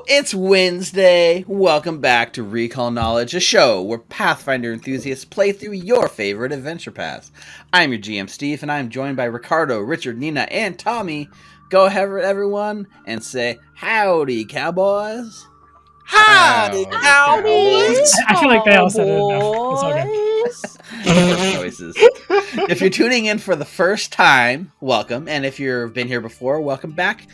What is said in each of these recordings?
It's Wednesday. Welcome back to Recall Knowledge, a show where Pathfinder enthusiasts play through your favorite adventure paths. I'm your GM, Steve, and I'm joined by Ricardo, Richard, Nina, and Tommy. Go ahead, everyone, and say, howdy, cowboys. Howdy, cowboys. I feel like they all said it enough. It's all good. Choices. If you're tuning in for the first time, welcome. And if you've been here before, welcome back.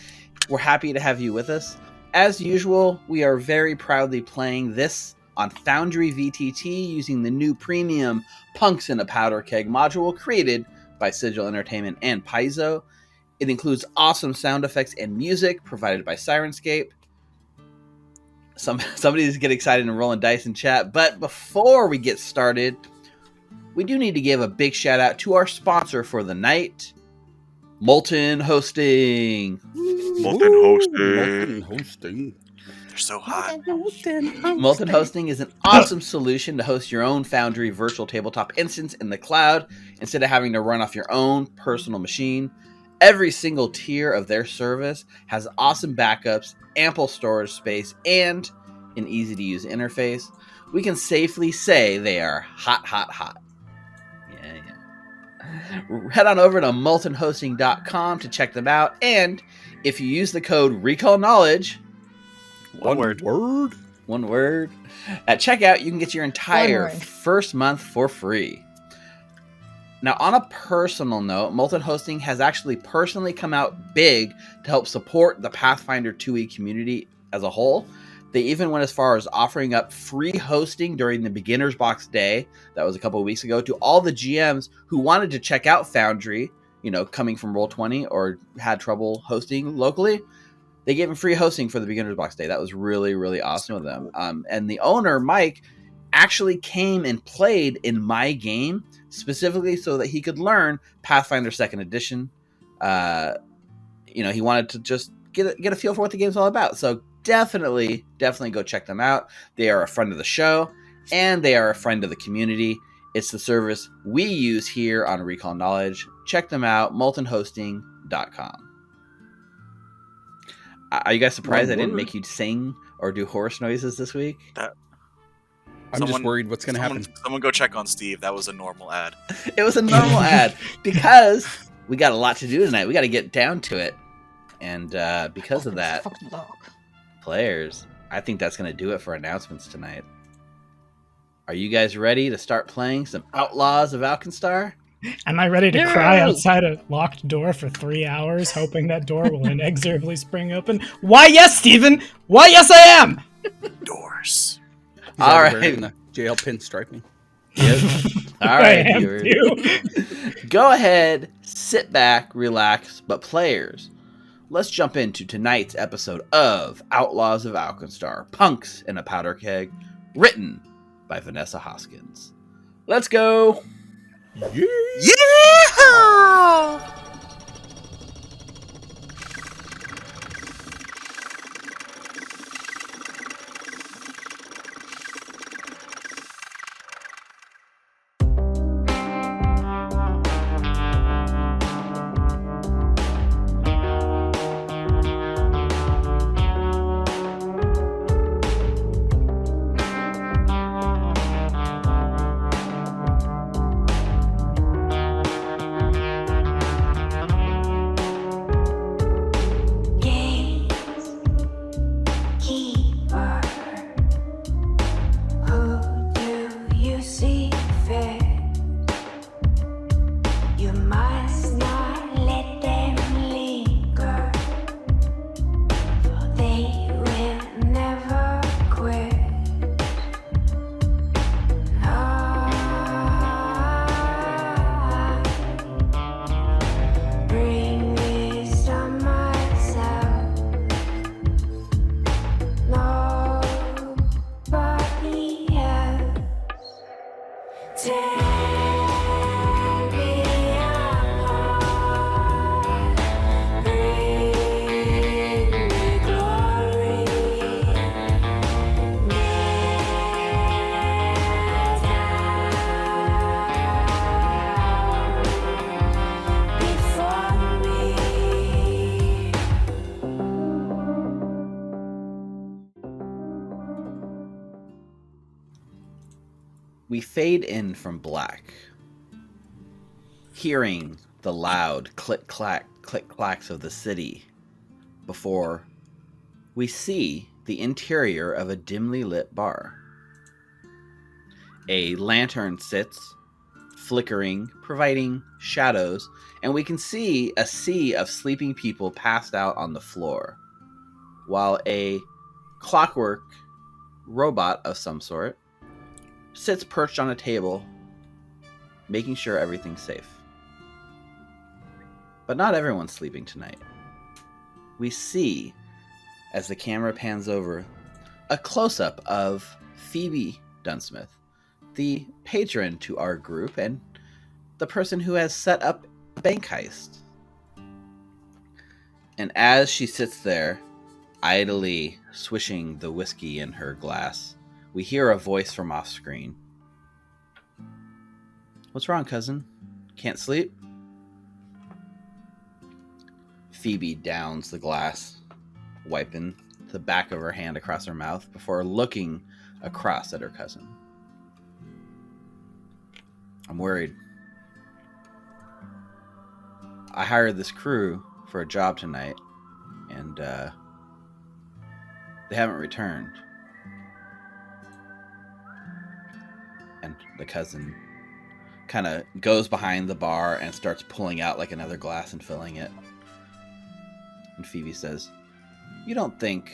We're happy to have you with us. As usual, we are very proudly playing this on Foundry VTT using the new premium Punks in a Powderkeg module created by Sigil Entertainment and Paizo. It includes awesome sound effects and music provided by Sirenscape. Somebody's getting excited and rolling dice in chat, but before we get started, we do need to give a big shout out to our sponsor for the night, Molten Hosting. Molten hosting. They're so hot. Molten Hosting is an awesome solution to host your own Foundry virtual tabletop instance in the cloud instead of having to run off your own personal machine. Every single tier of their service has awesome backups, ample storage space, and an easy-to-use interface. We can safely say they are hot, hot, hot. Yeah. Head on over to moltenhosting.com to check them out, and if you use the code RECALLKNOWLEDGE, One word. At checkout, you can get your entire first month for free. Now, on a personal note, Molten Hosting has actually personally come out big to help support the Pathfinder 2e community as a whole. They even went as far as offering up free hosting during the Beginner's Box Day, that was a couple of weeks ago, to all the GMs who wanted to check out Foundry, coming from Roll20 or had trouble hosting locally. They gave them free hosting for the Beginner's Box Day. That was really, really awesome of them. And the owner, Mike, actually came and played in my game specifically so that he could learn Pathfinder 2nd Edition. He wanted to just get a feel for what the game's all about. So definitely go check them out. They are a friend of the show, and they are a friend of the community. It's the service we use here on Recall Knowledge. Check them out, moltenhosting.com. Are you guys surprised I didn't make you sing or do horse noises this week? I'm just worried what's going to happen. Someone go check on Steve. That was a normal ad. It was a normal ad because we got a lot to do tonight. We got to get down to it. And because of that, players, I think that's going to do it for announcements tonight. Are you guys ready to start playing some Outlaws of Alkenstar? Am I ready to cry outside a locked door for 3 hours, hoping that door will inexorably spring open? Why, yes, Stephen! Why, yes, I am! Doors. All right. The jail pinstriping. Yep. All right, viewers. Go ahead, sit back, relax, but players, let's jump into tonight's episode of Outlaws of Alkenstar, Punks in a Powderkeg, written by Vanessa Hoskins. Let's go! Yeah! we fade in from black, hearing the loud click-clacks of the city before we see the interior of a dimly lit bar. A lantern sits, flickering, providing shadows, and we can see a sea of sleeping people passed out on the floor, while a clockwork robot of some sort sits perched on a table, making sure everything's safe. But not everyone's sleeping tonight. We see, as the camera pans over, a close-up of Phoebe Dunsmith, the patron to our group and the person who has set up the bank heist. And as she sits there, idly swishing the whiskey in her glass, we hear a voice from off screen. "What's wrong, cousin? Can't sleep?" Phoebe downs the glass, wiping the back of her hand across her mouth before looking across at her cousin. "I'm worried. I hired this crew for a job tonight, and they haven't returned." And the cousin kind of goes behind the bar and starts pulling out like another glass and filling it. And Phoebe says, "You don't think...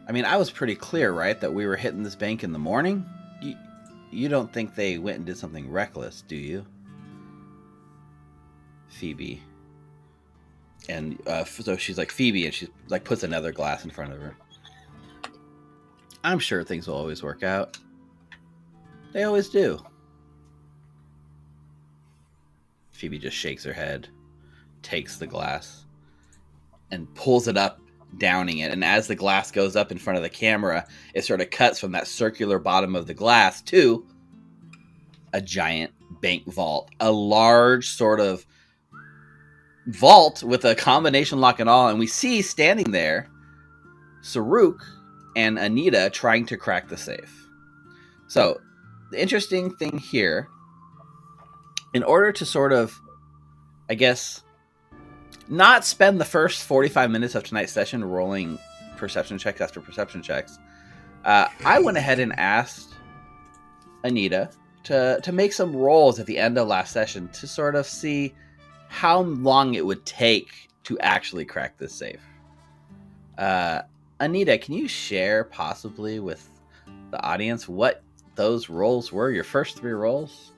I mean, I was pretty clear, right, that we were hitting this bank in the morning? You don't think they went and did something reckless, do you?" Phoebe. And so she's like, "Phoebe," and she like puts another glass in front of her. "I'm sure things will always work out. They always do." Phoebe just shakes her head, takes the glass, and pulls it up, downing it. And as the glass goes up in front of the camera, it sort of cuts from that circular bottom of the glass to a giant bank vault. A large sort of vault with a combination lock and all. And we see standing there Saruk and Anita trying to crack the safe. So the interesting thing here, in order to sort of, I guess, not spend the first 45 minutes of tonight's session rolling perception checks after perception checks, I went ahead and asked Anita to make some rolls at the end of last session to sort of see how long it would take to actually crack this safe. Anita, can you share possibly with the audience what those rolls were, your first 3 rolls?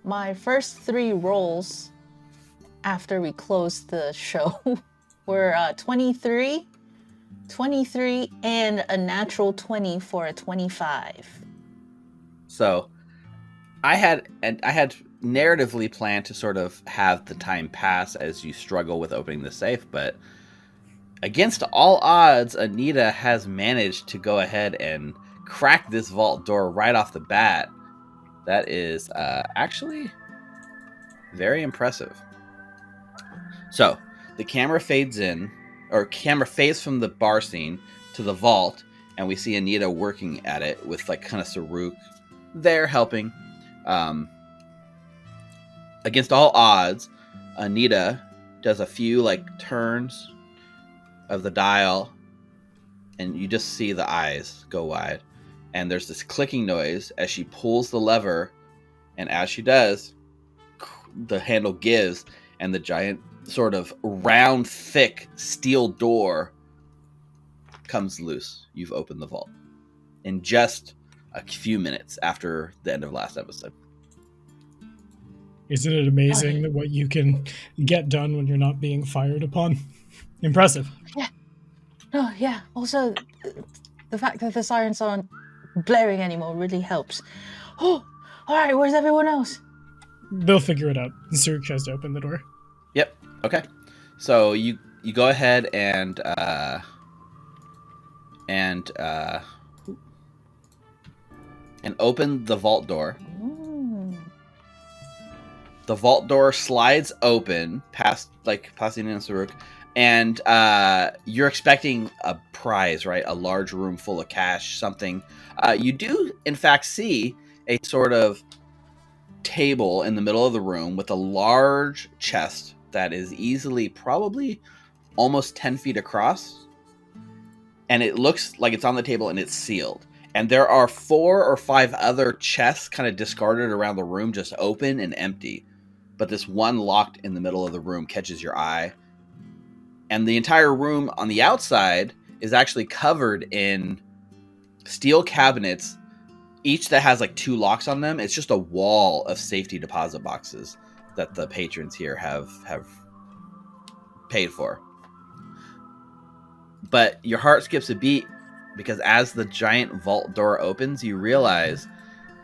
My first 3 rolls after we closed the show were 23, and a natural 20 for a 25. So I had narratively planned to sort of have the time pass as you struggle with opening the safe, but against all odds, Anita has managed to go ahead and crack this vault door right off the bat. That is actually very impressive. So the camera fades from the bar scene to the vault, and we see Anita working at it with like kind of Saruk there helping. Against all odds, Anita does a few like turns of the dial, and you just see the eyes go wide, and there's this clicking noise as she pulls the lever, and as she does, the handle gives, and the giant sort of round, thick steel door comes loose. You've opened the vault in just a few minutes after the end of last episode. Isn't it amazing what you can get done when you're not being fired upon? Impressive. Yeah. Oh, yeah. Also, the fact that the sirens aren't blaring anymore really helps. Oh, all right. Where's everyone else? They'll figure it out. Saruk tries to open the door. Yep. Okay. So you go ahead and open the vault door. Ooh. The vault door slides open past Nina and Saruk, And you're expecting a prize, right? A large room full of cash, something. You do, in fact, see a sort of table in the middle of the room with a large chest that is easily probably almost 10 feet across. And it looks like it's on the table and it's sealed. And there are 4 or 5 other chests kind of discarded around the room, just open and empty. But this one locked in the middle of the room catches your eye. And the entire room on the outside is actually covered in steel cabinets, each that has like 2 locks on them. It's just a wall of safety deposit boxes that the patrons here have paid for. But your heart skips a beat because as the giant vault door opens, you realize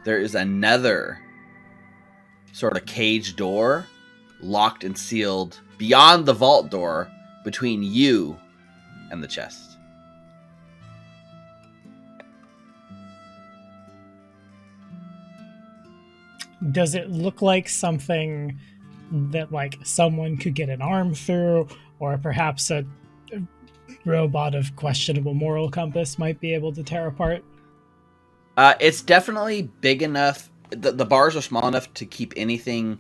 there is another sort of cage door locked and sealed beyond the vault door between you and the chest. Does it look like something that like someone could get an arm through, or perhaps a robot of questionable moral compass might be able to tear apart? It's definitely big enough. The bars are small enough to keep anything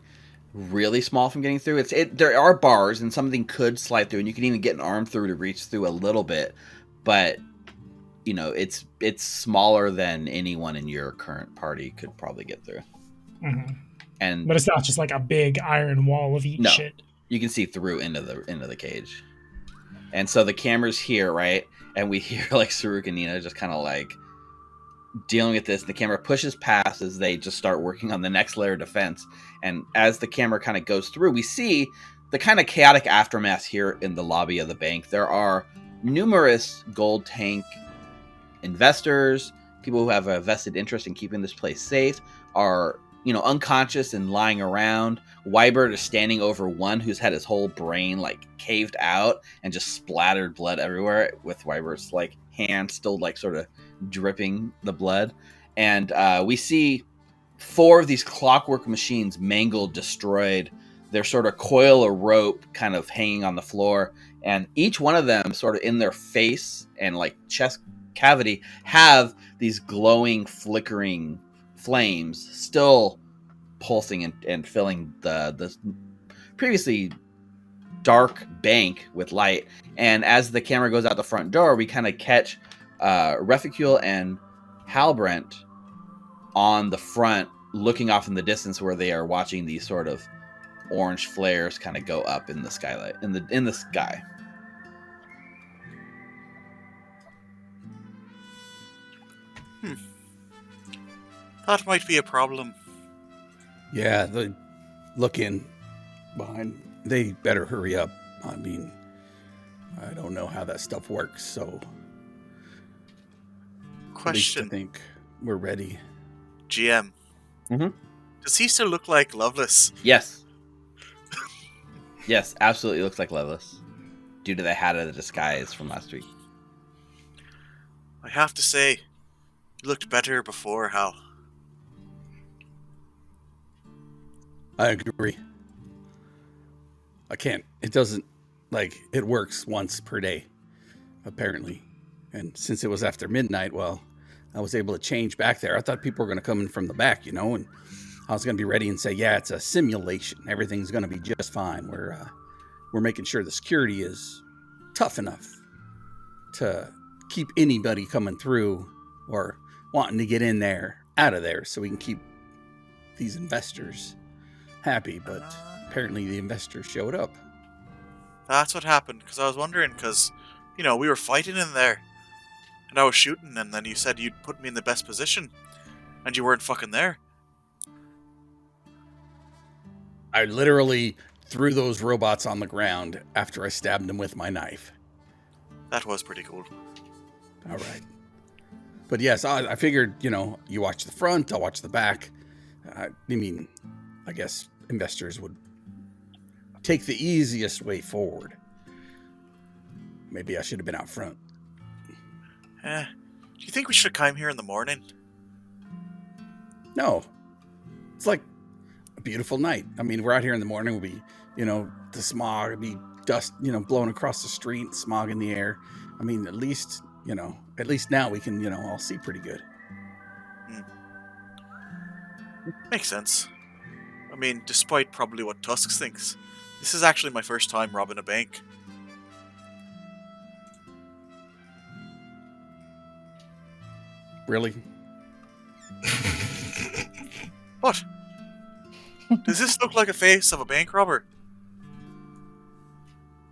really small from getting through. There are bars, and something could slide through, and you can even get an arm through to reach through a little bit. But you know, it's smaller than anyone in your current party could probably get through. Mm-hmm. But it's not just like a big iron wall of eat shit. You can see through into the cage. And so the camera's here, right? And we hear like Saruk and Ninna just kind of like dealing with this. The camera pushes past as they just start working on the next layer of defense. And as the camera kind of goes through, we see the kind of chaotic aftermath here in the lobby of the bank. There are numerous gold tank investors, people who have a vested interest in keeping this place safe, are, you know, unconscious and lying around. Wybert is standing over one who's had his whole brain like caved out and just splattered blood everywhere, with Wybert's like hand still like sort of dripping the blood. And we see 4 of these clockwork machines mangled, destroyed. They're sort of coil of rope kind of hanging on the floor, and each one of them sort of in their face and like chest cavity have these glowing, flickering flames still pulsing and filling the previously dark bank with light. And as the camera goes out the front door, we kind of catch Reficule and Halbrent on the front, looking off in the distance where they are watching these sort of orange flares kind of go up in the skylight, in the sky. That might be a problem. Yeah, the look in behind. They better hurry up. I mean, I don't know how that stuff works, so Question. I think we're ready. GM. Mm-hmm. Does he still look like Loveless? Yes. Yes, absolutely looks like Loveless, due to the hat of the disguise from last week. I have to say, you looked better before, Hal. I agree. I can't. It doesn't, like, it works once per day, apparently. And since it was after midnight, well, I was able to change back there. I thought people were going to come in from the back, you know, and I was going to be ready and say, yeah, it's a simulation. Everything's going to be just fine. We're making sure the security is tough enough to keep anybody coming through or wanting to get in there out of there, so we can keep these investors happy. But apparently the investors showed up. That's what happened, because I was wondering, because, you know, we were fighting in there, and I was shooting, and then you said you'd put me in the best position, and you weren't fucking there. I literally threw those robots on the ground after I stabbed them with my knife. That was pretty cool. All right. But yes, I figured, you know, you watch the front, I'll watch the back. I mean, I guess investors would take the easiest way forward. Maybe I should have been out front. Do you think we should have come here in the morning? No. It's like a beautiful night. I mean, we're out here in the morning, we'll be, you know, the smog will be dust, blowing across the street, smog in the air. I mean, at least now we can, all see pretty good. Makes sense. I mean, despite probably what Tusks thinks, this is actually my first time robbing a bank. Really? What? Does this look like a face of a bank robber?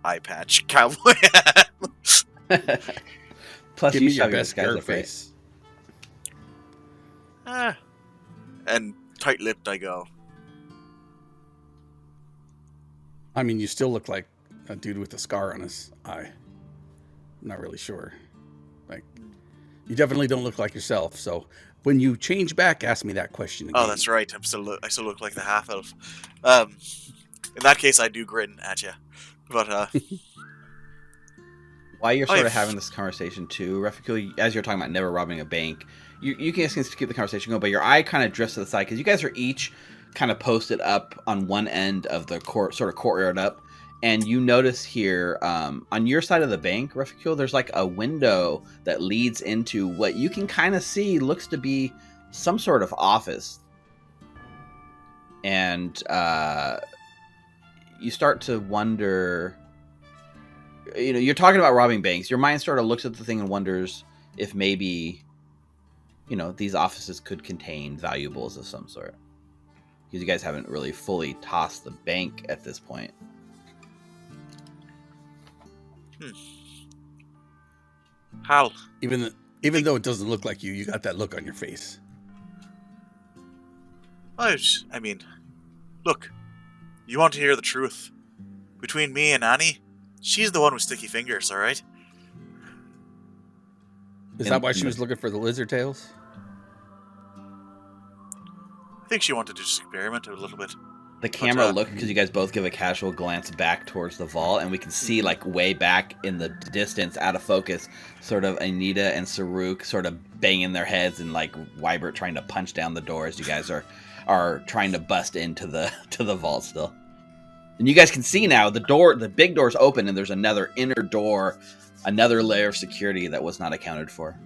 Eye patch, cowboy hat. Plus, Give you me your shove best guys girl up, right? face. And tight-lipped I go. I mean, you still look like a dude with a scar on his eye. I'm not really sure. Like, you definitely don't look like yourself. So when you change back, ask me that question again. Oh, that's right. I still look like the half elf. In that case, I do grin at you. But while you're sort of having this conversation too, Refugio, as you're talking about never robbing a bank, you can just keep the conversation going, but your eye kind of drifts to the side because you guys are each kind of posted up on one end of the courtyard up, and you notice here on your side of the bank, Refugio, there's like a window that leads into what you can kind of see looks to be some sort of office, and you start to wonder. You're talking about robbing banks. Your mind sort of looks at the thing and wonders if maybe, these offices could contain valuables of some sort. Because you guys haven't really fully tossed the bank at this point. Hal. Even though it doesn't look like you got that look on your face. I mean, look, you want to hear the truth. Between me and Annie, she's the one with sticky fingers, alright? Is that why she was looking for the lizard tails? I think she wanted to just experiment a little bit. The camera look, because you guys both give a casual glance back towards the vault, and we can see, like, way back in the distance, out of focus, sort of Anita and Saruk sort of banging their heads, and, like, Wybert trying to punch down the door as you guys are trying to bust into the vault still. And you guys can see now, the big door's open, and there's another inner door, another layer of security that was not accounted for.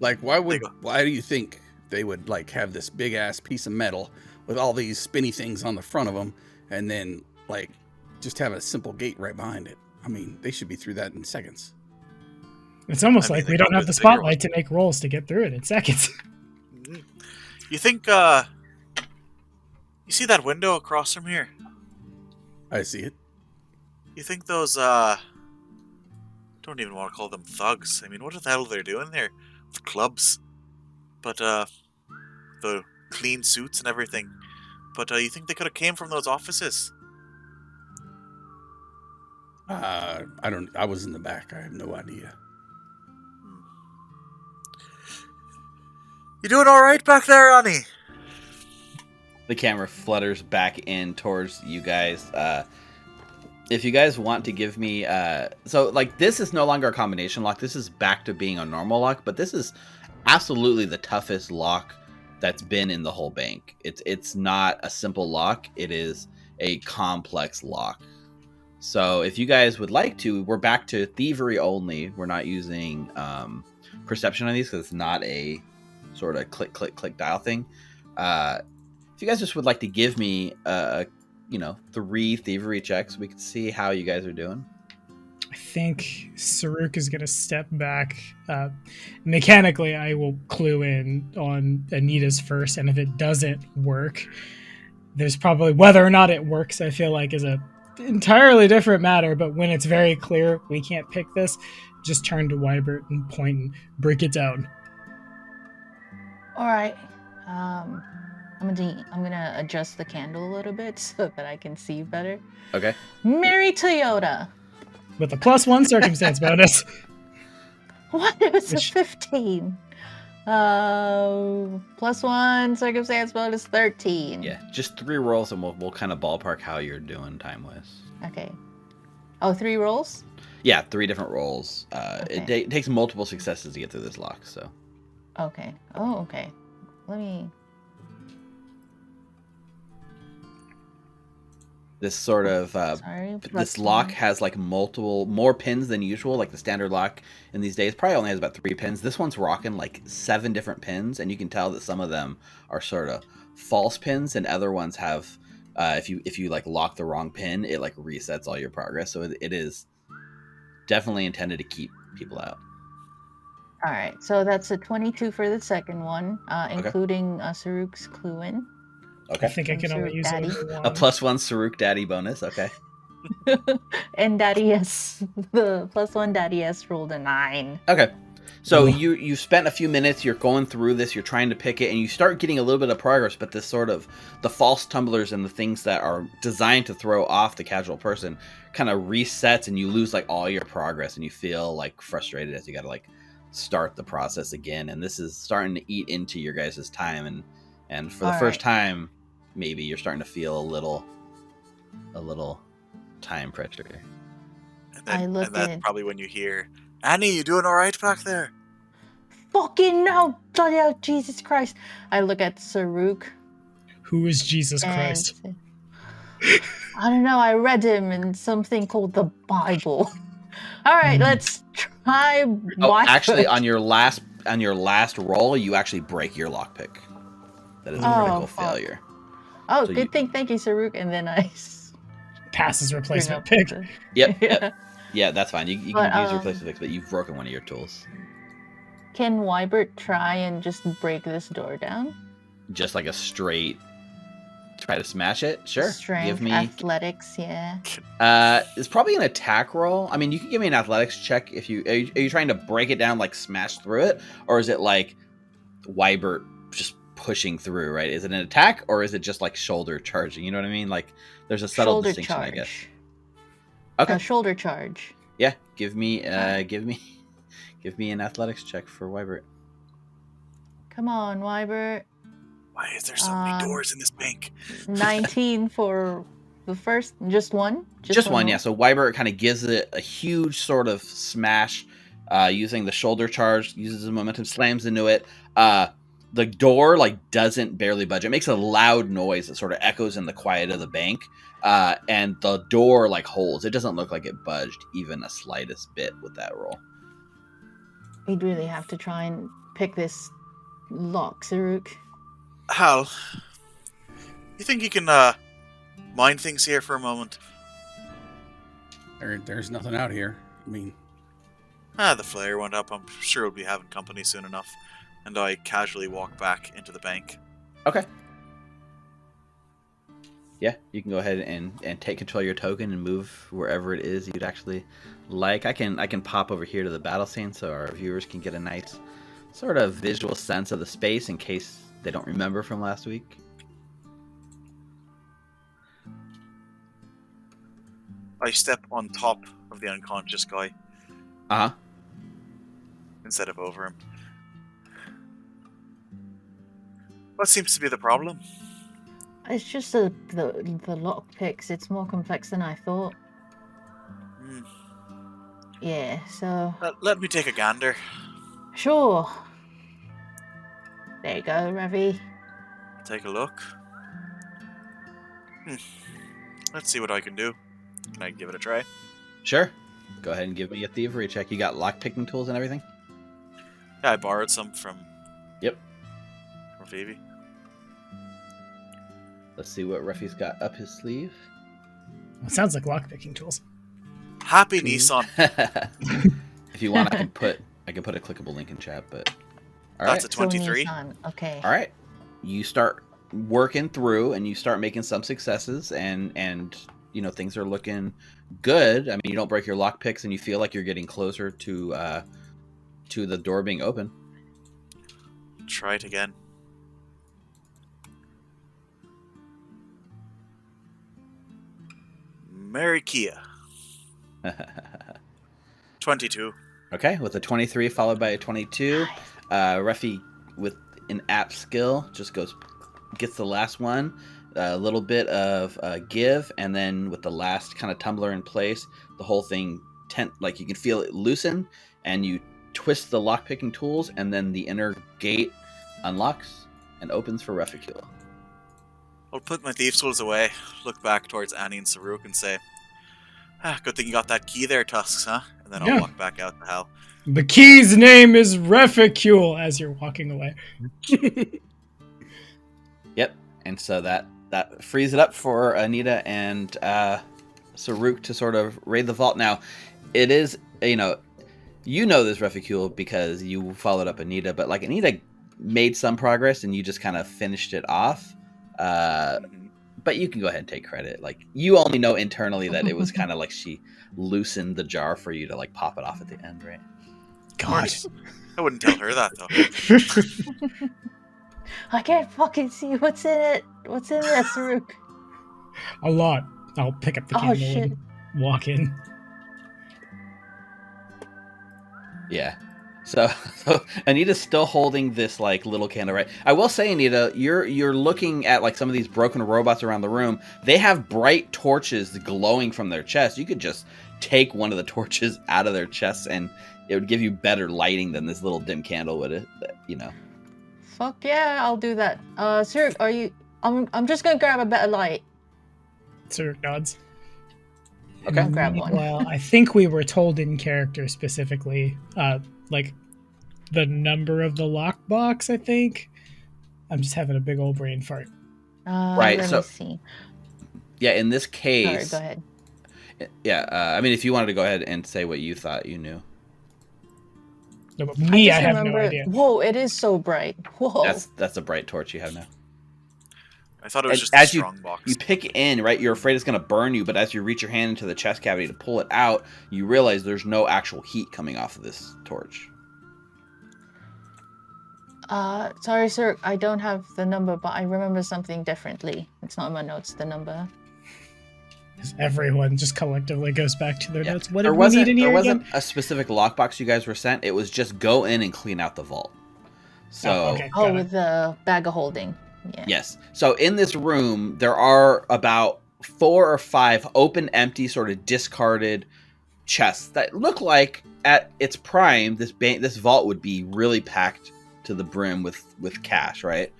Like, why do you think they would, like, have this big-ass piece of metal with all these spinny things on the front of them, and then, like, just have a simple gate right behind it? I mean, they should be through that in seconds. It's almost like we don't have the spotlight to make rolls to get through it in seconds. You think, you see that window across from here? I see it. You think those, don't even want to call them thugs. I mean, what the hell are they doing there? With clubs. But, the clean suits and everything. But, you think they could have came from those offices? I was in the back. I have no idea. You doing alright back there, Annie? The camera flutters back in towards you guys. If you guys want to give me... so, like, this is no longer a combination lock. This is back to being a normal lock, but this is absolutely the toughest lock that's been in the whole bank. It's not a simple lock. It is a complex lock. So if you guys would like to, we're back to thievery only. We're not using perception on these because it's not a sort of click, click, click dial thing. If you guys just would like to give me, 3 thievery checks, we can see how you guys are doing. I think Saruk is going to step back. Mechanically, I will clue in on Anita's first, and if it doesn't work, there's probably whether or not it works, I feel like, is a entirely different matter. But when it's very clear we can't pick this, just turn to Wybert and point and break it down. All right. I'm gonna adjust the candle a little bit so that I can see better. Okay. Mary Toyota. With a +1 circumstance bonus. What? It was a 15. +1 circumstance bonus 13. Yeah, just 3 rolls, and we'll kind of ballpark how you're doing time-wise. Okay. Oh, 3 rolls? Yeah, 3 different rolls. Okay. It takes multiple successes to get through this lock, so. Okay. Oh, okay. Let me... This sort of this lock has like more pins than usual. Like the standard lock in these days probably only has about 3 pins. This one's rocking like 7 different pins, and you can tell that some of them are sort of false pins, and other ones have if you like lock the wrong pin, it like resets all your progress. So it is definitely intended to keep people out. All right, so that's a 22 for the second one, including Saruk's clue in. Okay. I think I can only use it over one. A +1 Saruk Daddy bonus. Okay. And Daddy S, the +1 Daddy S rolled a 9. Okay. So you spent a few minutes, you're going through this, you're trying to pick it, and you start getting a little bit of progress, but this sort of the false tumblers and the things that are designed to throw off the casual person kind of resets, and you lose like all your progress, and you feel like frustrated as you got to like start the process again. And this is starting to eat into your guys' time, and for the first time, maybe you're starting to feel a little time pressure. And that's probably when you hear, Annie, you doing all right back there? Fucking no! Bloody hell, Jesus Christ! I look at Saruk. Who is Jesus Christ? I don't know. I read him in something called the Bible. All right, let's try. Actually, on your last roll, you actually break your lockpick. That is a critical failure. Oh, so good thing. Thank you, Saruk. And then I pass his replacement pick. Yep. Yeah, that's fine. You can use replacement picks, but you've broken one of your tools. Can Wybert try and just break this door down? Just like a straight try to smash it? Sure. Strength, give me athletics, yeah. It's probably an attack roll. I mean, you can give me an athletics check if you are you trying to break it down, like smash through it, or is it like Wybert just pushing through, right? Is it an attack, or is it just like shoulder charging? You know what I mean? Like there's a subtle shoulder distinction, charge. I guess. Okay. Shoulder charge. Yeah, give me an athletics check for Wybert. Come on, Wybert. Why is there so many doors in this bank? 19 for the first, just one? Just one, yeah. So Wybert kind of gives it a huge sort of smash using the shoulder charge, uses the momentum, slams into it. The door like doesn't barely budge. It makes a loud noise that sort of echoes in the quiet of the bank. And the door like holds. It doesn't look like it budged even a slightest bit with that roll. We'd really have to try and pick this lock, Saruk. Hal, you think you can mind things here for a moment? There's nothing out here. I mean... The flare went up. I'm sure we'll be having company soon enough. And I casually walk back into the bank. Okay. Yeah, you can go ahead and take control of your token and move wherever it is you'd actually like. I can pop over here to the battle scene so our viewers can get a nice sort of visual sense of the space in case they don't remember from last week. I step on top of the unconscious guy. Uh-huh. Instead of over him. What seems to be the problem? It's just the lock picks. It's more complex than I thought. Yeah, so... Let me take a gander. Sure. There you go, Ravi. Take a look. Let's see what I can do. Can I give it a try? Sure. Go ahead and give me a thievery check. You got lock-picking tools and everything? Yeah, I borrowed some from... Yep. From Phoebe. Let's see what Ruffy's got up his sleeve. It sounds like lockpicking tools. Happy Nissan. If you want, I can put a clickable link in chat. But all right, that's a 23. Okay. All right, you start working through, and you start making some successes, and you know things are looking good. I mean, you don't break your lock picks, and you feel like you're getting closer to the door being open. Try it again. Mary Kia. 22. Okay, with a 23 followed by a 22. Ruffy with an apt skill just gets the last one. A little bit of give, and then with the last kind of tumbler in place, the whole thing like you can feel it loosen, and you twist the lockpicking tools, and then the inner gate unlocks and opens for Refugule. I'll put my thieves' tools away, look back towards Annie and Saruk and say, good thing you got that key there, Tusks, huh? And then I'll walk back out to Hal. The key's name is Reficule as you're walking away. Yep. And so that frees it up for Anita and Saruk to sort of raid the vault. Now, it is, you know this Reficule because you followed up Anita, but like Anita made some progress and you just kind of finished it off. But you can go ahead and take credit. Like, you only know internally that it was kind of like she loosened the jar for you to like pop it off at the end, right? God. I wouldn't tell her that, though. I can't fucking see what's in it. What's in there, Saruk? A lot. I'll pick up the candle and walk in. Yeah. So Anita's still holding this like little candle, right? I will say, Anita, you're looking at like some of these broken robots around the room. They have bright torches glowing from their chest. You could just take one of the torches out of their chests, and it would give you better lighting than this little dim candle would. Fuck yeah, I'll do that. Saruk, are you? I'm just gonna grab a better light. Saruk nods. Okay. I'll grab one. Well, I think we were told in character specifically, like the number of the lockbox. I think I'm just having a big old brain fart. Right. Let me see. Yeah, in this case. Sorry, go ahead. Yeah, I mean, if you wanted to go ahead and say what you thought you knew. No, but I have no idea. Whoa, it is so bright. Whoa. That's a bright torch you have now. I thought it was just as a strong box. You pick it in, right? You're afraid it's going to burn you, but as you reach your hand into the chest cavity to pull it out, you realize there's no actual heat coming off of this torch. Sorry, sir. I don't have the number, but I remember something differently. It's not in my notes, the number. Everyone just collectively goes back to their notes. What there did we need in here There again? wasn't a specific lockbox you guys were sent. It was just go in and clean out the vault. So, With the bag of holding. Yeah. Yes. So in this room, there are about 4 or 5 open, empty, sort of discarded chests that look like at its prime, this vault would be really packed to the brim with cash, right?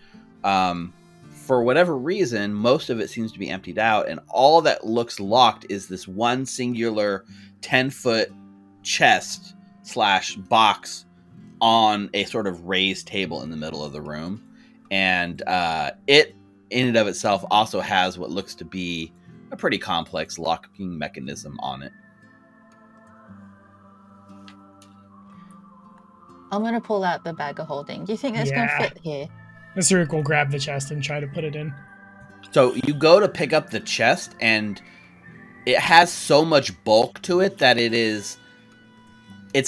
For whatever reason, most of it seems to be emptied out, and all that looks locked is this one singular 10-foot chest / box on a sort of raised table in the middle of the room. And it, in and of itself, also has what looks to be a pretty complex locking mechanism on it. I'm going to pull out the bag of holding. Do you think that's going to fit here? Saruk will grab the chest and try to put it in. So you go to pick up the chest, and it has so much bulk to it that it's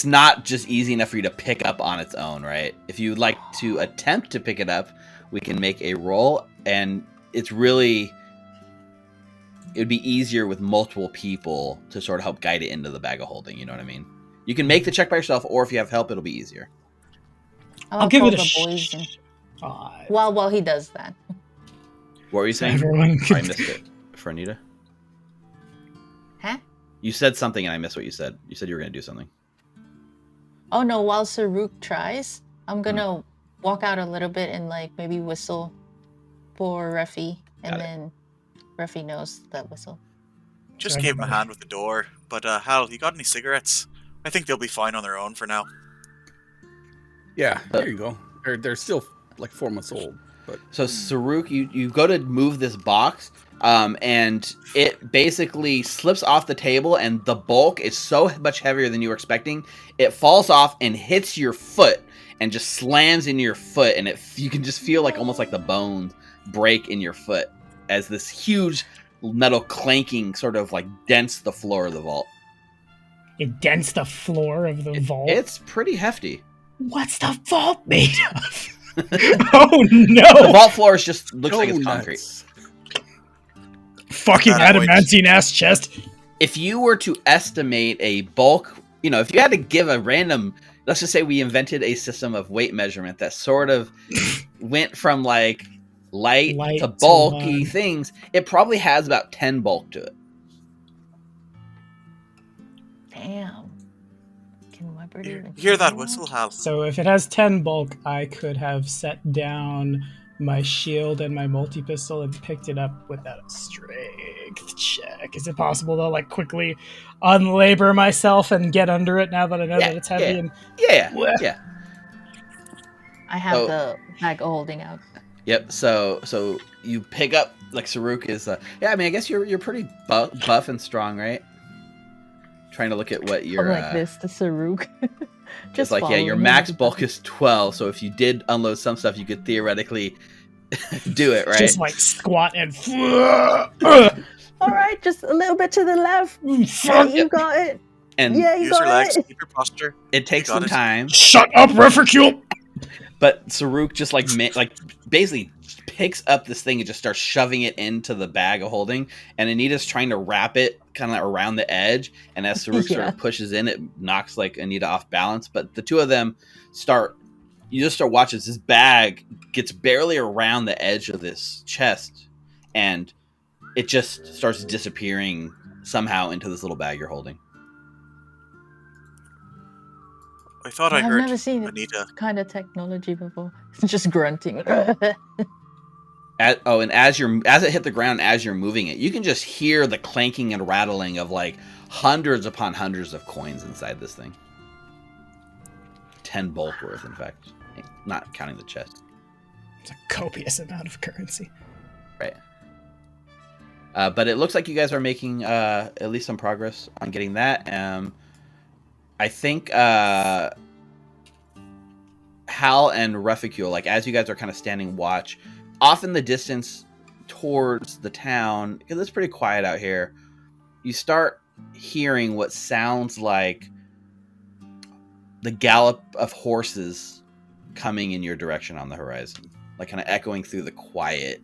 not just easy enough for you to pick up on its own, right? If you'd like to attempt to pick it up, we can make a roll, and it would be easier with multiple people to sort of help guide it into the bag of holding, you know what I mean? You can make the check by yourself, or if you have help, it'll be easier. I'll give it a shot. While he does that. What were you saying? Everyone I missed it. For Anita? Huh? You said something and I missed what you said. You said you were going to do something. Oh no, while Saruk tries, I'm going to walk out a little bit and like maybe whistle for Refi, and then Refi knows that whistle. Just gave him a hand with the door, but Hal, you got any cigarettes? I think they'll be fine on their own for now. Yeah, there you go. They're still like 4 months old. But so Saruk, you go to move this box, and it basically slips off the table, and the bulk is so much heavier than you were expecting. It falls off and hits your foot, and just slams into your foot, and you can just feel like almost like the bones break in your foot as this huge metal clanking sort of like dents the floor of the vault. It dents the floor of the vault? It's pretty hefty. What's the vault made of? Oh no! The vault floor just looks like it's concrete. Fucking adamantine ass chest. If you were to estimate a bulk, if you had to give a random, let's just say we invented a system of weight measurement that sort of went from like light to bulky things, it probably has about 10 bulk to it. Damn. Hear that whistle, Hal? So if it has 10 bulk, I could have set down my shield and my multi-pistol and picked it up without a strength check. Is it possible to like quickly unlabor myself and get under it now that I know that it's heavy? And Yeah. I have the bag of holding out. Yep. So you pick up like Saruk is. I mean, I guess you're pretty buff and strong, right? Trying to look at what your. I'm like this to Saruk. Just like your max bulk is 12. So if you did unload some stuff, you could theoretically do it, right? Just like squat and. All right, just a little bit to the left. Yeah, you got it. And yeah, you use your legs, it. keep your posture. It takes some time. Shut up, Reficule! But Saruk just like basically picks up this thing and just starts shoving it into the bag of holding, and Anita's trying to wrap it kind of around the edge, and as Saruk sort of pushes in, it knocks like Anita off balance. But the two of them you just start watching as this bag gets barely around the edge of this chest, and it just starts disappearing somehow into this little bag you're holding. I thought I heard never seen Anita. This kind of technology before. It's just grunting. And as it hit the ground, as you're moving it, you can just hear the clanking and rattling of like hundreds upon hundreds of coins inside this thing. 10 bulk worth, in fact, not counting the chest. It's a copious amount of currency. Right. But it looks like you guys are making at least some progress on getting that. I think Hal and Reficule, like as you guys are kind of standing watch, off in the distance towards the town, because it's pretty quiet out here, you start hearing what sounds like the gallop of horses coming in your direction on the horizon, like kind of echoing through the quiet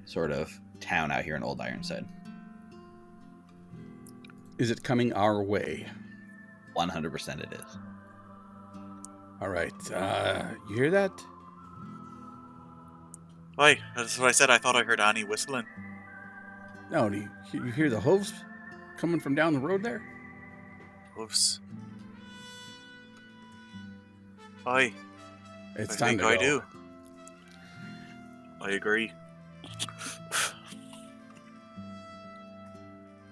sort of town out here in Old Ironside. Is it coming our way? 100% it is. All right. You hear that? Why? That's what I said. I thought I heard Annie whistling. No, do you hear the hooves coming from down the road there? Oops. Aye. It's I time think to go. I do. I agree.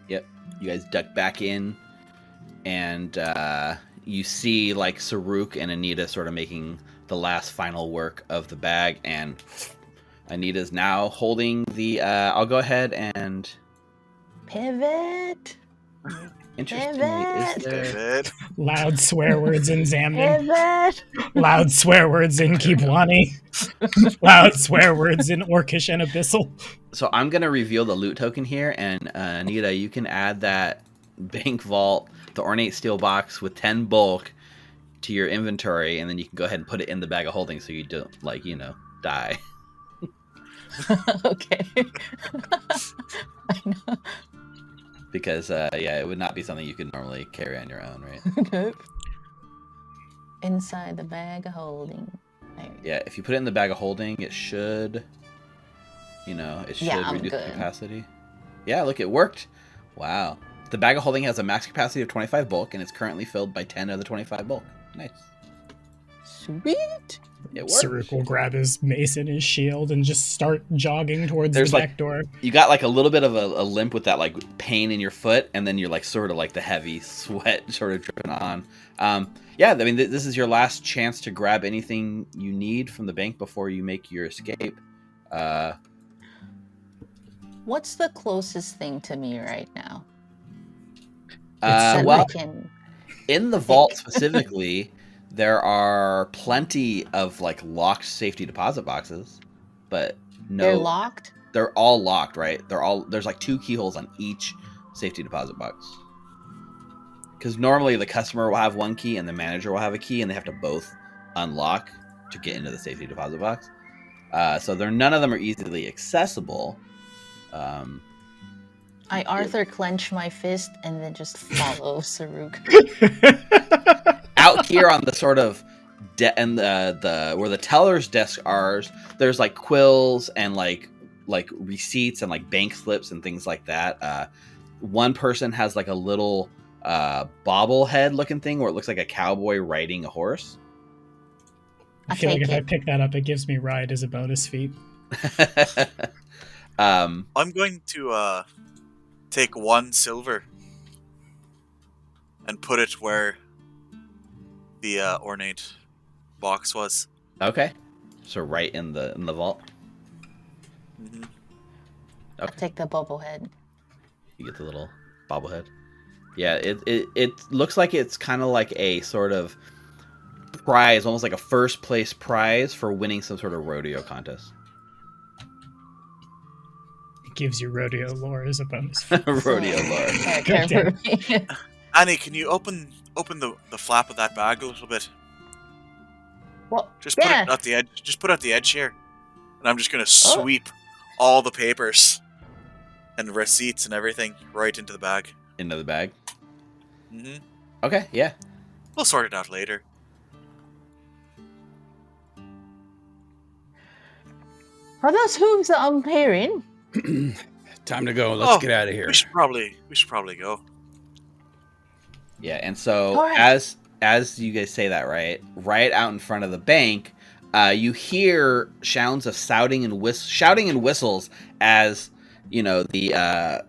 Yep. You guys duck back in, and you see like Saruk and Anita sort of making the last final work of the bag, and Anita's now holding the I'll go ahead and Pivot. interestingly, is there Loud swear words in Zamden. Pivot. Loud swear words in Kibwani. Loud swear words in Orcish and Abyssal. So I'm gonna reveal the loot token here, and Anita, you can add that bank vault, the ornate steel box with 10 bulk to your inventory, and then you can go ahead and put it in the bag of holding so you don't die. Okay. I know. Because it would not be something you could normally carry on your own, right? Nope. Inside the bag of holding. Yeah, if you put it in the bag of holding, it should reduce the capacity. Yeah, look, it worked. Wow. The bag of holding has a max capacity of 25 bulk, and it's currently filled by 10 of the 25 bulk. Nice. Sweet. It worked. Saruk will grab his mace and his shield and just start jogging towards the back door. You got like a little bit of a limp with that like pain in your foot, and then you're like sort of like the heavy sweat sort of dripping on. I mean, this is your last chance to grab anything you need from the bank before you make your escape. What's the closest thing to me right now? In the vault specifically, there are plenty of like locked safety deposit boxes, but no, they're locked. They're all locked, right? There's like 2 keyholes on each safety deposit box. Because normally the customer will have 1 key and the manager will have a key, and they have to both unlock to get into the safety deposit box. So none of them are easily accessible. I Arthur clench my fist and then just follow Saruk. Out here on the sort of the where the teller's desk are, there's like quills and like receipts and like bank slips and things like that. One person has like a little bobblehead looking thing where it looks like a cowboy riding a horse. I feel like if I pick that up, it gives me ride as a bonus feat. I'm going to take 1 silver and put it where the ornate box was. Okay. So right in the vault. Mm-hmm. I'll take the bobblehead. You get the little bobblehead. Yeah, it looks like it's kind of like a sort of prize, almost like a first place prize for winning some sort of rodeo contest. It gives you rodeo lore as a bonus. Rodeo lore. Care for me. Annie, can you open the flap of that bag a little bit? Well, Just put it at the edge. Just put it at the edge here, and I'm just gonna sweep all the papers and receipts and everything right into the bag. Into the bag. Mm-hmm. Okay, yeah. We'll sort it out later. Are those hooves that I'm hearing? Time to go. Let's get out of here. We should probably go. Yeah, and so right. as you guys say that, right out in front of the bank, you hear sounds of shouting and whistles as the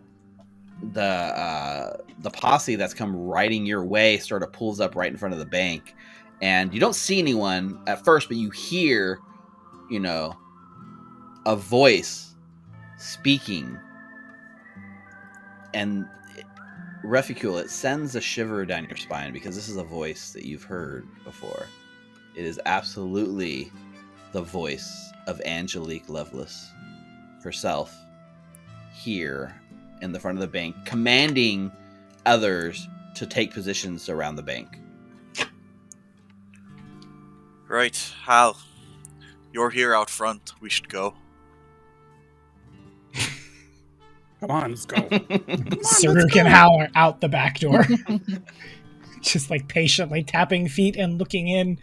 posse that's come riding your way sort of pulls up right in front of the bank, and you don't see anyone at first, but you hear, a voice speaking, and Reficule, it sends a shiver down your spine because this is a voice that you've heard before. It is absolutely the voice of Angelique Lovelace herself here in the front of the bank, commanding others to take positions around the bank. Right, Hal. You're here out front. We should go. Come on, let's go. Saruk and Hal are out the back door. Just like patiently tapping feet and looking in.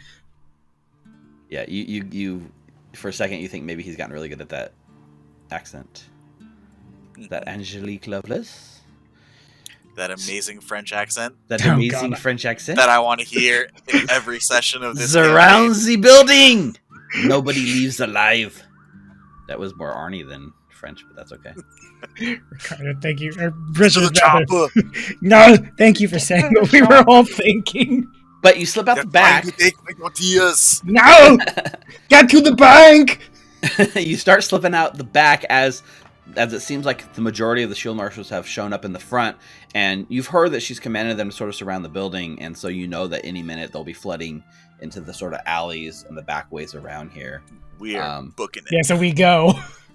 Yeah, you for a second you think maybe he's gotten really good at that accent. That Angelique Lovelace. That amazing French accent. That amazing French accent. That I want to hear in every session of this surrounds the building. Nobody leaves alive. That was more Arnie than French, but that's okay. Ricardo, thank you. Richard, no, thank you for saying what we were all thinking. But you slip out the back. No! Get to the bank! You start slipping out the back as it seems like the majority of the shield marshals have shown up in the front, and you've heard that she's commanded them to sort of surround the building, and so you know that any minute they'll be flooding into the sort of alleys and the back ways around here. We are booking it. Yeah, so we go.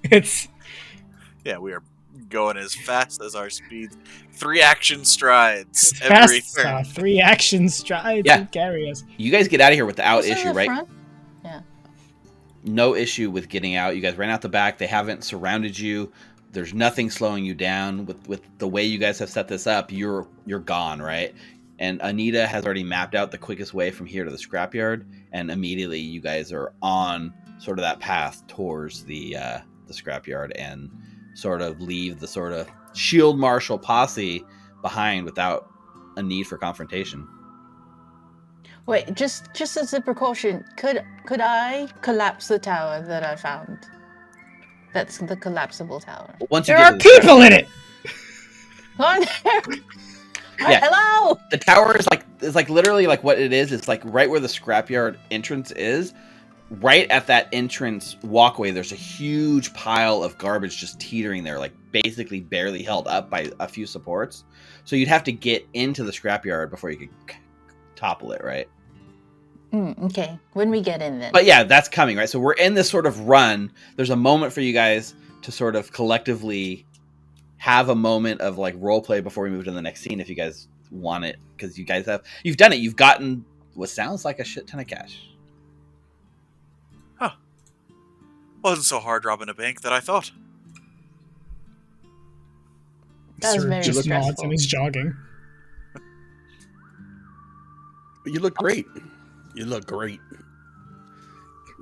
We are going as fast as our speed. 3 action strides every turn. 3 action strides and carry us. You guys get out of here without issue, right? Front? Yeah. No issue with getting out. You guys ran out the back. They haven't surrounded you. There's nothing slowing you down. With the way you guys have set this up, you're gone, right? And Anita has already mapped out the quickest way from here to the scrapyard, and immediately you guys are on sort of that path towards the scrapyard and sort of leave the sort of shield marshal posse behind without a need for confrontation. Wait, just as a precaution, could I collapse the tower that I found? That's the collapsible tower. Once there are people in it. Go there. Yeah. Hello. The tower is like literally like what it is. It's like right where the scrapyard entrance is. Right at that entrance walkway, there's a huge pile of garbage just teetering there, like basically barely held up by a few supports. So you'd have to get into the scrapyard before you could topple it, right? Okay, when we get in then. But yeah, that's coming, right? So we're in this sort of run. There's a moment for you guys to sort of collectively have a moment of like role play before we move to the next scene if you guys want it, because you've done it. You've gotten what sounds like a shit ton of cash. Huh. Wasn't so hard robbing a bank that I thought. That was very just nods stressful. and he's jogging. You look great. You look great.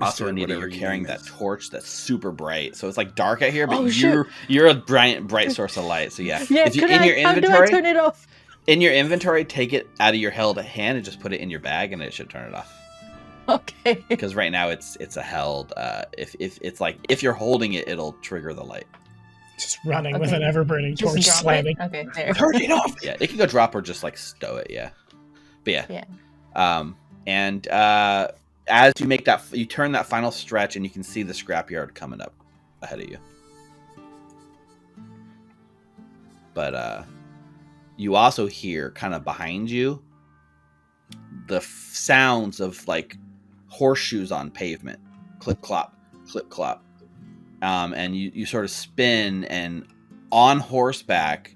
Also, Anita, you're carrying that torch that's super bright, so it's like dark out here, but Oh, you're a bright source of light. So yeah, Yeah, if you how do I turn it off? In your inventory, take it out of your held hand and just put it in your bag, and it should turn it off. Okay. Because right now it's a held. If it's like if you're holding it, it'll trigger the light. Just running with Okay. an ever-burning Just torch drop slamming. it. Okay, there. Turn it off. Yeah, it can go drop or just like stow it. Yeah, but yeah. And as you make that, you turn that final stretch, and you can see the scrapyard coming up ahead of you. But you also hear kind of behind you the sounds of like horseshoes on pavement, clip clop, clip clop. And you sort of spin, and on horseback,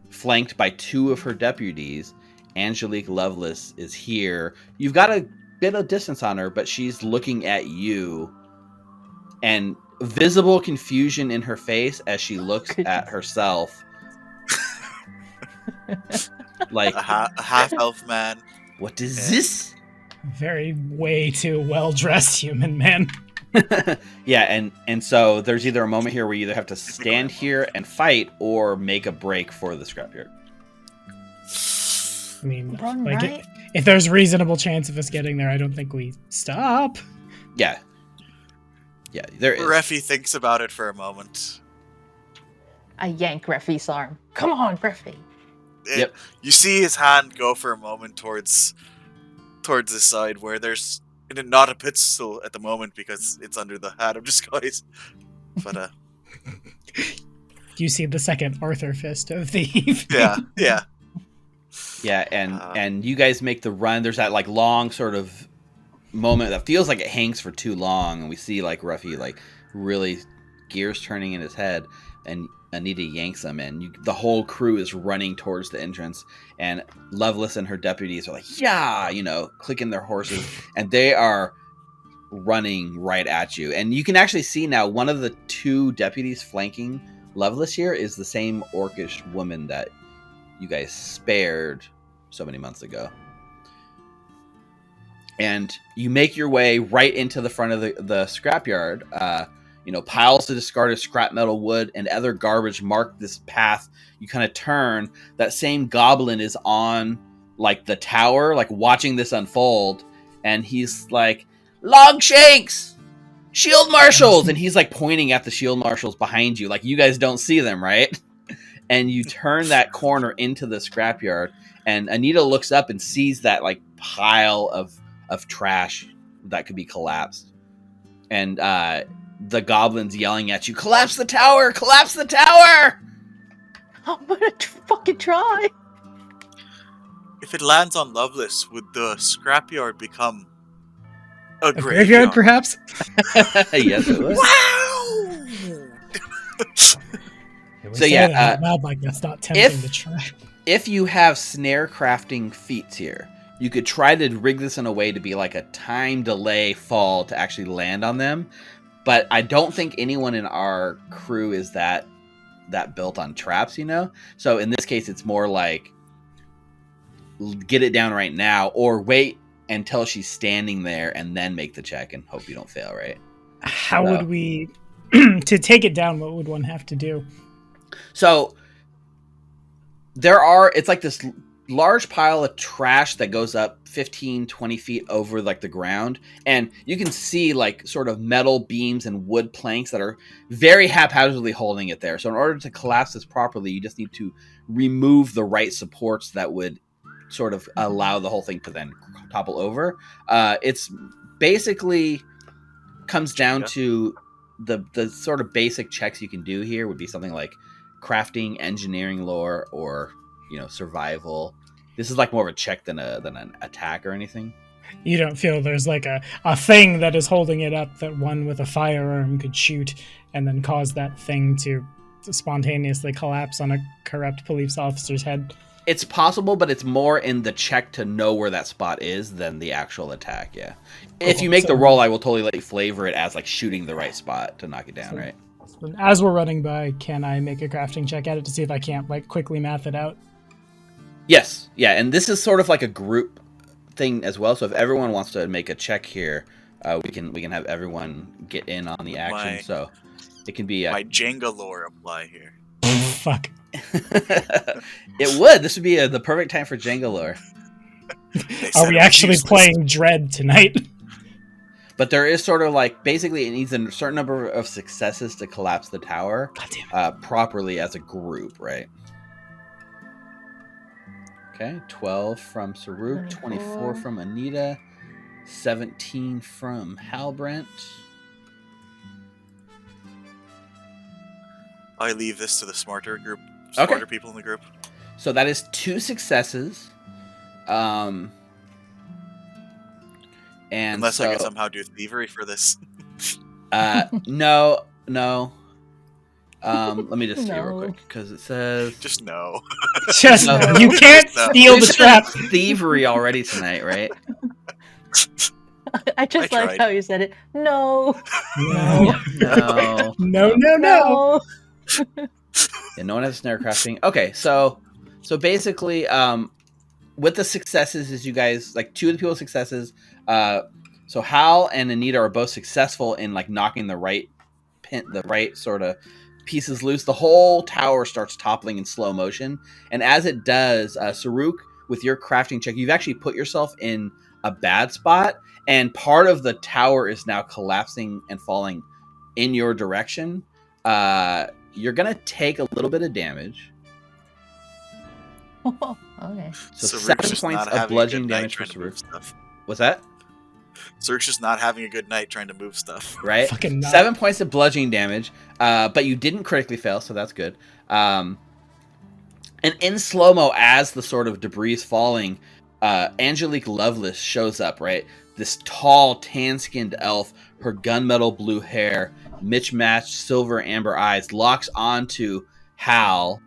flanked by two of her deputies, Angelique Lovelace is here. You've got a bit of distance on her, but she's looking at you, and visible confusion in her face as she looks at herself. Like A half-elf man. What is this? Very way too well-dressed human man. Yeah, and so there's either a moment here where you either have to stand here and fight or make a break for the scrapyard. I mean, Run, like, right? if there's reasonable chance of us getting there, I don't think we stop. Yeah. Yeah, there is. Reffy thinks about it for a moment. I yank Reffy's arm. Come on, Reffy. Yep. You see his hand go for a moment towards the side where there's not a pistol at the moment because it's under the hat of disguise. But You see the second Arthur fist of the evening. yeah. Yeah, and you guys make the run. There's that like long sort of moment that feels like it hangs for too long, and we see like Ruffy like really gears turning in his head, and Anita yanks him, and the whole crew is running towards the entrance, and Lovelace and her deputies are like, yeah, clicking their horses, and they are running right at you. And you can actually see now one of the two deputies flanking Lovelace here is the same orcish woman that you guys spared so many months ago. And you make your way right into the front of the scrapyard. Piles of discarded scrap metal, wood, and other garbage mark this path. You kind of turn. That same goblin is on like the tower, like watching this unfold, and he's like, "Logshanks, shield marshals!" And he's like pointing at the shield marshals behind you, like you guys don't see them, right? And you turn that corner into the scrapyard, and Anita looks up and sees that like pile of trash that could be collapsed, and the goblin's yelling at you, collapse the tower, collapse the tower. I'm gonna fucking try. If it lands on Lovelace, would the scrapyard become a graveyard, perhaps? Yes, it would. Wow! So yeah, loud like that's not tempting to try. If you have snare crafting feats here, you could try to rig this in a way to be like a time delay fall to actually land on them. But I don't think anyone in our crew is that built on traps, So in this case, it's more like get it down right now, or wait until she's standing there and then make the check and hope you don't fail, right? How would we to take it down? What would one have to do? So it's like this large pile of trash that goes up 15-20 feet over like the ground, and you can see like sort of metal beams and wood planks that are very haphazardly holding it there. So in order to collapse this properly, you just need to remove the right supports that would sort of allow the whole thing to then topple over. It's basically comes down to the sort of basic checks you can do here would be something like crafting, engineering lore, or survival. This is like more of a check than an attack or anything. You don't feel there's like a thing that is holding it up that one with a firearm could shoot and then cause that thing to spontaneously collapse on a corrupt police officer's head? It's possible, but it's more in the check to know where that spot is than the actual attack, yeah. Cool. If you make the roll, I will totally let you flavor it as like shooting the right spot to knock it down, right? As we're running by, can I make a crafting check at it to see if I can't like quickly math it out? Yes, yeah, and this is sort of like a group thing as well. So if everyone wants to make a check here, we can have everyone get in on the action. So it can be my Jenga lore apply here. Fuck. It would. This would be the perfect time for Jenga lore. Are we actually playing Dread tonight? But there is sort of like, basically it needs a certain number of successes to collapse the tower properly as a group, right? Okay, 12 from Saruk, 24 from Anita, 17 from Halbrant. I leave this to the smarter people in the group. So that is 2 successes. And unless I can somehow do thievery for this. No. Let me just see real quick, because it says... Just no. Just No. You can't steal the trap. Thievery already tonight, right? I like how you said it. No. No. No. Yeah, no one has snare crafting. Okay, so basically, with the successes, is you guys, like, 2 of the people's successes, so Hal and Anita are both successful in, like, knocking the right sort of pieces loose. The whole tower starts toppling in slow motion, and as it does, Saruk, with your crafting check, you've actually put yourself in a bad spot, and part of the tower is now collapsing and falling in your direction. You're gonna take a little bit of damage. Oh, okay. So 7 points of bludgeoning damage for Saruk. What's that? Saruk's just not having a good night trying to move stuff. Right? 7 points of bludgeoning damage, but you didn't critically fail, so that's good. And in slow-mo, as the sort of debris is falling, Angelique Lovelace shows up, right? This tall, tan-skinned elf, her gunmetal blue hair, mismatched silver amber eyes, locks onto Hal/Angelique,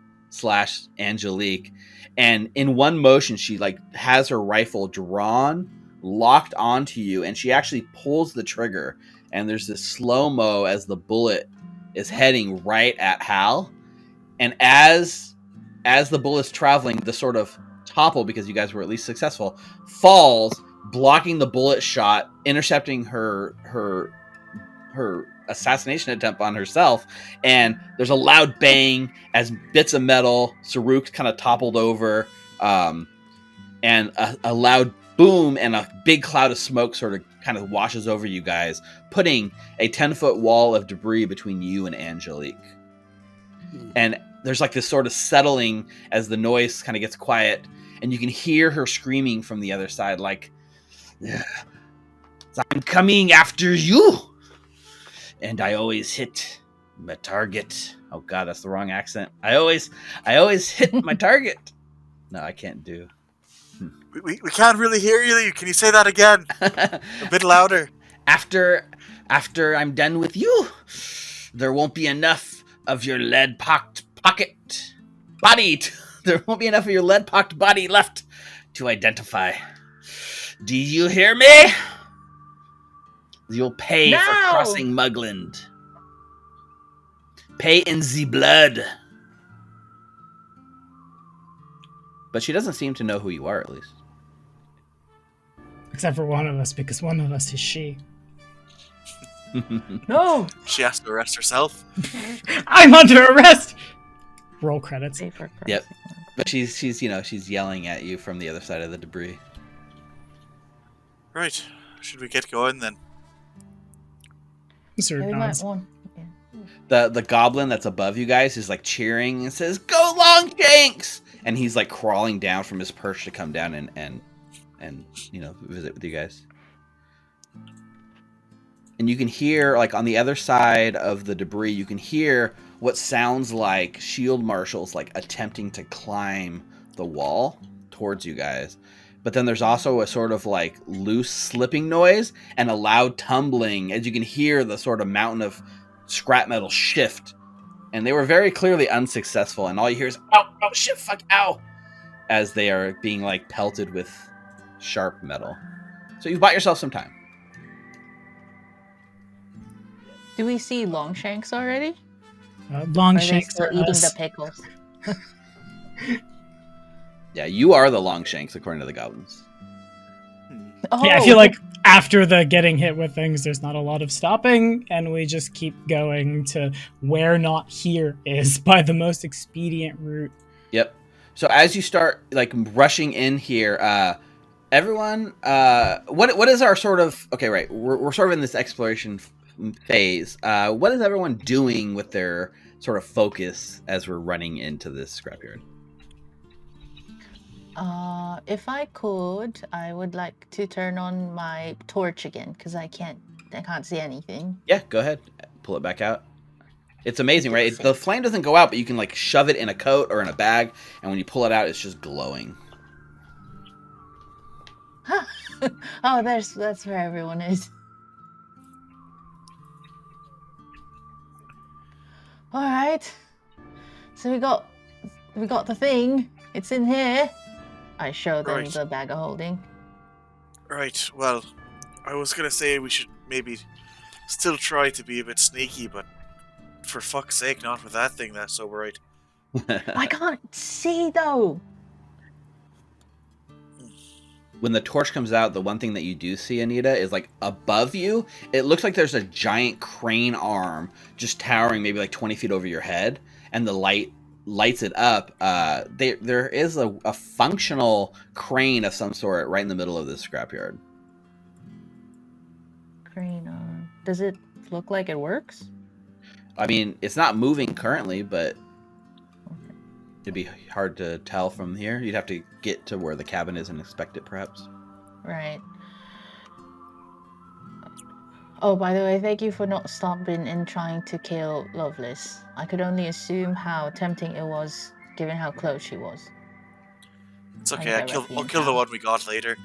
and in one motion, she like has her rifle drawn, locked onto you, and she actually pulls the trigger, and there's this slow-mo as the bullet is heading right at Hal, and as the bullet's traveling, the sort of topple, because you guys were at least successful, falls, blocking the bullet shot, intercepting her assassination attempt on herself, and there's a loud bang as bits of metal, Saruk kind of toppled over, and a loud boom and a big cloud of smoke sort of kind of washes over you guys, putting a 10-foot wall of debris between you and Angelique. And there's like this sort of settling as the noise kind of gets quiet, and you can hear her screaming from the other side, like, "I'm coming after you, and I always hit my target." Oh god, that's the wrong accent. I always hit my target. No, I can't do. We can't really hear you. Can you say that again? A bit louder. After I'm done with you, there won't be enough of your lead-pocked body. There won't be enough of your lead-pocked body left to identify. Do you hear me? You'll pay for crossing Mugland. Pay in the blood. But she doesn't seem to know who you are, at least. Except for one of us, because one of us is she. No! She has to arrest herself. I'm under arrest! Roll credits. Yep. But she's yelling at you from the other side of the debris. Right. Should we get going then? Sir nods. The goblin that's above you guys is like cheering and says, "Go Longshanks!" And he's like crawling down from his perch to come down and visit with you guys. And you can hear, like, on the other side of the debris, you can hear what sounds like shield marshals, like, attempting to climb the wall towards you guys. But then there's also a sort of, like, loose slipping noise and a loud tumbling, as you can hear the sort of mountain of scrap metal shift. And they were very clearly unsuccessful, and all you hear is, "Ow, oh, shit, fuck, ow," as they are being, like, pelted with sharp metal. So you've bought yourself some time. Do we see Longshanks already? Longshanks are eating the pickles. Yeah, you are the Longshanks, according to the goblins. Oh. Yeah, I feel like after the getting hit with things, there's not a lot of stopping, and we just keep going to where not here is by the most expedient route. Yep. So as you start, like, rushing in here, everyone, what is our sort of okay? Right, we're sort of in this exploration phase. What is everyone doing with their sort of focus as we're running into this scrapyard? If I could, I would like to turn on my torch again because I can't see anything. Yeah, go ahead, pull it back out. It's amazing, right? The flame doesn't go out, but you can like shove it in a coat or in a bag, and when you pull it out, it's just glowing. Oh, that's where everyone is. All right. So we got the thing. It's in here. I show them the bag of holding. Right. Well, I was gonna say we should maybe still try to be a bit sneaky, but for fuck's sake, not with that thing that's so bright. I can't see though. When the torch comes out, the one thing that you do see, Anita, is like above you, it looks like there's a giant crane arm just towering maybe like 20 feet over your head, and the light lights it up. There is a functional crane of some sort right in the middle of this scrapyard. Crane arm. Does it look like it works? I mean, it's not moving currently, but it'd be hard to tell from here. You'd have to get to where the cabin is and inspect it, perhaps. Right. Oh, by the way, thank you for not stopping and trying to kill Lovelace. I could only assume how tempting it was, given how close she was. It's okay, I'll kill the one we got later.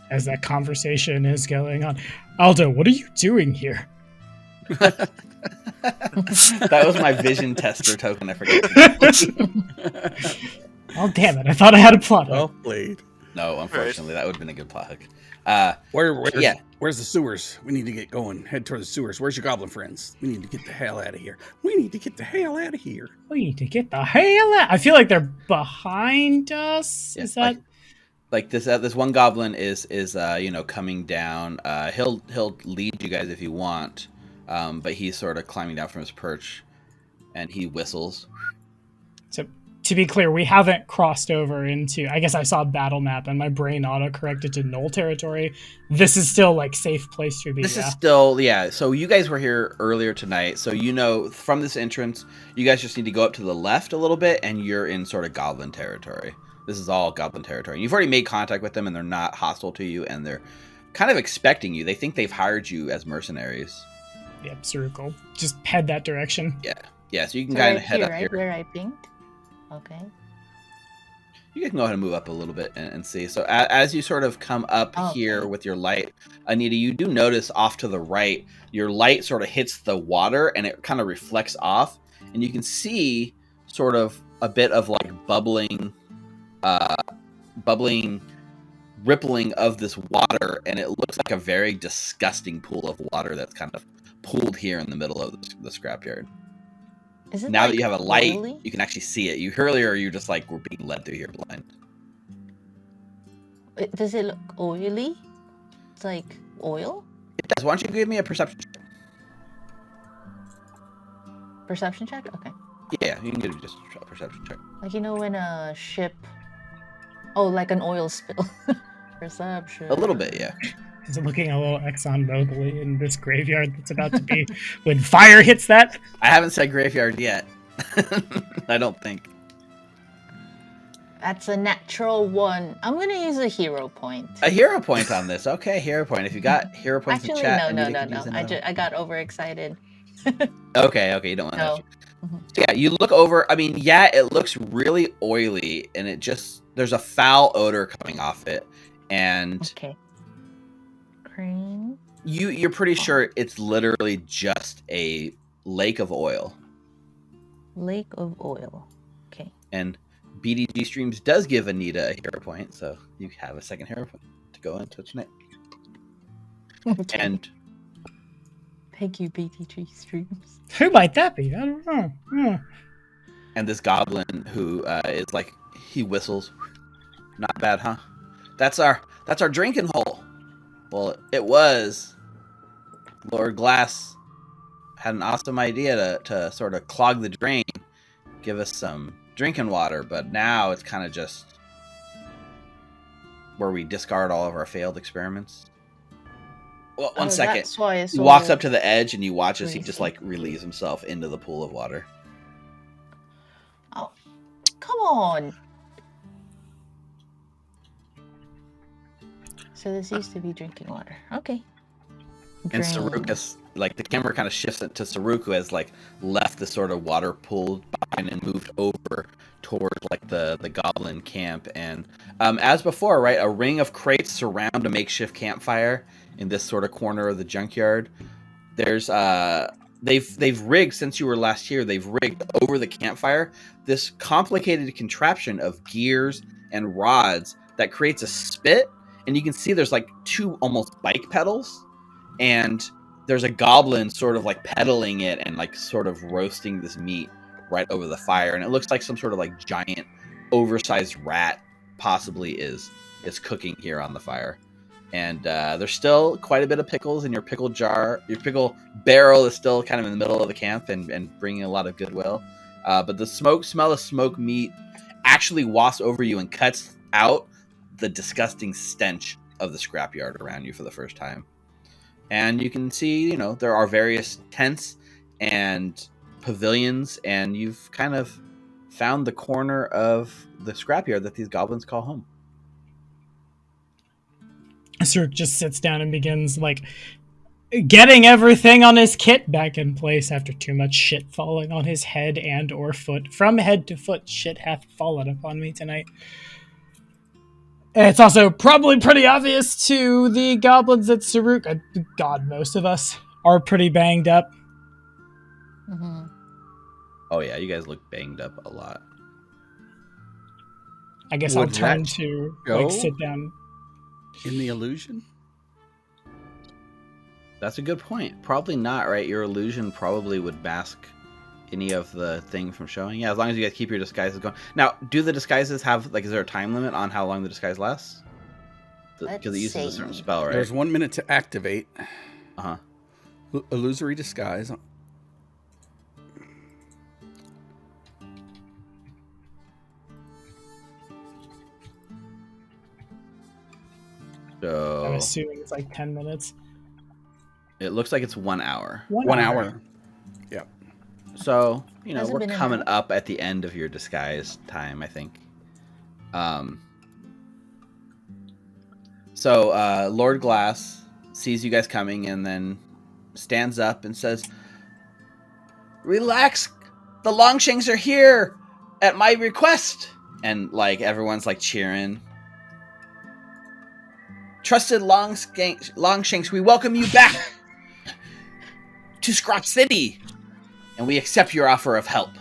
As that conversation is going on, Aldo, what are you doing here? That was my vision tester token. I forgot. Oh, damn it. I thought I had a plot. Well played. No, unfortunately, that would have been a good plot hook. Where's the sewers? We need to get going. Head toward the sewers. Where's your goblin friends? We need to get the hell out of here. We need to get the hell out of here. We need to get the hell out. I feel like they're behind us. Yeah, is that... Like this one goblin is coming down. He'll lead you guys if you want. But he's sort of climbing down from his perch, and he whistles. So, to be clear, we haven't crossed over into... I guess I saw a battle map, and my brain auto-corrected to null territory. This is still, like, safe place to be. This is still, yeah. So you guys were here earlier tonight, so from this entrance, you guys just need to go up to the left a little bit, and you're in sort of goblin territory. This is all goblin territory. You've already made contact with them, and they're not hostile to you, and they're kind of expecting you. They think they've hired you as mercenaries. Yep, circle. Just head that direction. Yeah. So you can kind of head up here. Where I pinged. Okay. You can go ahead and move up a little bit and see. So as you sort of come up here with your light, Anita, you do notice off to the right, your light sort of hits the water and it kind of reflects off, and you can see sort of a bit of like bubbling, rippling of this water, and it looks like a very disgusting pool of water that's kind of pooled here in the middle of the scrapyard. Is it now like that you have a light, oily? you can actually see it. Earlier you just like were being led through here blind. Does it look oily? It's like oil? It does. Why don't you give me a perception check? Perception check? Okay. Yeah, you can give me just a perception check. Like, when a ship... Oh, like an oil spill. Perception. A little bit, yeah. Is it looking a little ExxonMobil in this graveyard that's about to be when fire hits that? I haven't said graveyard yet. I don't think. That's a natural 1. I'm going to use a hero point. A hero point on this. Okay, hero point. If you got hero points in chat... No. I got overexcited. Okay, you don't want to... So yeah, you look over... I mean, yeah, it looks really oily, and it just... There's a foul odor coming off it, and... Okay. Crane? You're pretty sure it's literally just a lake of oil. Lake of oil. Okay. And BDG Streams does give Anita a hero point, so you have a second hero point to go into tonight. Okay. And thank you, BDG Streams. Who might that be? I don't know. Yeah. And this goblin who is like, he whistles. Not bad, huh? That's our drinking hole. Well, it was. Lord Glass had an awesome idea to sort of clog the drain, give us some drinking water, but now it's kind of just where we discard all of our failed experiments. Well, one second. That's why it's He walks up to the edge and you watch as he greasy. just like relieves himself into the pool of water. Oh, come on. So this used to be drinking water. Okay. And Drain. Saruk has, like, the camera kind of shifts it to Saruk, who has, like, left the sort of water pool behind and moved over towards, like, the goblin camp. And as before, right, a ring of crates surround a makeshift campfire in this sort of corner of the junkyard. There's, they've rigged, since you were last here, they've rigged over the campfire this complicated contraption of gears and rods that creates a spit. And you can see there's, like, 2 almost bike pedals. And there's a goblin sort of like pedaling it and like sort of roasting this meat right over the fire. And it looks like some sort of like giant oversized rat possibly is cooking here on the fire. And there's still quite a bit of pickles in your pickle jar. Your pickle barrel is still kind of in the middle of the camp and bringing a lot of goodwill. But the smell of smoked meat actually wafts over you and cuts out the disgusting stench of the scrapyard around you for the first time. And you can see, there are various tents and pavilions, and you've kind of found the corner of the scrapyard that these goblins call home. Saruk just sits down and begins, like, getting everything on his kit back in place after too much shit falling on his head and or foot. From head to foot, shit hath fallen upon me tonight. It's also probably pretty obvious to the goblins that Saruk, God, most of us, are pretty banged up. Mm-hmm. Oh yeah, you guys look banged up a lot. I guess Would I'll turn that to, go? like, sit down. In the illusion? That's a good point. Probably not, right? Your illusion probably would mask any of the thing from showing. Yeah, as long as you guys keep your disguises going. Now, do the disguises have, like, is there a time limit on how long the disguise lasts? Because it uses a certain spell, right? There's 1 minute to activate. Uh-huh. Illusory disguise. So I'm assuming it's like 10 minutes. it looks like it's 1 hour. 1 hour. Yep. So, Hasn't we're been an coming hour. up at the end of your disguise time, I think. So Lord Glass sees you guys coming and then stands up and says, "Relax, the Longshanks are here at my request." And, like, everyone's, like, cheering. "Trusted Longshanks, we welcome you back to Scrap City, and we accept your offer of help."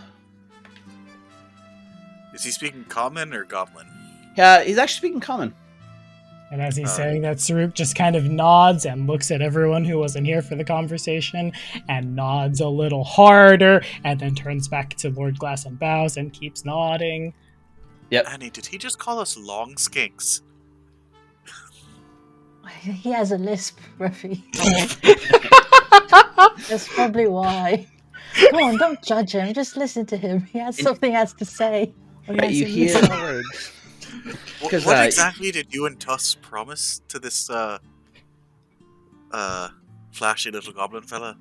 Is he speaking common or goblin? Yeah, he's actually speaking common. And as he's saying that, Saruk just kind of nods and looks at everyone who wasn't here for the conversation and nods a little harder and then turns back to Lord Glass and bows and keeps nodding. Yep. Annie, did he just call us long skinks? He has a lisp, Ruffy. That's probably why. Come on, don't judge him. Just listen to him. He has something he has to say. Right, you hear... What exactly did you and Tuss promise to this flashy little goblin fella?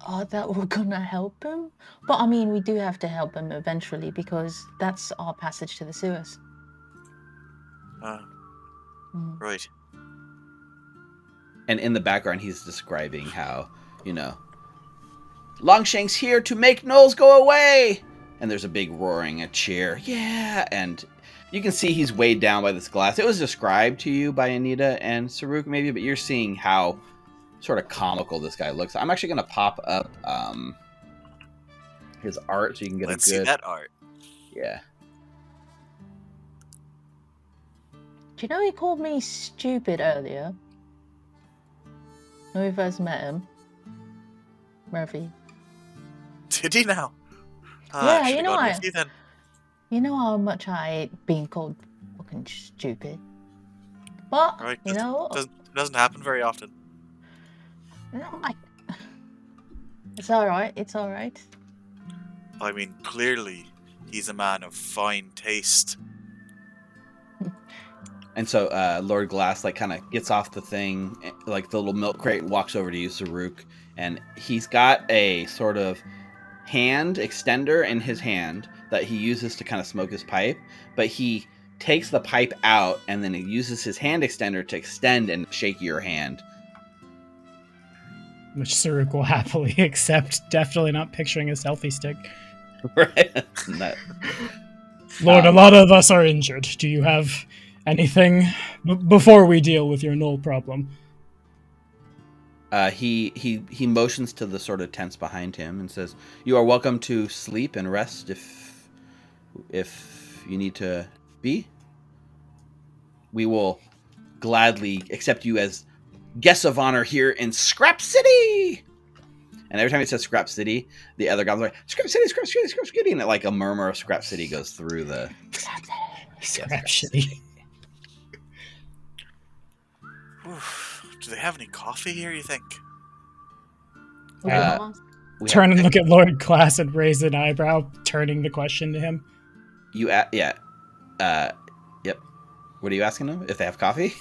Oh, that we're gonna help him? But I mean, we do have to help him eventually because that's our passage to the sewers. Right. And in the background, he's describing how, "Longshanks here to make gnolls go away!" And there's a big roaring, a cheer. Yeah! And you can see he's weighed down by this glass. It was described to you by Anita and Saruk, maybe, but you're seeing how sort of comical this guy looks. I'm actually going to pop up his art so you can get Let's a good... see that art. Yeah. Do you know he called me stupid earlier? When we first met him. Murphy. Did he now? Yeah, you know what? Then. You know how much I hate being called fucking stupid. But, Right, you know... Doesn't happen very often. No, it's alright, it's alright. I mean, clearly, he's a man of fine taste. And so Lord Glass like kind of gets off the thing, like the little milk crate, and walks over to you, Saruk, and he's got a sort of hand extender in his hand that he uses to kind of smoke his pipe, but he takes the pipe out and then he uses his hand extender to extend and shake your hand. Which Saruk will happily accept, definitely not picturing a selfie stick. Right? Lord, a lot of us are injured. Do you have anything before we deal with your null problem? He motions to the sort of tents behind him and says, "You are welcome to sleep and rest if you need to be. We will gladly accept you as guests of honor here in Scrap City." And every time he says Scrap City, the other goblins are like, Scrap City, Scrap City, Scrap City, and like a murmur of Scrap City goes through the Scrap City. Do they have any coffee here, you think? Turn and look at Lord Glass and raise an eyebrow, turning the question to him. Yep. What are you asking them? If they have coffee?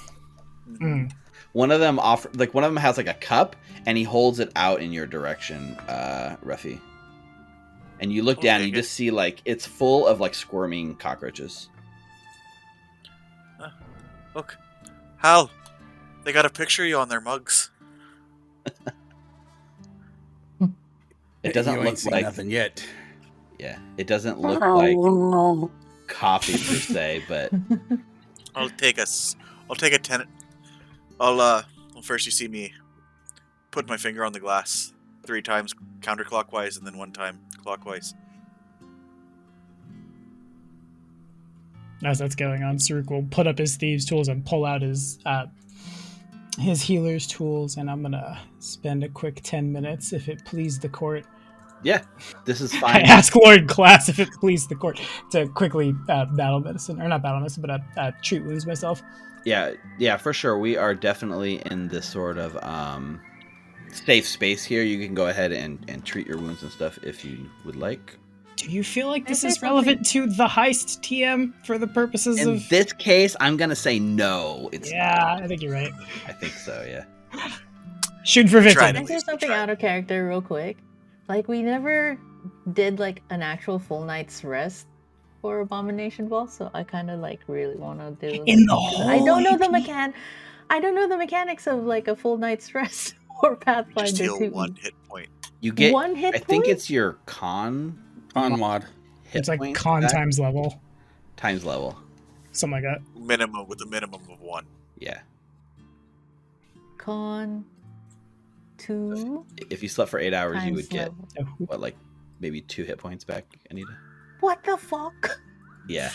Mm. One of them has like a cup, and he holds it out in your direction, Ruffy. And you look down, and you just see like it's full of like squirming cockroaches. Look, Hal, they got a picture of you on their mugs. It doesn't you look ain't like nothing yet. Yeah, it doesn't look like coffee per se, but I'll take a 10. Well, first you see me put my finger on the glass 3 times counterclockwise and then 1 time clockwise. As that's going on, Saruk will put up his thieves' tools and pull out his healer's tools, and I'm gonna spend a quick 10 minutes, if it please the court. yeah, this is I fine. ask Lord Glass if it please the court to quickly battle medicine, or not battle medicine, but treat wounds myself. Yeah, for sure. We are definitely in this sort of safe space here. You can go ahead and treat your wounds and stuff if you would like. Do you feel like this is relevant to the heist, TM, for the purposes In of... this case, I'm going to say no. It's not. I think you're right. I think so, yeah. Shoot for 50. Tried Can I do something out of character real quick? Like, we never did, like, an actual full night's rest for Abomination Vaults, so I kind of, like, really want to do... In the whole I don't know AP? I don't know the mechanics of, like, a full night's rest or Pathfinder Just heal 2. 1 hit point. You get 1 hit I point? think it's your con mod. hit It's like point con back times level. times level. Something like that. Minimum with a minimum of 1. Yeah. Con 2 If you slept for 8 hours, you would times get level. what, like maybe 2 hit points back, Anita? What the fuck? Yeah.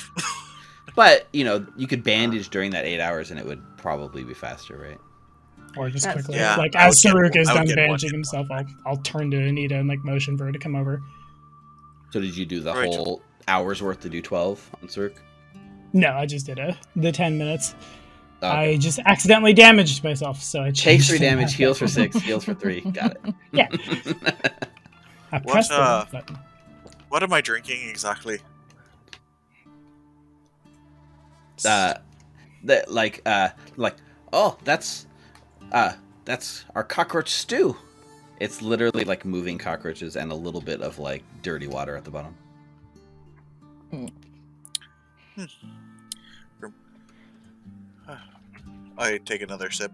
But, you could bandage during that 8 hours and it would probably be faster, right? Or just That's- quickly, Yeah, like I as would get- Saruk is I would done get one bandaging hit himself, I'll turn to Anita and like motion for her to come over. So did you do the Right. whole hour's worth to do 12 on Surk? No, I just did the 10 minutes. Okay. I just accidentally damaged myself, so I Takes changed 3 it. damage, heals for 6, heals for 3. Got it. Yeah. I pressed the uh, button. What am I drinking exactly? That's our cockroach stew. It's literally like moving cockroaches and a little bit of like dirty water at the bottom. I take another sip.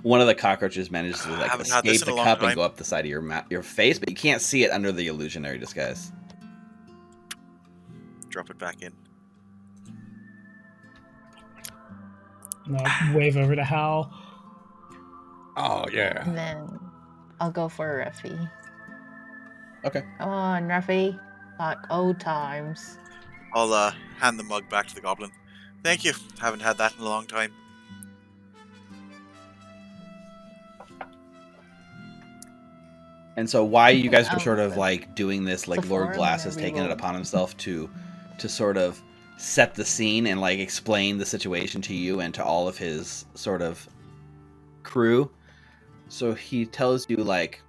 One of the cockroaches manages to I like haven't had this escape in the a long cup and time. go up the side of your face, but you can't see it under the illusionary disguise. Drop it back in. And I'll wave over to Hal. Oh, yeah. And then I'll go for Ruffy. Okay. Come on, Ruffy. Like old times. I'll hand the mug back to the goblin. Thank you. Haven't had that in a long time. And so why you guys were Oh, sort of but like doing this, like the Lord forum Glass or has taken it reroll? upon himself to sort of set the scene and like explain the situation to you and to all of his sort of crew. So he tells you like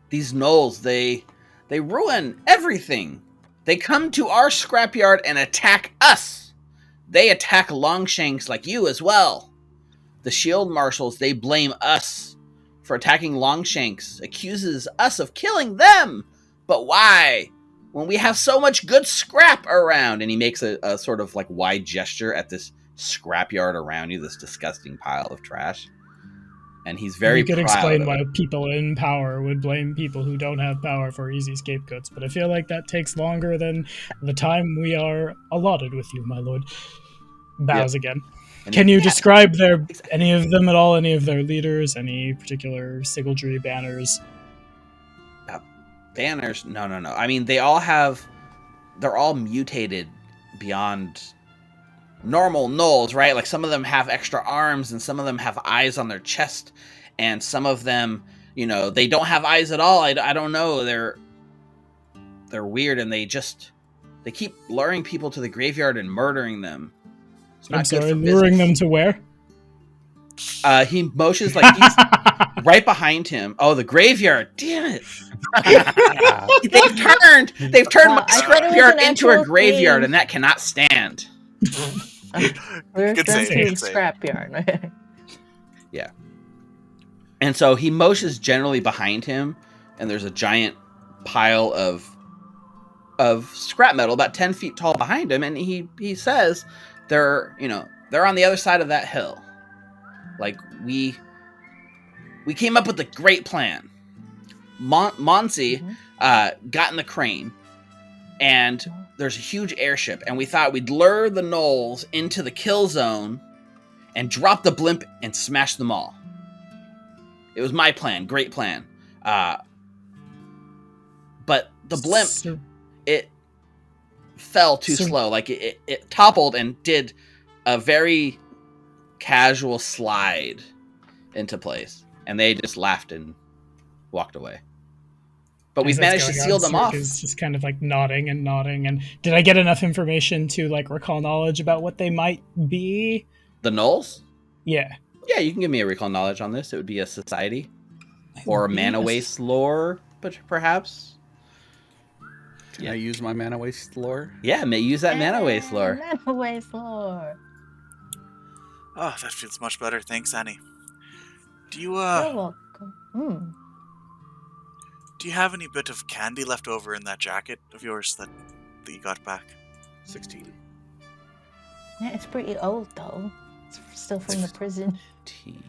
these gnolls, they ruin everything. They come to our scrapyard and attack us. They attack Longshanks like you as well. The shield marshals, they blame us for attacking Longshanks, accuses us of killing them. But why? When we have so much good scrap around. And he makes a sort of like wide gesture at this scrapyard around you, this disgusting pile of trash. And he's very You could proud explain of why it. people in power would blame people who don't have power for easy scapegoats, but I feel like that takes longer than the time we are allotted with you, my lord. Bows again. And Can you yeah, describe exactly. any of them at all? Any of their leaders? Any particular sigildry, banners? Banners? No. I mean, they're all mutated beyond normal gnolls, right? Like some of them have extra arms and some of them have eyes on their chest, and some of them, they don't have eyes at all. I don't know. They're weird, and they keep luring people to the graveyard and murdering them. It's not good for luring business. them to where? He motions like he's right behind him. Oh, the graveyard! Damn it! They've turned my scrapyard into a graveyard, and that cannot stand. We're Good going save, to good save. Scrapyard. Yeah. And so he motions generally behind him, and there's a giant pile of scrap metal about 10 feet tall behind him, and he says they're on the other side of that hill. Like, we came up with a great plan. Monsi got in the crane, and there's a huge airship, and we thought we'd lure the gnolls into the kill zone and drop the blimp and smash them all. It was my plan. Great plan. But the blimp, it fell too slow. Like, it toppled and did a very casual slide into place. And they just laughed and walked away. But we've managed to seal them off. Is just kind of like nodding. And did I get enough information to like recall knowledge about what they might be? The gnolls? Yeah. Yeah, you can give me a recall knowledge on this. It would be a society or a mana waste lore, but perhaps. Can I use my mana waste lore? Yeah, may use that mana waste lore. Mana waste lore. Oh, that feels much better. Thanks, Annie. Do you You're welcome. Do you have any bit of candy left over in that jacket of yours that you got back? 16. Yeah, it's pretty old though. It's still from the prison.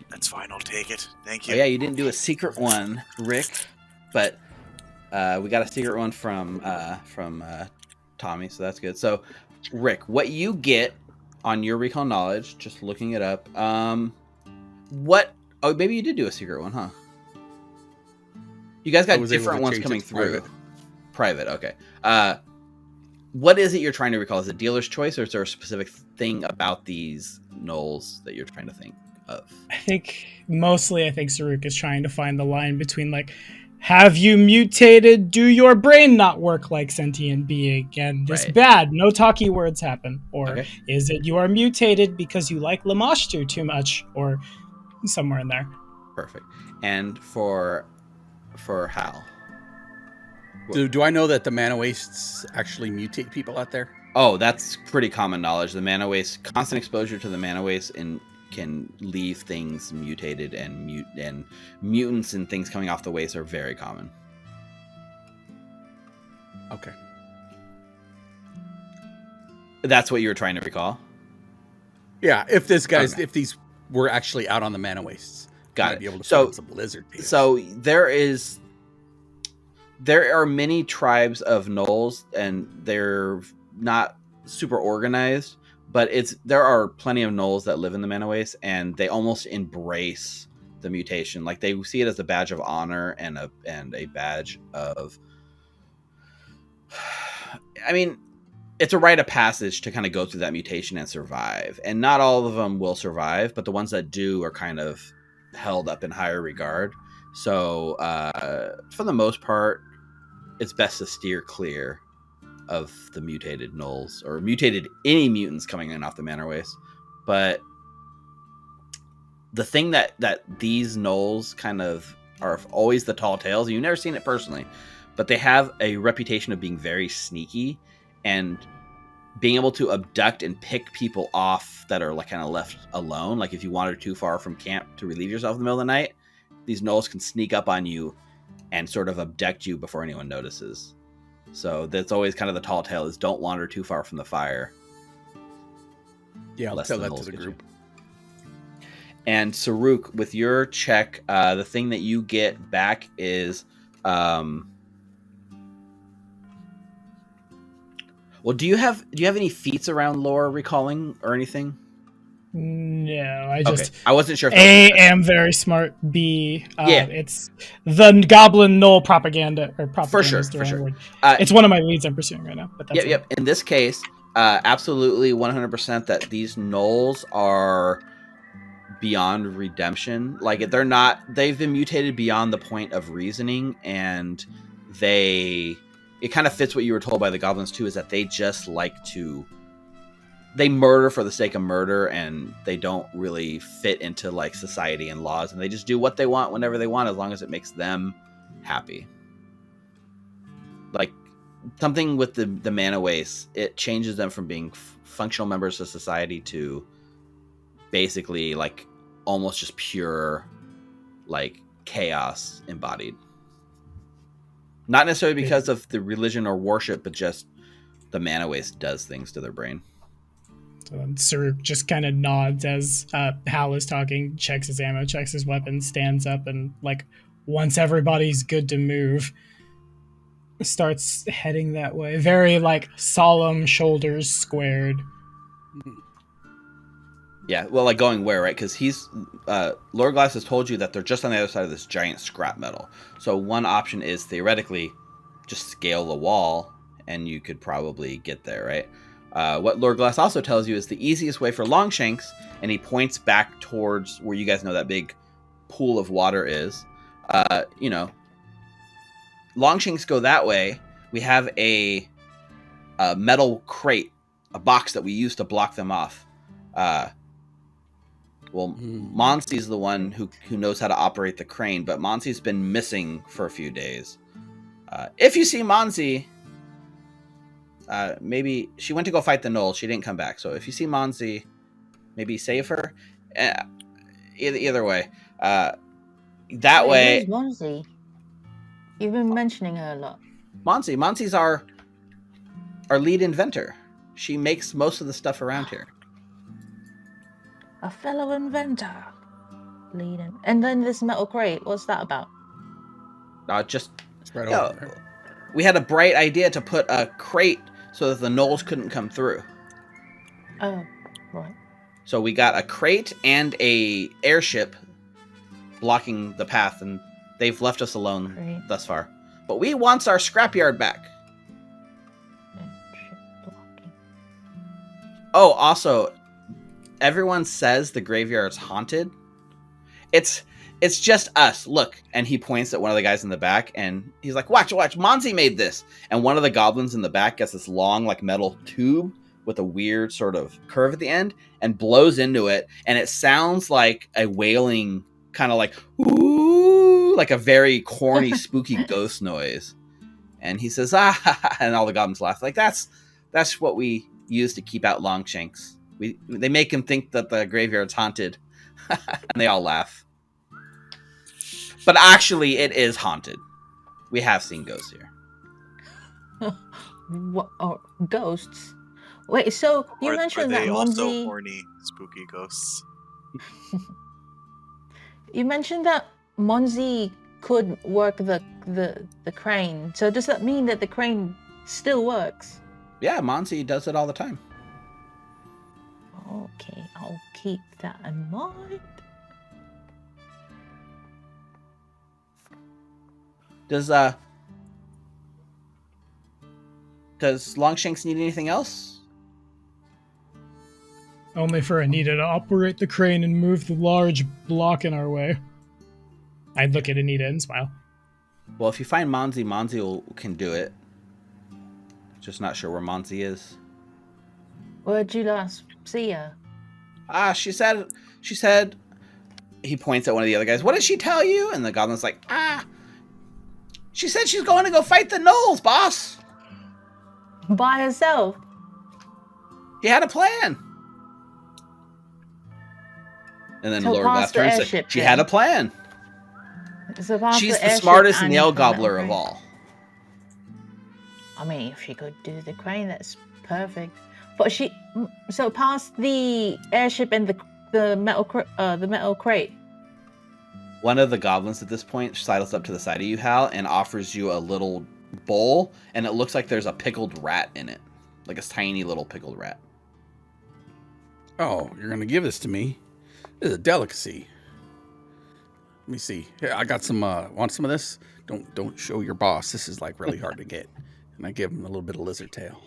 That's fine. I'll take it. Thank you. Oh, yeah, you didn't do a secret one, Rick, but we got a secret one from Tommy, so that's good. So, Rick, what you get on your recall knowledge, just looking it up, oh, maybe you did do a secret one, huh? You guys got different ones coming through. Private, okay. What is it you're trying to recall? Is it dealer's choice, or is there a specific thing about these gnolls that you're trying to think of? I think Saruk is trying to find the line between like, have you mutated? Do your brain not work like sentient being? And this bad, no talky words happen. Or is it you are mutated because you like Lamashtu too much? Or somewhere in there. Perfect. And for Hal. Do I know that the mana wastes actually mutate people out there? Oh, that's pretty common knowledge. The mana waste, constant exposure to the mana waste can leave things mutated, and mutants and things coming off the waste are very common. Okay. That's what you were trying to recall? Yeah, if these were actually out on the mana wastes. Got it. Be able to find some lizard tears. So there are many tribes of gnolls, and they're not super organized, but there are plenty of gnolls that live in the mana waste, and they almost embrace the mutation. Like, they see it as a badge of honor and a badge of, I mean, it's a rite of passage to kind of go through that mutation and survive. And not all of them will survive, but the ones that do are kind of held up in higher regard. So for the most part, it's best to steer clear of the mutated gnolls, or mutated any mutants coming in off the manor waste. But the thing that these gnolls kind of are always the tall tales, and you've never seen it personally, but they have a reputation of being very sneaky and being able to abduct and pick people off that are like kind of left alone. Like if you wander too far from camp to relieve yourself in the middle of the night, these gnolls can sneak up on you and sort of abduct you before anyone notices. So that's always kind of the tall tale, is don't wander too far from the fire. Yeah, I'll lest tell the that to gnolls the get group. you. And Saruk, with your check, the thing that you get back is, well, do you have any feats around lore recalling or anything? No, I just I wasn't sure. If am very smart. B, yeah, it's the goblin knoll propaganda, or propaganda is the wrong word. It's one of my leads I'm pursuing right now. But that's yep. In this case, absolutely 100% that these gnolls are beyond redemption. Like they've been mutated beyond the point of reasoning, and it kind of fits what you were told by the goblins too, is that they just like to, they murder for the sake of murder, and they don't really fit into like society and laws, and they just do what they want whenever they want, as long as it makes them happy. Like something with the mana waste, it changes them from being functional members of society to basically like almost just pure like chaos embodied. Not necessarily because of the religion or worship, but just the mana waste does things to their brain. So Saruk just kind of nods as Hal is talking, checks his ammo, checks his weapon, stands up, and like once everybody's good to move, starts heading that way. Very like solemn, shoulders squared. Yeah, well, like going where, right? Because Lord Glass has told you that they're just on the other side of this giant scrap metal. So one option is theoretically just scale the wall, and you could probably get there, right? What Lord Glass also tells you is the easiest way for Longshanks, and he points back towards where you guys know that big pool of water is. Longshanks go that way. We have a metal crate, a box that we use to block them off. Monsi's the one who knows how to operate the crane, but Monsi's been missing for a few days. If you see Monsi, maybe she went to go fight the Knoll. She didn't come back. So if you see Monsi, maybe save her. Either way, that way. Who's Monsi? You've been mentioning her a lot. Monsi's our lead inventor. She makes most of the stuff around here. A fellow inventor. Leading. And then this metal crate, what's that about? Just right over there. We had a bright idea to put a crate so that the gnolls couldn't come through. Oh, right. So we got a crate and a airship blocking the path, and they've left us alone thus far. But we want our scrapyard back. Oh, also, everyone says the graveyard's haunted. It's just us. Look, and he points at one of the guys in the back, and he's like, "Watch! Monsi made this." And one of the goblins in the back gets this long, like metal tube with a weird sort of curve at the end, and blows into it, and it sounds like a wailing, kind of like ooh, like a very corny, spooky ghost noise. And he says, "Ah!" And all the goblins laugh. Like that's what we use to keep out Longshanks. They make him think that the graveyard's haunted, and they all laugh. But actually, it is haunted. We have seen ghosts here. What? Oh, ghosts? Wait, so you mentioned that Monsi... also horny, spooky ghosts? You mentioned that Monsi could work the crane. So does that mean that the crane still works? Yeah, Monsi does it all the time. Okay, I'll keep that in mind. Does Longshanks need anything else? Only for Anita to operate the crane and move the large block in our way. I'd look at Anita and smile. Well, if you find Monsi can do it. Just not sure where Monsi is. Where'd you last see her? She said, he points at one of the other guys. What did she tell you? And the goblin's like, She said she's going to go fight the gnolls, boss. By herself. He had a plan. And then So Lord past Glass the turns. airship, She then. had a plan. So past She's the airship smartest and nail the gobbler metal of crane. all. I mean, if she could do the crane, that's perfect. But so past the airship and the metal crate. One of the goblins at this point sidles up to the side of you, Hal, and offers you a little bowl, and it looks like there's a pickled rat in it, like a tiny little pickled rat. Oh, you're gonna give this to me? This is a delicacy. Let me see. Here, I got some. Want some of this? Don't show your boss. This is like really hard to get. And I give him a little bit of lizard tail.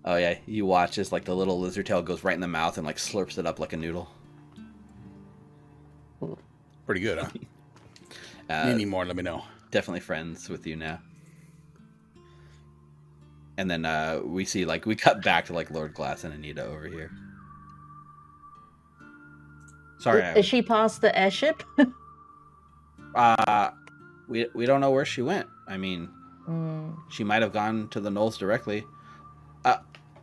Oh yeah, you watch as like the little lizard tail goes right in the mouth and like slurps it up like a noodle. Pretty good, huh? Need any more? Let me know. Definitely friends with you now. And then we see like we cut back to like Lord Glass and Anita over here. Sorry, Is she past the airship? we don't know where she went. I mean, she might have gone to the gnolls directly.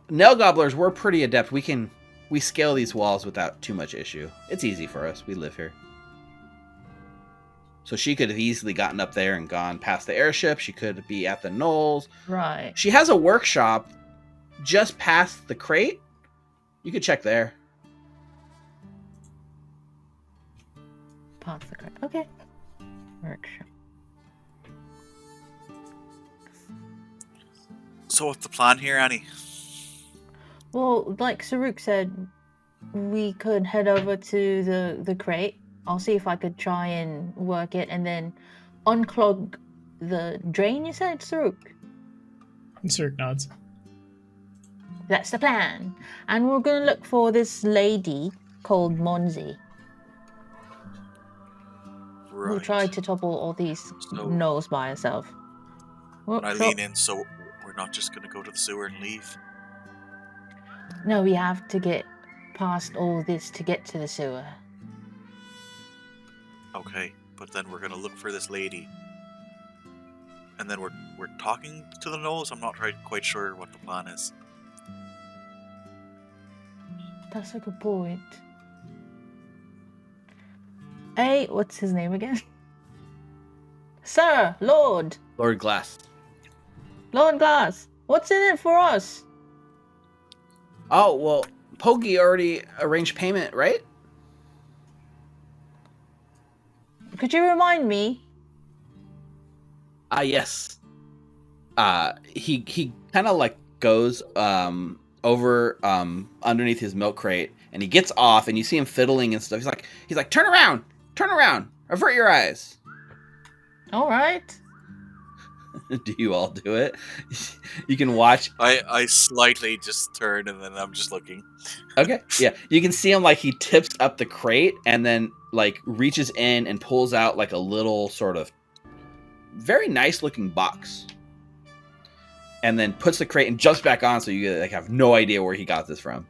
Nail gobblers, we're pretty adept. We scale these walls without too much issue. It's easy for us. We live here. So she could have easily gotten up there and gone past the airship. She could be at the gnolls. Right. She has a workshop just past the crate. You could check there. Past the crate. Okay. Workshop. So what's the plan here, Annie? Well, like Saruk said, we could head over to the crate. I'll see if I could try and work it and then unclog the drain, you said, Saruk? Saruk nods. That's the plan. And we're going to look for this lady called Monzi. Right. Who tried to topple all these gnolls by herself. Well, I lean in, so we're not just going to go to the sewer and leave. No, we have to get past all this to get to the sewer. Okay, but then we're going to look for this lady. And then we're talking to the gnolls? I'm not quite sure what the plan is. That's a good point. Hey, what's his name again? Sir, Lord. Lord Glass. Lord Glass. What's in it for us? Oh, well, Poggy already arranged payment, right? Could you remind me? Yes. He kind of like goes over underneath his milk crate, and he gets off, and you see him fiddling and stuff. He's like, turn around, avert your eyes. All right. Do you all do it? You can watch. I slightly just turn, and then I'm just looking. Okay, yeah. You can see him like he tips up the crate and then like reaches in and pulls out like a little sort of very nice looking box. And then puts the crate and jumps back on, so you like have no idea where he got this from.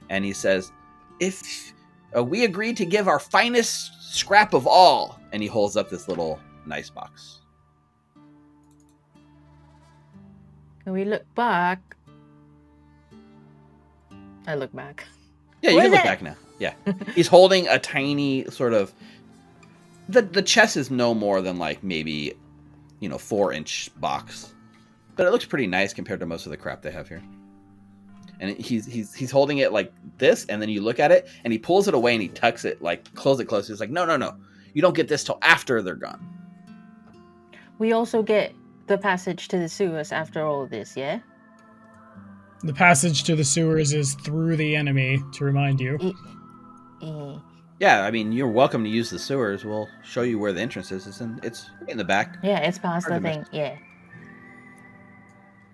And he says, "If we agreed to give our finest scrap of all," and he holds up this little nice box. Can we look back? I look back. Yeah, you can look back now. Yeah, he's holding a tiny sort of. The chest is no more than like maybe, 4-inch box, but it looks pretty nice compared to most of the crap they have here. And he's holding it like this, and then you look at it, and he pulls it away and he tucks it like close it close. He's like, no, you don't get this till after they're gone. We also get the passage to the sewers after all of this, yeah? The passage to the sewers is through the enemy, to remind you. Yeah, I mean, you're welcome to use the sewers. We'll show you where the entrance is. It's in the back. Yeah, it's past the thing, yeah.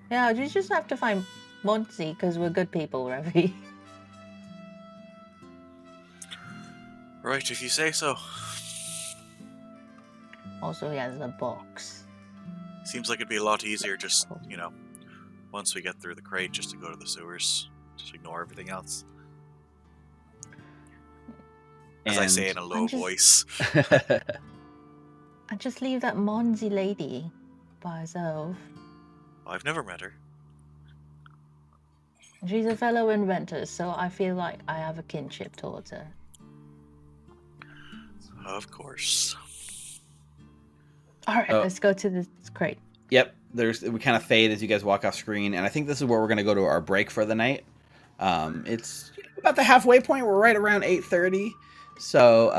Yeah, you just have to find Monty, because we're good people, Ravi. Right, if you say so. Also, he has a box. Seems like it'd be a lot easier just, once we get through the crate, just to go to the sewers. Just ignore everything else. As I say in a low voice. And just leave that Monzi lady by herself. I've never met her. She's a fellow inventor, so I feel like I have a kinship towards her. Of course. All right, let's go to the crate. Yep, we kind of fade as you guys walk off screen, and I think this is where we're going to go to our break for the night. It's about the halfway point. We're right around 8:30, so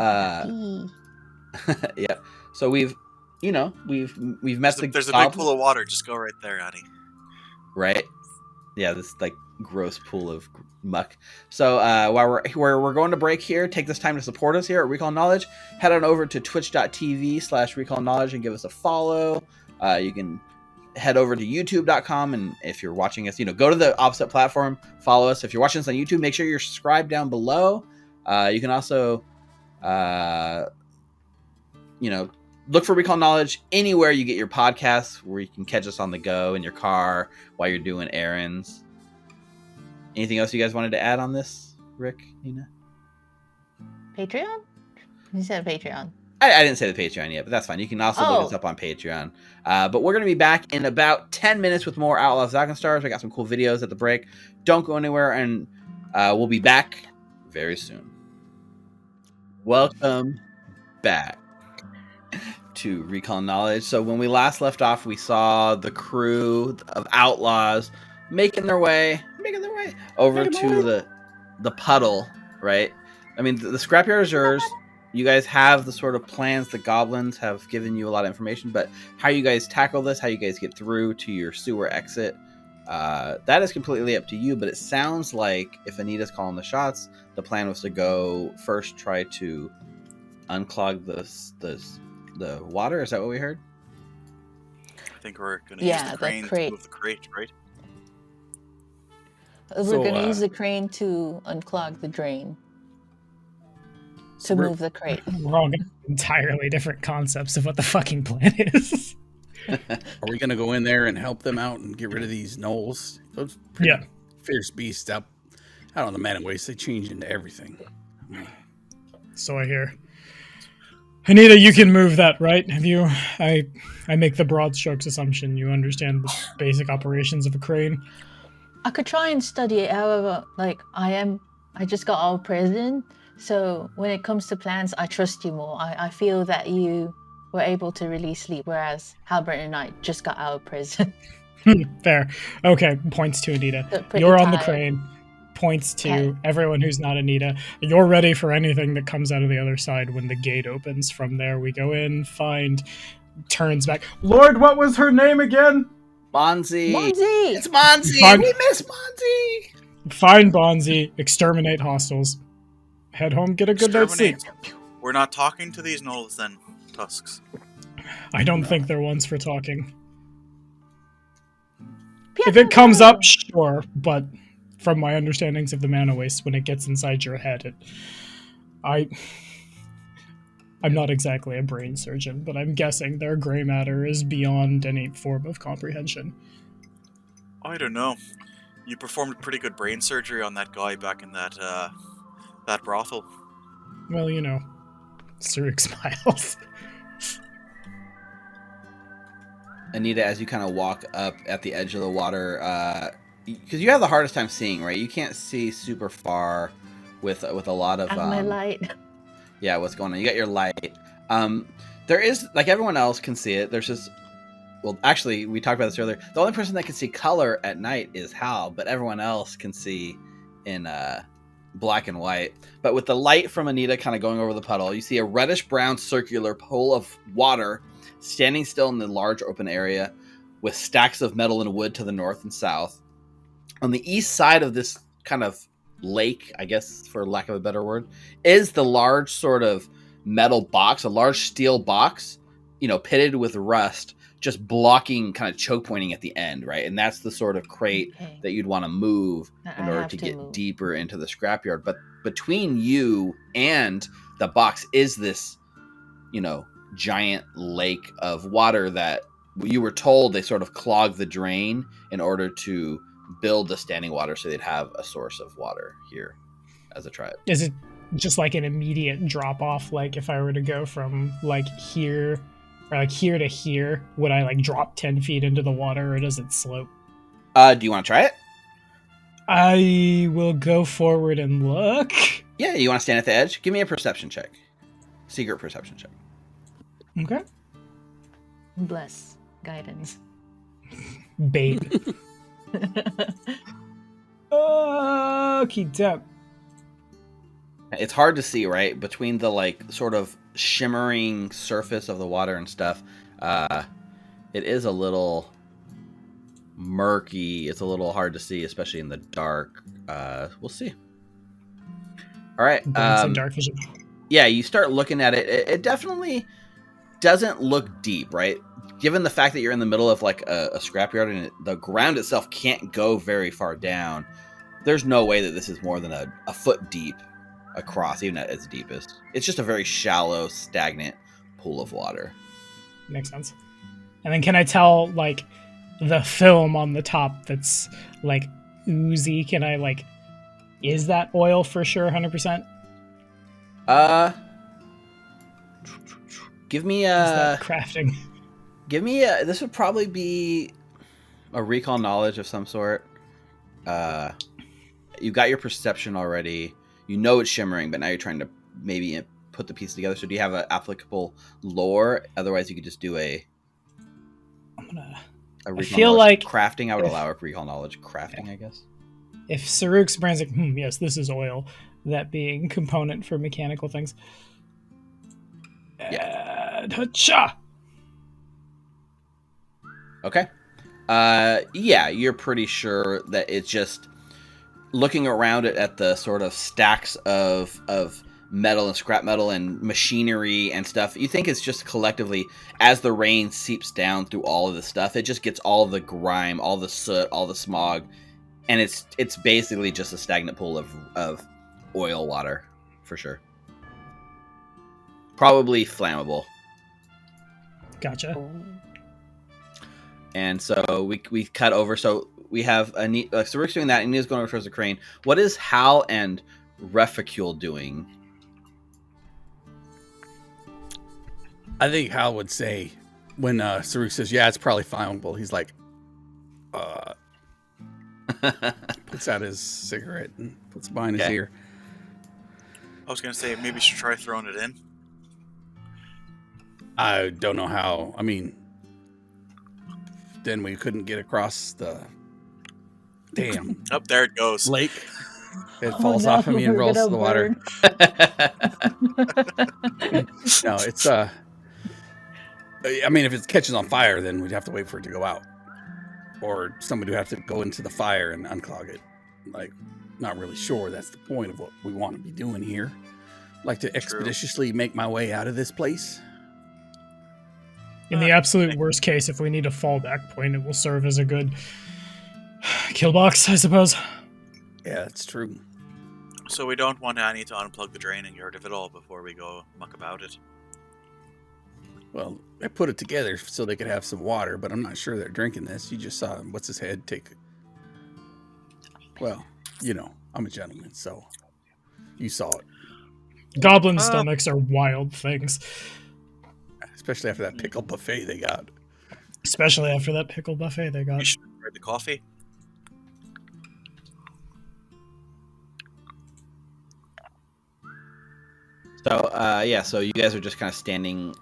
yeah. So we've met There's a big pool of water. Just go right there, honey. Right? Yeah, this like gross pool of muck. So while we're going to break here, take this time to support us here at Recall Knowledge. Head on over to twitch.tv/Recall Knowledge and give us a follow. You can head over to youtube.com, and if you're watching us, go to the opposite platform, follow us. If you're watching us on YouTube, make sure you're subscribed down below. You can also look for Recall Knowledge anywhere you get your podcasts, where you can catch us on the go in your car while you're doing errands. Anything else you guys wanted to add on this, Rick, Nina? Patreon? You said Patreon. I didn't say the Patreon yet, but that's fine. You can also look us up on Patreon. But we're going to be back in about 10 minutes with more Outlaws of Alkenstar. We got some cool videos at the break. Don't go anywhere, and we'll be back very soon. Welcome back to Recall Knowledge. So when we last left off, we saw the crew of outlaws making their way over to the puddle, right? I mean, the Scrapyard is yours. You guys have the sort of plans. The goblins have given you a lot of information, but how you guys tackle this, how you guys get through to your sewer exit, that is completely up to you. But it sounds like if Anita's calling the shots, the plan was to go first, try to unclog the water. Is that what we heard? I think we're going to use the crane to move the crate, right? We're going to use the crane to unclog the drain. To move the crate. We're all getting entirely different concepts of what the fucking plan is. Are we going to go in there and help them out and get rid of these gnolls? Those fierce beasts out on the Man and Waste, they change into everything. So I hear. Anita, you can move that, right? Have you? I make the broad strokes assumption you understand the basic operations of a crane. I could try and study it, however, I just got out of prison, so when it comes to plans, I trust you more. I feel that you were able to really sleep, whereas Halbert and I just got out of prison. Fair. Okay, points to Anita. You're on the crane. Points to everyone who's not Anita. You're ready for anything that comes out of the other side when the gate opens. From there, we go in, turns back. Lord, what was her name again? Bonzi. It's Bonzi. We miss Bonzi. Find Bonzi. Exterminate hostiles. Head home. Get a good night's sleep. We're not talking to these gnolls then, Tusks. I don't think they're ones for talking. If it comes up, sure, but from my understandings of the mana waste, when it gets inside your head, I'm not exactly a brain surgeon, but I'm guessing their gray matter is beyond any form of comprehension. I don't know. You performed pretty good brain surgery on that guy back in that brothel. Well, Saruk smiles. Anita, as you kind of walk up at the edge of the water, because you have the hardest time seeing, right? You can't see super far with a lot of my light. Yeah, what's going on? You got your light. There is, like, everyone else can see it. There's just, well, actually, we talked about this earlier. The only person that can see color at night is Hal, but everyone else can see in black and white. But with the light from Anita kind of going over the puddle, you see a reddish-brown circular pool of water standing still in the large open area with stacks of metal and wood to the north and south. On the east side of this kind of lake, I guess, for lack of a better word, is the large sort of metal box, a large steel box, pitted with rust, just blocking, kind of choke pointing at the end, right? And that's the sort of crate that you'd want to move in order to get deeper into the scrapyard. But between you and the box is this, giant lake of water that you were told they sort of clogged the drain in order to build the standing water so they'd have a source of water here as a tribe. Is it just like an immediate drop off? Like if I were to go from like here, like here to here, would I like drop 10 feet into the water, or does it slope? Do you want to try it? I will go forward and look. Yeah, you want to stand at the edge? Give me a perception check. Secret perception check. Okay. Bless. Guidance. Babe. Okie doke. It's hard to see, right? Between the like sort of shimmering surface of the water and stuff, it is a little murky. It's a little hard to see, especially in the dark. We'll see. All right. Dark vision. Yeah, you start looking at it. It definitely doesn't look deep, right? Given the fact that you're in the middle of like a scrapyard and the ground itself can't go very far down, there's no way that this is more than a foot deep across, even at its deepest. It's just a very shallow, stagnant pool of water. Makes sense. And then can I tell, like, the film on the top that's, like, oozy? Can I, like, is that oil for sure, 100%? Give me Is that crafting? Give me this would probably be a recall knowledge of some sort. You got your perception already. You know it's shimmering, but now you're trying to maybe put the pieces together. So do you have an applicable lore? Otherwise, you could just do a recall feel knowledge. like Crafting. I would allow a recall knowledge. Crafting, I guess. If Saruk's brand's like, yes, this is oil, that being component for mechanical things. Yeah. Ha-cha! Okay. Yeah, you're pretty sure that it's just looking around it at the sort of stacks of metal and scrap metal and machinery and stuff. You think it's just collectively, as the rain seeps down through all of the stuff, it just gets all the grime, all the soot, all the smog, and it's basically just a stagnant pool of oil water, for sure. Probably flammable. Gotcha. And so we cut over. So we have so Rick's doing that, and Nina's going over towards the crane. What is Hal and Reficule doing? I think Hal would say, when Saruk says, yeah, it's probably flammable, he's like, puts out his cigarette and puts it behind his ear. I was going to say, maybe you should try throwing it in. I don't know how. I mean, then we couldn't get across the damn Up there it goes. lake. It falls off of me and rolls to the water. No, it's I mean, if it catches on fire, then we'd have to wait for it to go out, or somebody would have to go into the fire and unclog it. Like, not really sure that's the point of what we want to be doing here. Like to expeditiously make my way out of this place. In the absolute worst case, if we need a fallback point, it will serve as a good kill box, I suppose. Yeah, that's true. So we don't want Annie to unplug the draining yard of it all before we go muck about it. Well, I put it together so they could have some water, but I'm not sure they're drinking this. You just saw what's his head take. Well, you know, I'm a gentleman, so you saw it. Goblin stomachs are wild things. Especially after that pickle buffet they got. Especially after that pickle buffet they got. You should try the coffee. So, so you guys are just kind of standing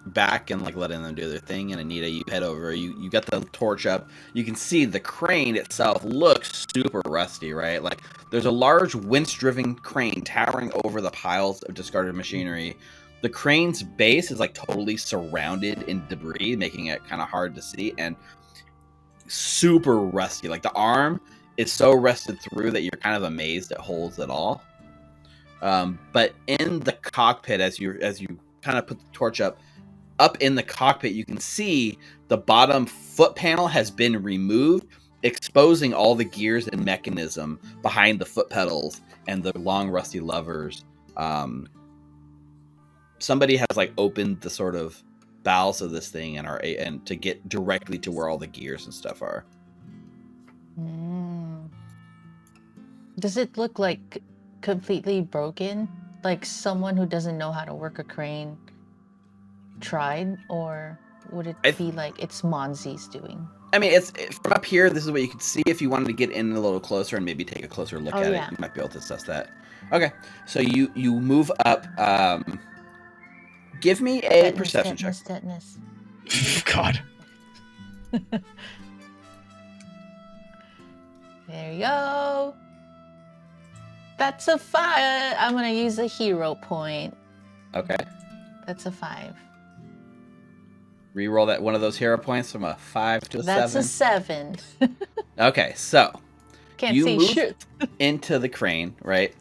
back and like letting them do their thing. And Anita, you head over. You got the torch up. You can see the crane itself looks super rusty, right? Like there's a large winch-driven crane towering over the piles of discarded machinery. The crane's base is like totally surrounded in debris, making it kind of hard to see and super rusty. Like the arm is so rusted through that you're kind of amazed it holds at all. But in the cockpit, as you kind of put the torch up in the cockpit, you can see the bottom foot panel has been removed, exposing all the gears and mechanism behind the foot pedals and the long rusty levers. Somebody has like opened the sort of bowels of this thing and to get directly to where all the gears and stuff are. Does it look like completely broken? Like someone who doesn't know how to work a crane tried, or would it be like it's Monzi's doing? I mean, it's from up here. This is what you could see. If you wanted to get in a little closer and maybe take a closer look at it, you might be able to assess that. Okay, so you move up. Give me a perception check. Tetanus. God. There you go. That's a 5. I'm gonna use a hero point. Okay. That's a 5. Reroll that one of those hero points from a 5 to a 7. That's a 7. Okay, so Can't you see move shit. into the crane, right?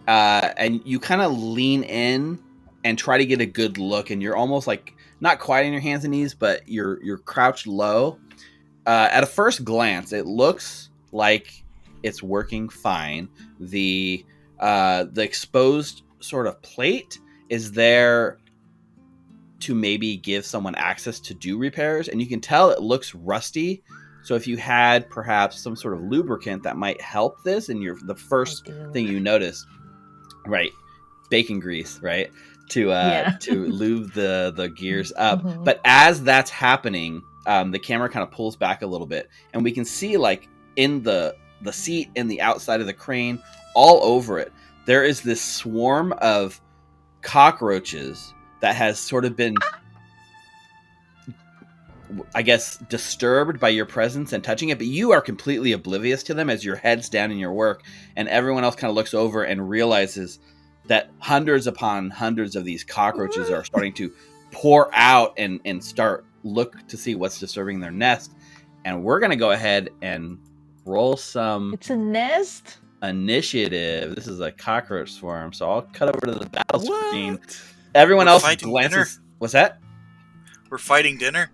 And you kind of lean in and try to get a good look, and you're almost like not quite on your hands and knees, but you're crouched low. At a first glance, it looks like it's working fine. The exposed sort of plate is there to maybe give someone access to do repairs, and you can tell it looks rusty. So if you had perhaps some sort of lubricant that might help this, and the first thing you notice, right, bacon grease, right, to lube the gears up. Mm-hmm. But as that's happening, the camera kind of pulls back a little bit, and we can see like in the seat and the outside of the crane, all over it, there is this swarm of cockroaches that has sort of been, I guess, disturbed by your presence and touching it, but you are completely oblivious to them as your head's down in your work, and everyone else kind of looks over and realizes that hundreds upon hundreds of these cockroaches are starting to pour out and start look to see what's disturbing their nest. And we're going to go ahead and roll some... It's a nest? Initiative. This is a cockroach swarm, so I'll cut over to the battle screen. Everyone else glances. Dinner. What's that? We're fighting dinner?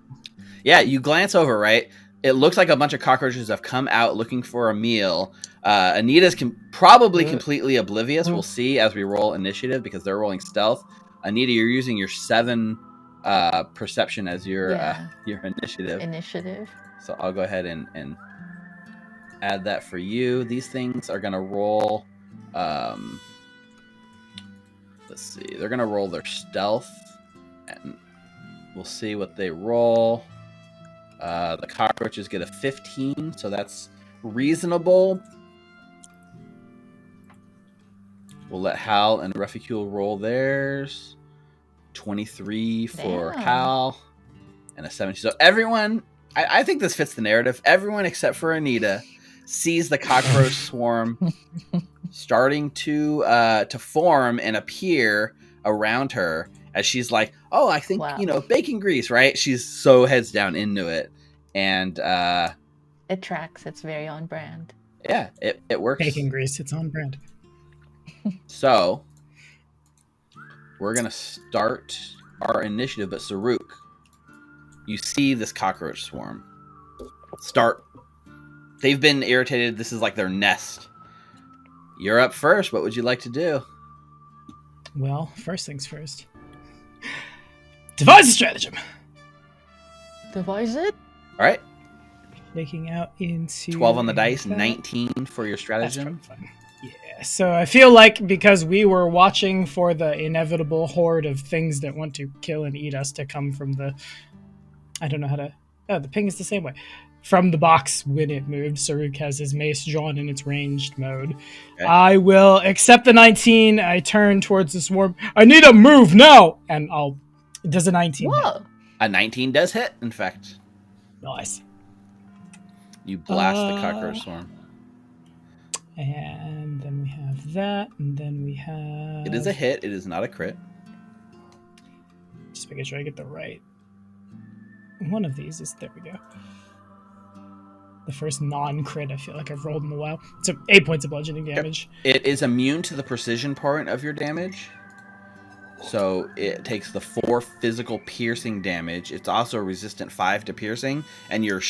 Yeah, you glance over, right? It looks like a bunch of cockroaches have come out looking for a meal. Anita's probably completely oblivious. We'll see as we roll initiative because they're rolling stealth. Anita, you're using your 7 perception as your initiative. Initiative. So I'll go ahead and add that for you. These things are going to roll... let's see. They're going to roll their stealth, and we'll see what they roll. The cockroaches get a 15, so that's reasonable. We'll let Hal and Reficule roll theirs. 23 for Hal, and a 17. So everyone, I think this fits the narrative. Everyone except for Anita sees the cockroach swarm starting to form and appear around her as she's like, oh, I think, bacon grease, right? She's so heads down into it. And it tracks. It's very on brand. Yeah, it works. Bacon grease, it's on brand. So we're going to start our initiative, but Saruk, you see this cockroach swarm start. They've been irritated. This is like their nest. You're up first. What would you like to do? Well, first things first. Devise a stratagem. Devise it? All right. Taking out into 12 on the dice, 19 for your stratagem. That's fun. Yeah, so I feel like because we were watching for the inevitable horde of things that want to kill and eat us to come from the... I don't know how to... Oh, the ping is the same way. From the box when it moved, Saruk has his mace drawn in its ranged mode. Okay. I will accept the 19. I turn towards the swarm. I need a move now! And I'll... Does a 19 hit? A 19 does hit, in fact. Nice. You blast the cockroach swarm. And then we have that, and then we have... It is a hit. It is not a crit. Just making sure I get the right... One of these is... There we go. The first non-crit I feel like I've rolled in a while. So 8 points of bludgeoning damage. It is immune to the precision part of your damage. So it takes the 4 physical piercing damage. It's also resistant 5 to piercing. And your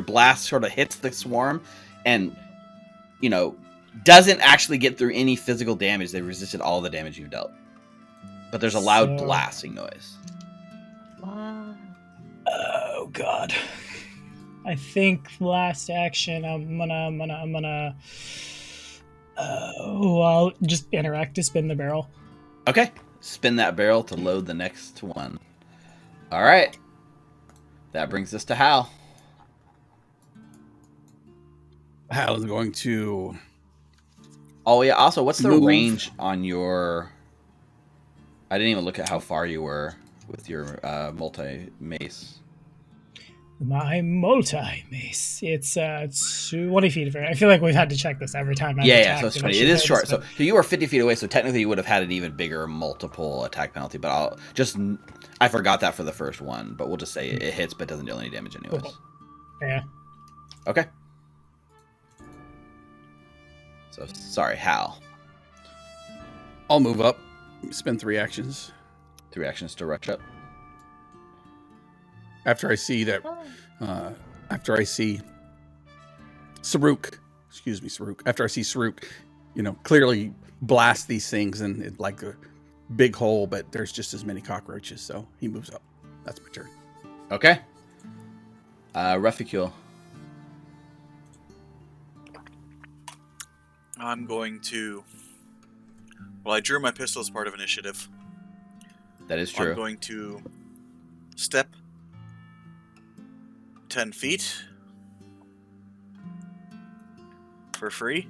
blast sort of hits the swarm and, doesn't actually get through any physical damage. They've resisted all the damage you've dealt. But there's a loud blasting noise. Wow. Oh, God. I think last action, I'm gonna I'll just interact to spin the barrel. Okay. Spin that barrel to load the next one. All right. That brings us to Hal. Hal is going to... Oh, yeah. Also, what's the move. range on your... I didn't even look at how far you were with your multi-mace. My multi-mace. It's 20 feet of range. I feel like we've had to check this every time I've Yeah, attacked. so it's and 20. I It should is know short. this, So but- you were 50 feet away, so technically you would have had an even bigger multiple attack penalty. But I forgot that for the first one, but we'll just say it hits but doesn't deal any damage anyways. Cool. Yeah. Okay. So, sorry, Hal. I'll move up. Spend 3 actions. 3 actions to rush up. After I see that... after I see Saruk, after I see Saruk, clearly blast these things and it's like a big hole, but there's just as many cockroaches, so he moves up. That's my turn. Okay. Reficule. I'm going to... Well, I drew my pistol as part of initiative. That is true. I'm going to step 10 feet for free.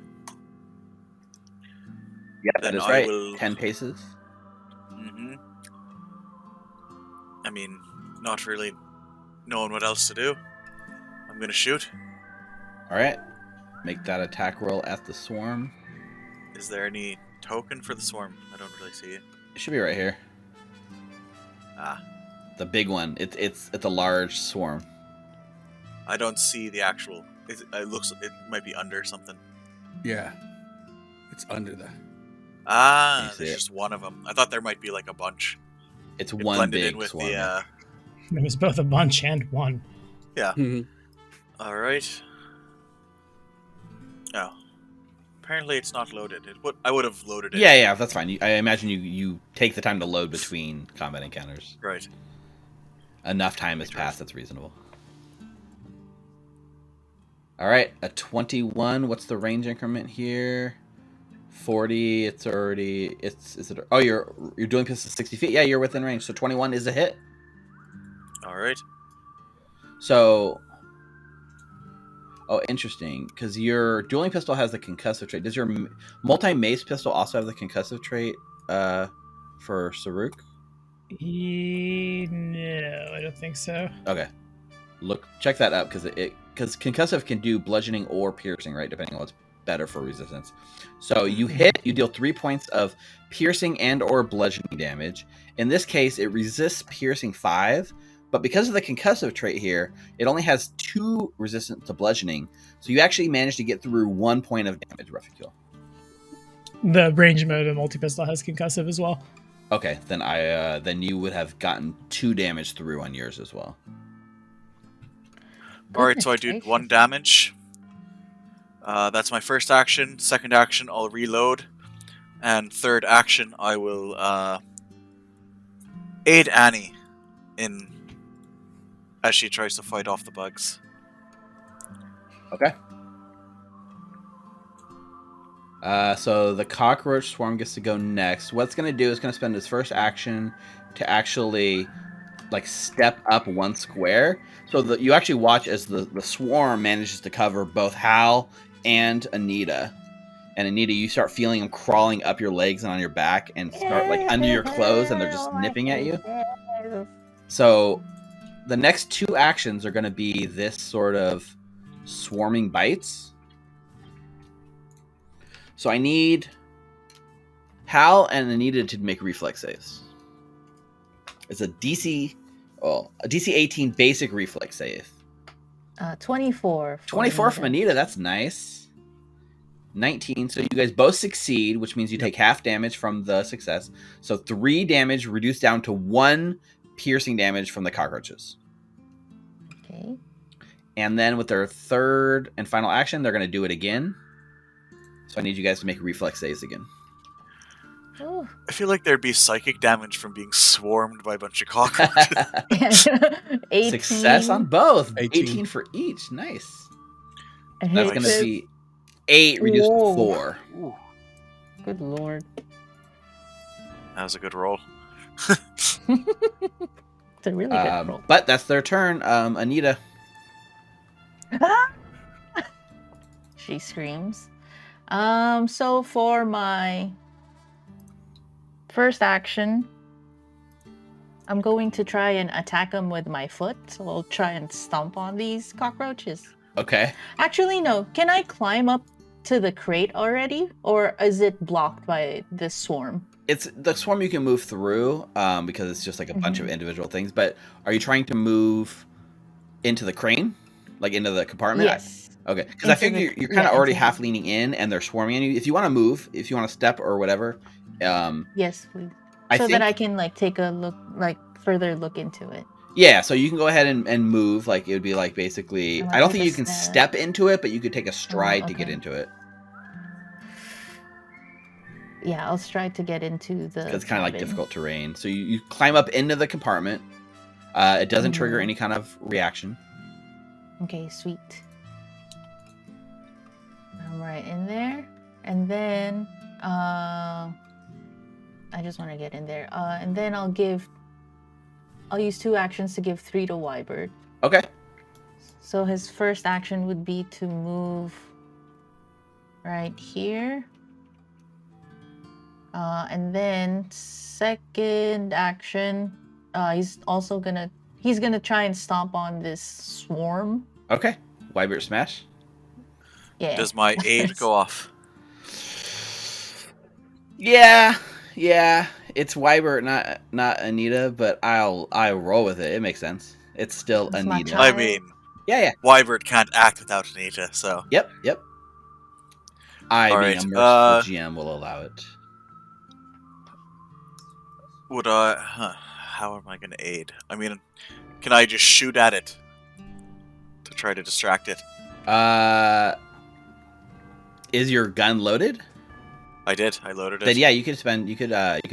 Yeah, that Then is I right. will- 10 paces. Mm-hmm. I mean, not really knowing what else to do. I'm going to shoot. All right. Make that attack roll at the swarm. Is there any token for the swarm? I don't really see it. It should be right here. Ah, The big one. It's a large swarm. I don't see the actual. It might be under something. Yeah. It's under the... Ah, You see there's it? just one of them. I thought there might be like a bunch. It's It one blended big in with swarm. the. There was both a bunch and one. Yeah. Mhm. All right. Oh. Apparently it's not loaded. I would have loaded it. Yeah, that's fine. I imagine you take the time to load between combat encounters. Right. Enough time has passed. That's reasonable. All right, a 21. What's the range increment here? 40. It's already. Oh, you're doing pistol 60 feet. Yeah, you're within range. So 21 is a hit. All right. So. Oh, interesting. Because your dueling pistol has the concussive trait. Does your multi-mace pistol also have the concussive trait for Saruk? No, I don't think so. Okay. Check that up because concussive can do bludgeoning or piercing, right? Depending on what's better for resistance. So you hit, you deal 3 points of piercing and or bludgeoning damage. In this case, it resists piercing 5. But because of the concussive trait here, it only has 2 resistance to bludgeoning. So you actually managed to get through 1 point of damage, Reficule. The range mode of multi-pistol has concussive as well. Okay, then you would have gotten 2 damage through on yours as well. All right. So I do 1 damage. That's my first action. Second action, I'll reload, and third action, I will aid Annie as she tries to fight off the bugs. Okay. So the cockroach swarm gets to go next. What it's going to do is going to spend its first action to actually step up 1 square. So you actually watch as the swarm manages to cover both Hal and Anita. And Anita, you start feeling them crawling up your legs and on your back and start under your clothes, and they're just nipping at you. So the next 2 actions are going to be this sort of swarming bites. So I need Hal and Anita to make reflex saves. It's a DC 18 basic reflex save. 24. 24 from Anita, that's nice. 19, so you guys both succeed, which means you take half damage from the success. So 3 damage reduced down to 1 piercing damage from the cockroaches. Okay. And then with their third and final action, they're going to do it again. So I need you guys to make reflex saves again. Ooh. I feel like there'd be psychic damage from being swarmed by a bunch of cockroaches. 18. Success on both. 18. 18 for each. Nice. I That's hate going to this. be 8 reduced to Whoa. 4. Ooh, Good lord. that was a good roll. It's a really good roll. But that's their turn. Anita. She screams. So for my first action, I'm going to try and attack them with my foot. So I'll try and stomp on these cockroaches. Okay. Actually, no. Can I climb up to the crate already? Or is it blocked by this swarm? It's the swarm you can move through because it's just like a bunch of individual things. But are you trying to move into the crane? Like into the compartment? Yes. Okay. Because I think you're kind of already half leaning in and they're swarming on you. If you want to move, if you want to step or whatever. Yes, please. So that I can like take a look, like further look into it. Yeah, so you can go ahead and move. Like it would be like basically. I don't think you can step into it, but you could take a stride to get into it. Yeah, I'll stride to get into the. It's kind of like difficult terrain. So you climb up into the compartment. It doesn't trigger any kind of reaction. Okay, sweet. I'm right in there, and then I just want to get in there. And then I'll use 2 actions to give 3 to Wybird. Okay. So his first action would be to move right here. And then second action, he's gonna try and stomp on this swarm. Okay. Wybird smash. Yeah. Does my aid go off? Yeah. It's Wybird, not Anita, but I'll roll with it. It makes sense. It's still Anita. I mean, yeah. Wybird can't act without Anita, so. Yep. Being a merciful GM will allow it. Would I? How am I going to aid? I mean, can I just shoot at it to try to distract it? Is your gun loaded? I did. I loaded it. Then yeah, you could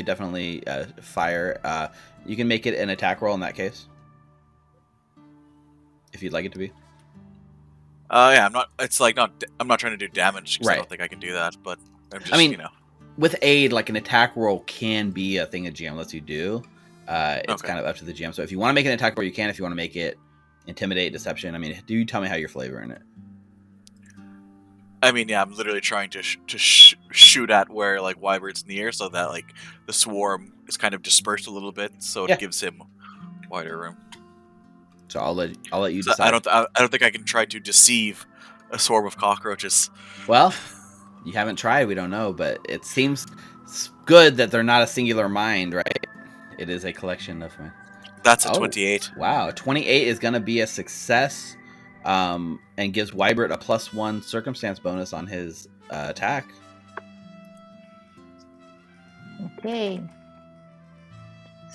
definitely fire. You can make it an attack roll in that case, if you'd like it to be. Yeah, I'm not. It's like not. I'm not trying to do damage because Right. I don't think I can do that. But I'm just, with aid, like an attack roll can be a thing a GM lets you do. It's kind of up to the GM. So if you want to make an attack roll, you can. If you want to make it intimidate, deception, do you tell me how you're flavoring it? I mean, yeah, I'm literally trying to shoot at where like Wybird's near, so that like the swarm is kind of dispersed a little bit, so it gives him wider room. So I'll let you decide. I don't think I can try to deceive a swarm of cockroaches. Well, you haven't tried. We don't know, but it seems good that they're not a singular mind, right? It is a collection of minds. That's a 28. Wow, 28 is going to be a success. And gives Wybird a +1 circumstance bonus on his attack. Okay.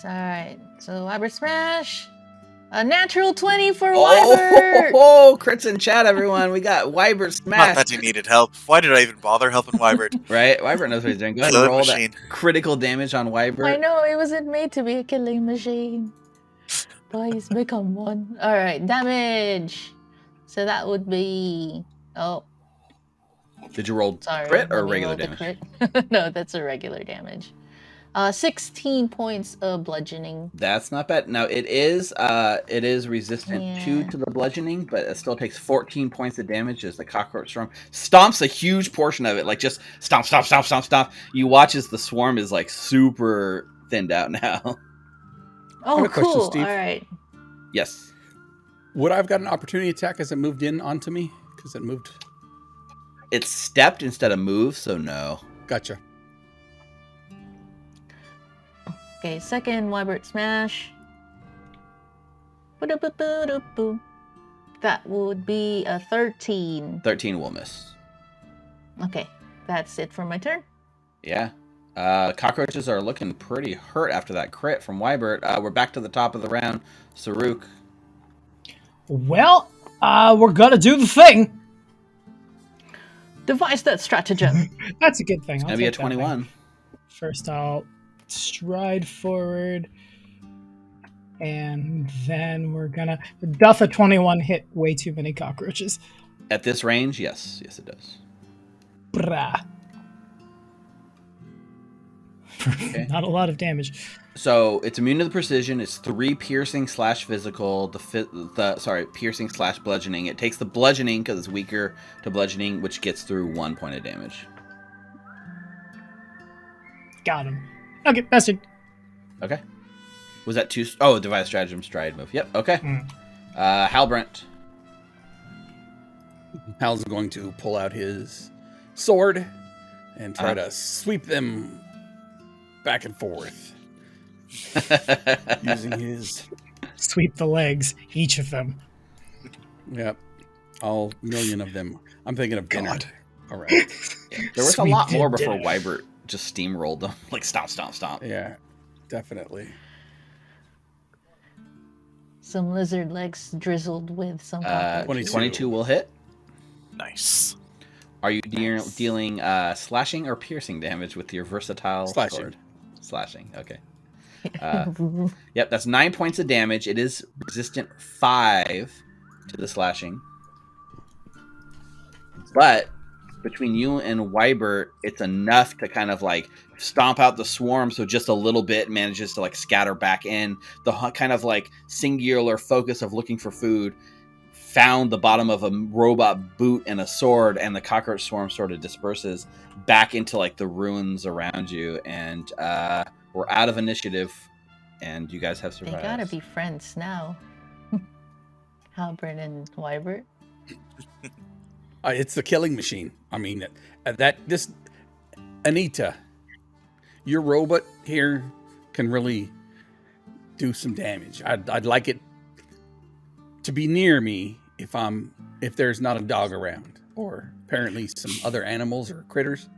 Alright. So Wybird smash. A natural 20 for Wybird! Oh, crits in chat, everyone. We got Wybird smash. Not that he needed help. Why did I even bother helping Wybird? Right? Wybird knows what he's doing. Go ahead and roll that critical damage on Wybird. I know, it wasn't made to be a killing machine. Boys, become one. Alright, damage! So that would be... Oh. Did you roll crit or regular damage? No, that's a regular damage. 16 points of bludgeoning. That's not bad. Now, it is resistant to the bludgeoning, but it still takes 14 points of damage as the cockroach swarm stomps a huge portion of it. Like, just stomp. You watch as the swarm is, like, super thinned out now. Oh, cool. All right. Yes. Would I have got an opportunity attack as it moved in onto me? Because it moved. It stepped instead of moved, so no. Gotcha. Okay, second Wybird smash. That would be a 13. 13 will miss. Okay, that's it for my turn. Yeah. Cockroaches are looking pretty hurt after that crit from Wybird. We're back to the top of the round. Saruk. Well, we're gonna do the thing. Devise that stratagem. That's a good thing. It's gonna be a 21. First, I'll stride forward, and then we're gonna. Doth a 21 hit way too many cockroaches? At this range, yes, it does. Brah. Okay. Not a lot of damage. So it's immune to the precision. It's 3 piercing / physical. Piercing / bludgeoning. It takes the bludgeoning because it's weaker to bludgeoning, which gets through 1 point of damage. Got him. Okay, bastard. Okay. Was that 2? Oh, device stratagem stride move. Yep. Okay. Halbrent. Hal's going to pull out his sword and try to sweep them back and forth. Using his... Sweep the legs, each of them. Yep. All million of them. I'm thinking of dinner. God. All right. Yeah. There was a lot more before Wybert just steamrolled them. Like, stomp, stomp, stomp. Yeah, definitely. Some lizard legs drizzled with some 22 will hit. Nice. Are you dealing slashing or piercing damage with your versatile sword? Slashing. Okay. Yep, that's 9 points of damage. It is resistant 5 to the slashing. But between you and Wybert, it's enough to kind of like stomp out the swarm, so just a little bit manages to like scatter back in. The kind of like singular focus of looking for food found the bottom of a robot boot and a sword, and the cockroach swarm sort of disperses back into like the ruins around you, and we're out of initiative, and you guys have survived. They gotta be friends now. Halbert and Wybert. It's the killing machine. I mean, Anita, your robot here can really do some damage. I'd like it to be near me if there's not a dog around, or apparently some other animals or critters.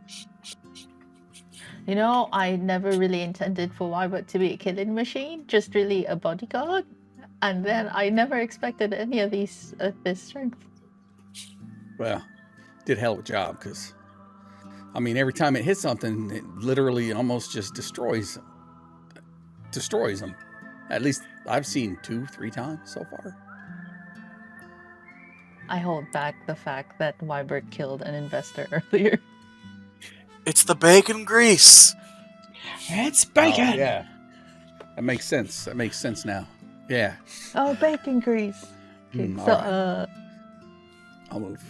You know, I never really intended for Wybert to be a killing machine, just really a bodyguard. And then I never expected any of these at this strength. Well, did a hell of a job, because, I mean, every time it hits something, it literally almost just destroys them. At least I've seen 2-3 times so far. I hold back the fact that Wybert killed an investor earlier. It's the bacon grease. It's bacon. Oh, yeah, that makes sense. That makes sense now. Yeah. Oh, bacon grease. Okay, so, right. I'll move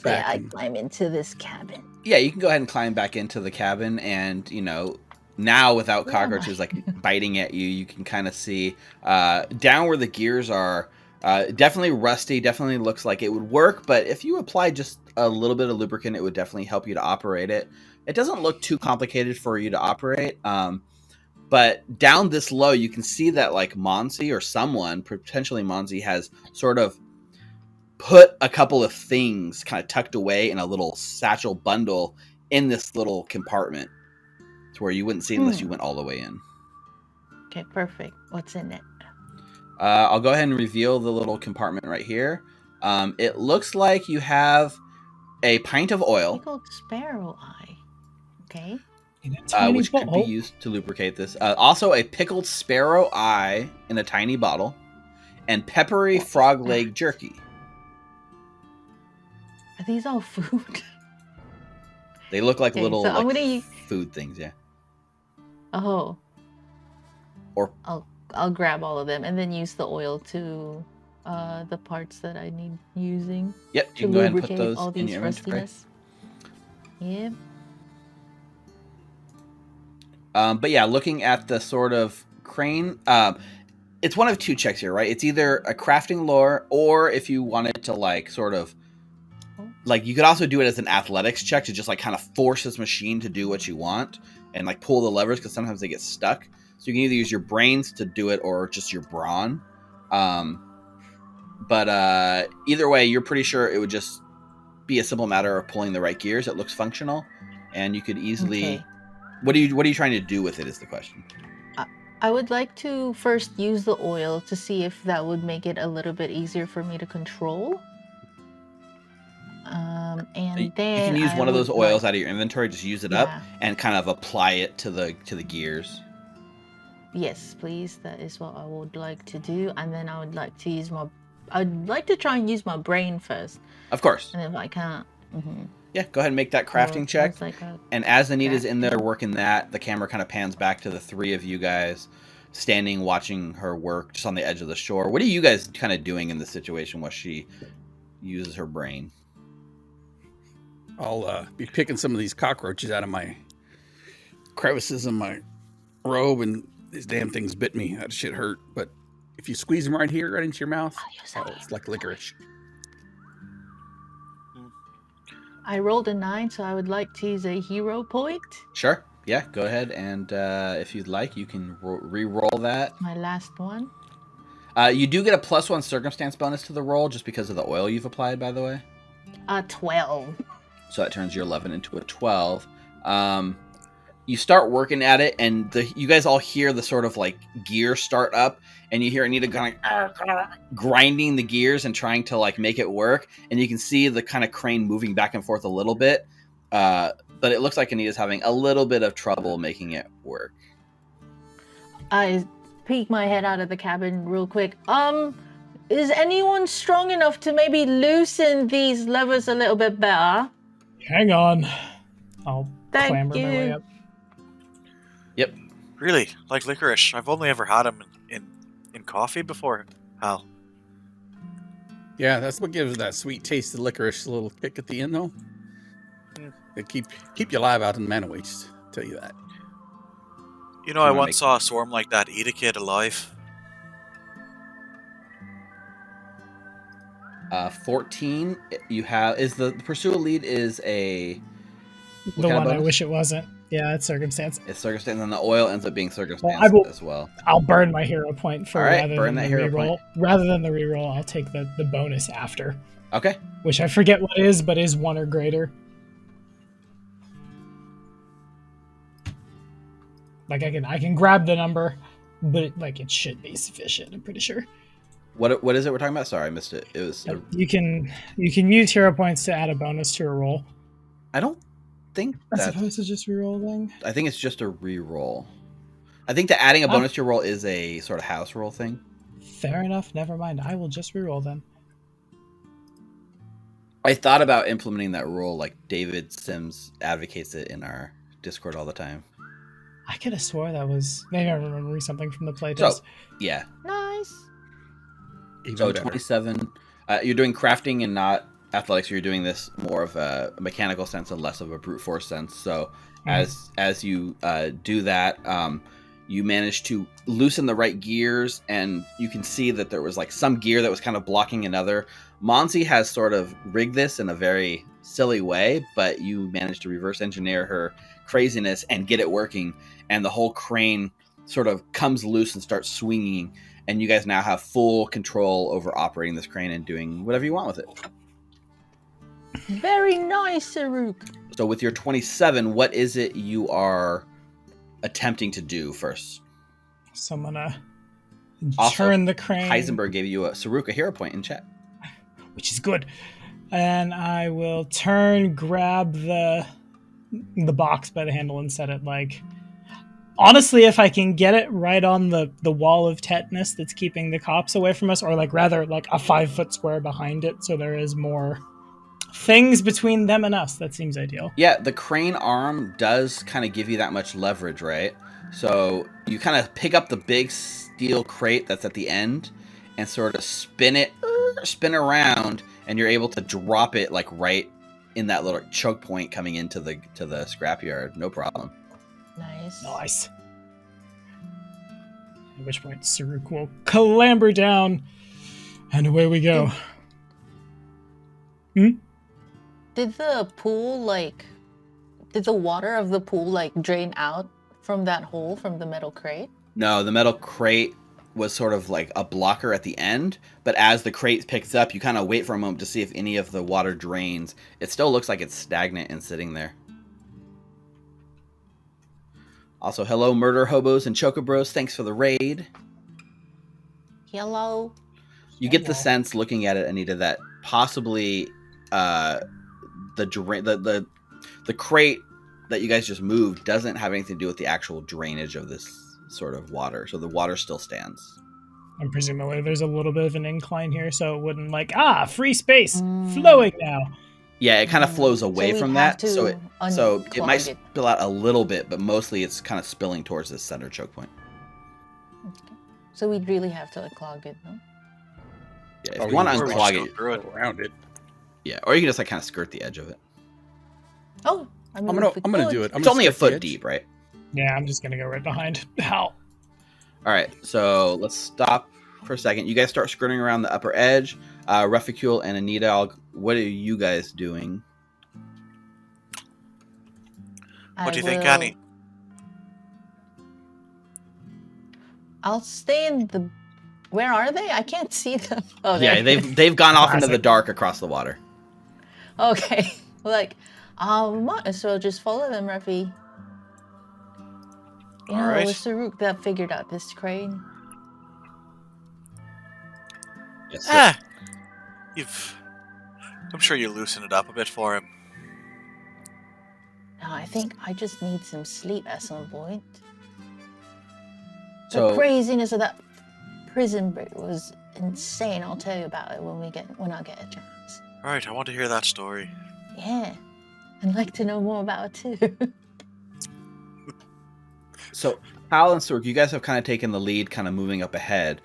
back. I climb into this cabin. Yeah, you can go ahead and climb back into the cabin, and now without cockroaches like biting at you, you can kind of see down where the gears are. Definitely rusty. Definitely looks like it would work, but if you apply just a little bit of lubricant, it would definitely help you to operate it. It doesn't look too complicated for you to operate. But down this low, you can see that like Monsi or someone, potentially Monsi, has sort of put a couple of things kind of tucked away in a little satchel bundle in this little compartment to where you wouldn't see unless you went all the way in. Okay, perfect. What's in it? I'll go ahead and reveal the little compartment right here. It looks like you have a pint of oil. Pickled sparrow eye. Okay. Which could be used to lubricate this. Also, a pickled sparrow eye in a tiny bottle, and peppery frog leg jerky. Are these all food? They look like little so food things, yeah. Oh. Or I'll grab all of them and then use the oil to the parts that I need using. Yep, you can go ahead and put those all in these your inventory. Yep. But yeah, looking at the sort of crane, it's one of 2 checks here, right? It's either a crafting lore, or if you wanted to like sort of like, you could also do it as an athletics check to just like kind of force this machine to do what you want and like pull the levers, because sometimes they get stuck. So you can either use your brains to do it or just your brawn. But either way, you're pretty sure it would just be a simple matter of pulling the right gears. It looks functional, and you could easily. Okay. What are you trying to do with it? Is the question. I would like to first use the oil to see if that would make it a little bit easier for me to control. And then you can use one of those oils out of your inventory. Just use it up and kind of apply it to the gears. Yes, please. That is what I would like to do. And then I would like to use I'd like to try and use my brain first. Of course. And if I can't, Yeah, go ahead and make that crafting check. Like and as Anita's in there working that, the camera kind of pans back to the three of you guys standing, watching her work just on the edge of the shore. What are you guys kind of doing in this situation while she uses her brain? I'll be picking some of these cockroaches out of my crevices in my robe, and these damn things bit me. That shit hurt. But if you squeeze them right here, right into your mouth, it's like licorice. I rolled a 9, so I would like to use a hero point. Sure. Yeah, go ahead. And if you'd like, you can re-roll that. My last one. You do get a +1 circumstance bonus to the roll just because of the oil you've applied, by the way. 12. So that turns your 11 into a 12. You start working at it, and you guys all hear the sort of like gear start up, and you hear Anita kind of grinding the gears and trying to like make it work. And you can see the kind of crane moving back and forth a little bit, but it looks like Anita's having a little bit of trouble making it work. I peek my head out of the cabin real quick. Is anyone strong enough to maybe loosen these levers a little bit better? Hang on. I'll Thank clamber you. my way up. Yep. Really? Like licorice? I've only ever had them in coffee before, Hal. Yeah, that's what gives that sweet taste of licorice a little kick at the end, though. It keep you alive out in the mana waste, tell you that. You know, I once saw a swarm like that eat a kid alive. 14. You have the pursuer lead is a The one I wish it wasn't. Yeah, it's circumstance. It's circumstance, and the oil ends up being circumstance as well. I'll burn my hero point for rather than the reroll. Rather than the reroll, I'll take the bonus after. Okay. Which I forget what is, but is 1 or greater. Like I can grab the number, but it should be sufficient. I'm pretty sure. What is it we're talking about? Sorry, I missed it. It was you can use hero points to add a bonus to a roll. I don't think as opposed to just rerolling. I think it's just a reroll. I think that adding a bonus to your roll is a sort of house roll thing. Fair enough. Never mind. I will just reroll them. I thought about implementing that rule, like David Sims advocates it in our Discord all the time. I could have swore that was... Maybe I'm remembering something from the playtest. So, yeah. Nice. So 27. You're doing crafting and not athletics. You're doing this more of a mechanical sense and less of a brute force sense. So as you do that, you manage to loosen the right gears, and you can see that there was like some gear that was kind of blocking another. Monsi has sort of rigged this in a very silly way, but you managed to reverse engineer her craziness and get it working, and the whole crane sort of comes loose and starts swinging, and you guys now have full control over operating this crane and doing whatever you want with it. Very nice, Saruk. So with your 27, what is it you are attempting to do first? So I'm gonna also, turn the crane. Heisenberg gave you a hero point in chat, which is good. And I will grab the box by the handle and set it like... Honestly, if I can get it right on the wall of tetanus that's keeping the cops away from us, or rather a 5-foot square behind it, so there is more things between them and us, that seems ideal. Yeah, the crane arm does kind of give you that much leverage, right? So you kind of pick up the big steel crate that's at the end and sort of spin around, and you're able to drop it right in that little choke point coming into the scrapyard. No problem. Nice. At which point Saruk will clamber down, and away we go. Did the pool, did the water of the pool, drain out from that hole from the metal crate? No, the metal crate was sort of like a blocker at the end, but as the crate picks up, you kind of wait for a moment to see if any of the water drains. It still looks like it's stagnant and sitting there. Also, hello, Murder Hobos and Chocobros. Thanks for the raid. Hello. You get the sense, looking at it, Anita, that possibly the crate that you guys just moved doesn't have anything to do with the actual drainage of this sort of water. So the water still stands. And presumably there's a little bit of an incline here, so it wouldn't free space, flowing now. Yeah, it kind of flows away we from have that, to so it unclog might spill out a little bit, but mostly it's kind of spilling towards this center choke point. Okay. So we'd really have to unclog it, no? Yeah, if you want to Or we unclog just it, go through it. around it. yeah, or you can just like kind of skirt the edge of it. Oh, I mean, I'm gonna do it. It's only a foot deep, right? Yeah, I'm just gonna go right behind Hal. All right, so let's stop for a second. You guys start skirting around the upper edge. Reficule and Anita, what are you guys doing? What do you think, Annie? I'll stay in the. Where are they? I can't see them. Oh, Yeah, there. they've gone off into the Classic. dark across the water. Okay. Like, might as well just follow them, Refi. You know, Alright. it was Saruk that figured out this crane. Yes, Ah, I'm sure you loosen it up a bit for him. No, I think I just need some sleep at some point. The So craziness of that prison break was insane. I'll tell you about it when I get a chance. Alright, I want to hear that story. Yeah, I'd like to know more about it too. So Hal and Sork, you guys have kind of taken the lead, kind of moving up ahead.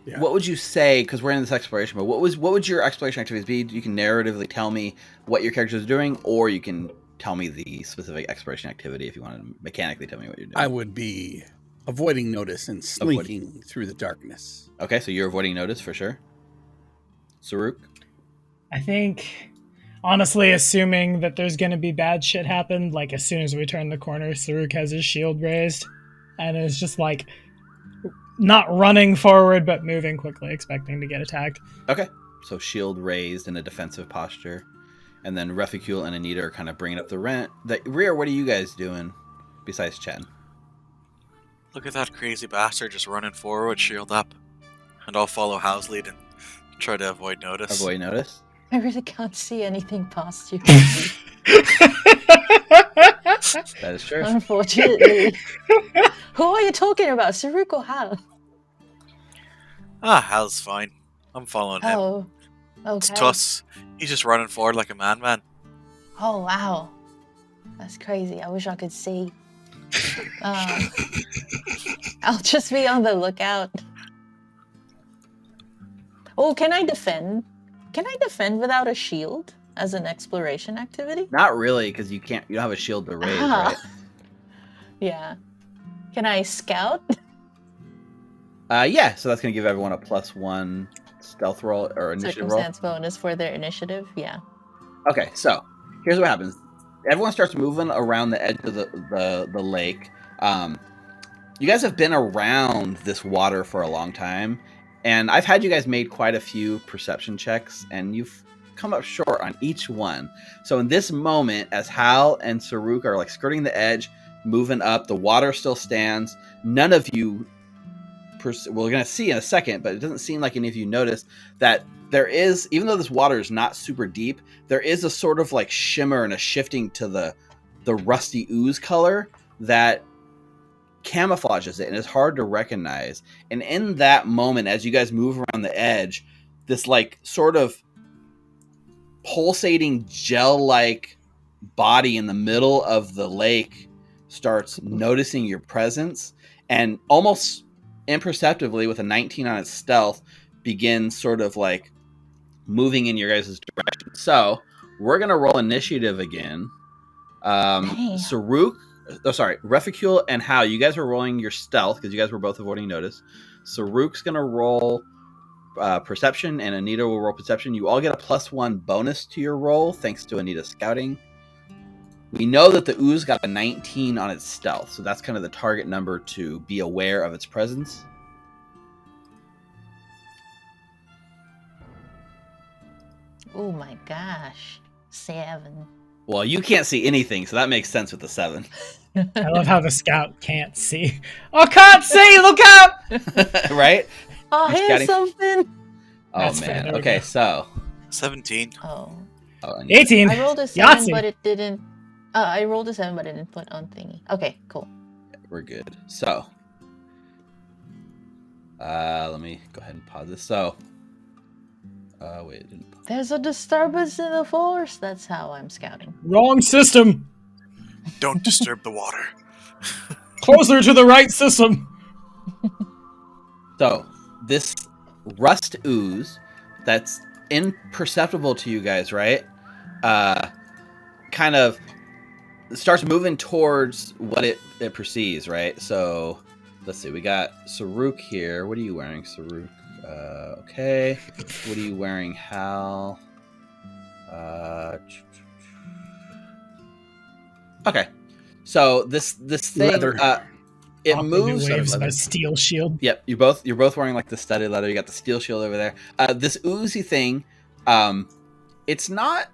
Yeah. What would you say? Because we're in this exploration, but what would your exploration activities be? You can narratively tell me what your characters are doing, or you can tell me the specific exploration activity if you want to mechanically tell me what you're doing. I would be avoiding notice and slinking through the darkness. Okay, so you're avoiding notice for sure. Saruk? I think, honestly, assuming that there's gonna be bad shit happen, like as soon as we turn the corner, Saruk has his shield raised, and is just like not running forward, but moving quickly, expecting to get attacked. Okay, so shield raised in a defensive posture. And then Reficule and Anita are kind of bringing up the rear. What are you guys doing besides chatting? Look at that crazy bastard just running forward, shield up. And I'll follow Hal's lead and try to avoid notice. Avoid notice? I really can't see anything past you. That is true. Unfortunately. Who are you talking about, Saruk or Hal? Ah, Hal's fine. I'm following him. Oh, It's okay. Tuss. He's just running forward like a man. Oh, wow. That's crazy. I wish I could see. I'll just be on the lookout. Oh, can I defend? Can I defend without a shield as an exploration activity? Not really, because you don't have a shield to raise, Ah. right? Yeah. Can I scout? Yeah, so that's going to give everyone a +1 stealth roll or initiative roll. Circumstance bonus for their initiative, yeah. Okay, so here's what happens. Everyone starts moving around the edge of the lake. You guys have been around this water for a long time, and I've had you guys made quite a few perception checks, and you've come up short on each one. So in this moment, as Hal and Saruk are like skirting the edge, moving up, the water still stands. None of you, we're going to see in a second, but it doesn't seem like any of you noticed that there is, even though this water is not super deep, there is a sort of like shimmer and a shifting to the rusty ooze color that camouflages it and is hard to recognize. And in that moment, as you guys move around the edge, this like sort of pulsating gel-like body in the middle of the lake starts noticing your presence, and almost imperceptibly with a 19 on its stealth begins sort of like moving in your guys' direction. So we're gonna roll initiative again. Saruk, Reficule and Hal, you guys are rolling your stealth because you guys were both avoiding notice. Saruk's gonna roll perception, and Anita will roll perception. You all get a +1 bonus to your roll thanks to Anita's scouting. We know that the ooze got a 19 on its stealth, so that's kind of the target number to be aware of its presence. Oh my gosh. 7. Well, you can't see anything, so that makes sense with the 7. I love how the scout can't see. I can't see! Look out! Right? Oh, You're here's scouting? something. Oh, That's fair, man. there we Okay, go. so. 17. Oh. Anita. 18. I rolled a 7, Yahtzee. but it didn't. I rolled a 7, but it didn't put on thingy. Okay, cool. We're good. So. Let me go ahead and pause this. So. Wait, it didn't. There's a disturbance in the force. That's how I'm scouting. Wrong system. Don't disturb the water. Closer to the right system. So, this rust ooze that's imperceptible to you guys, right? Kind of starts moving towards what it perceives, right? So, let's see. We got Saruk here. What are you wearing, Saruk? Okay. What are you wearing, Hal? Okay. So this thing, Leather. it Hopping moves. waves my steel shield. Yep, you're both wearing like the studded leather. You got the steel shield over there. This oozy thing, it's not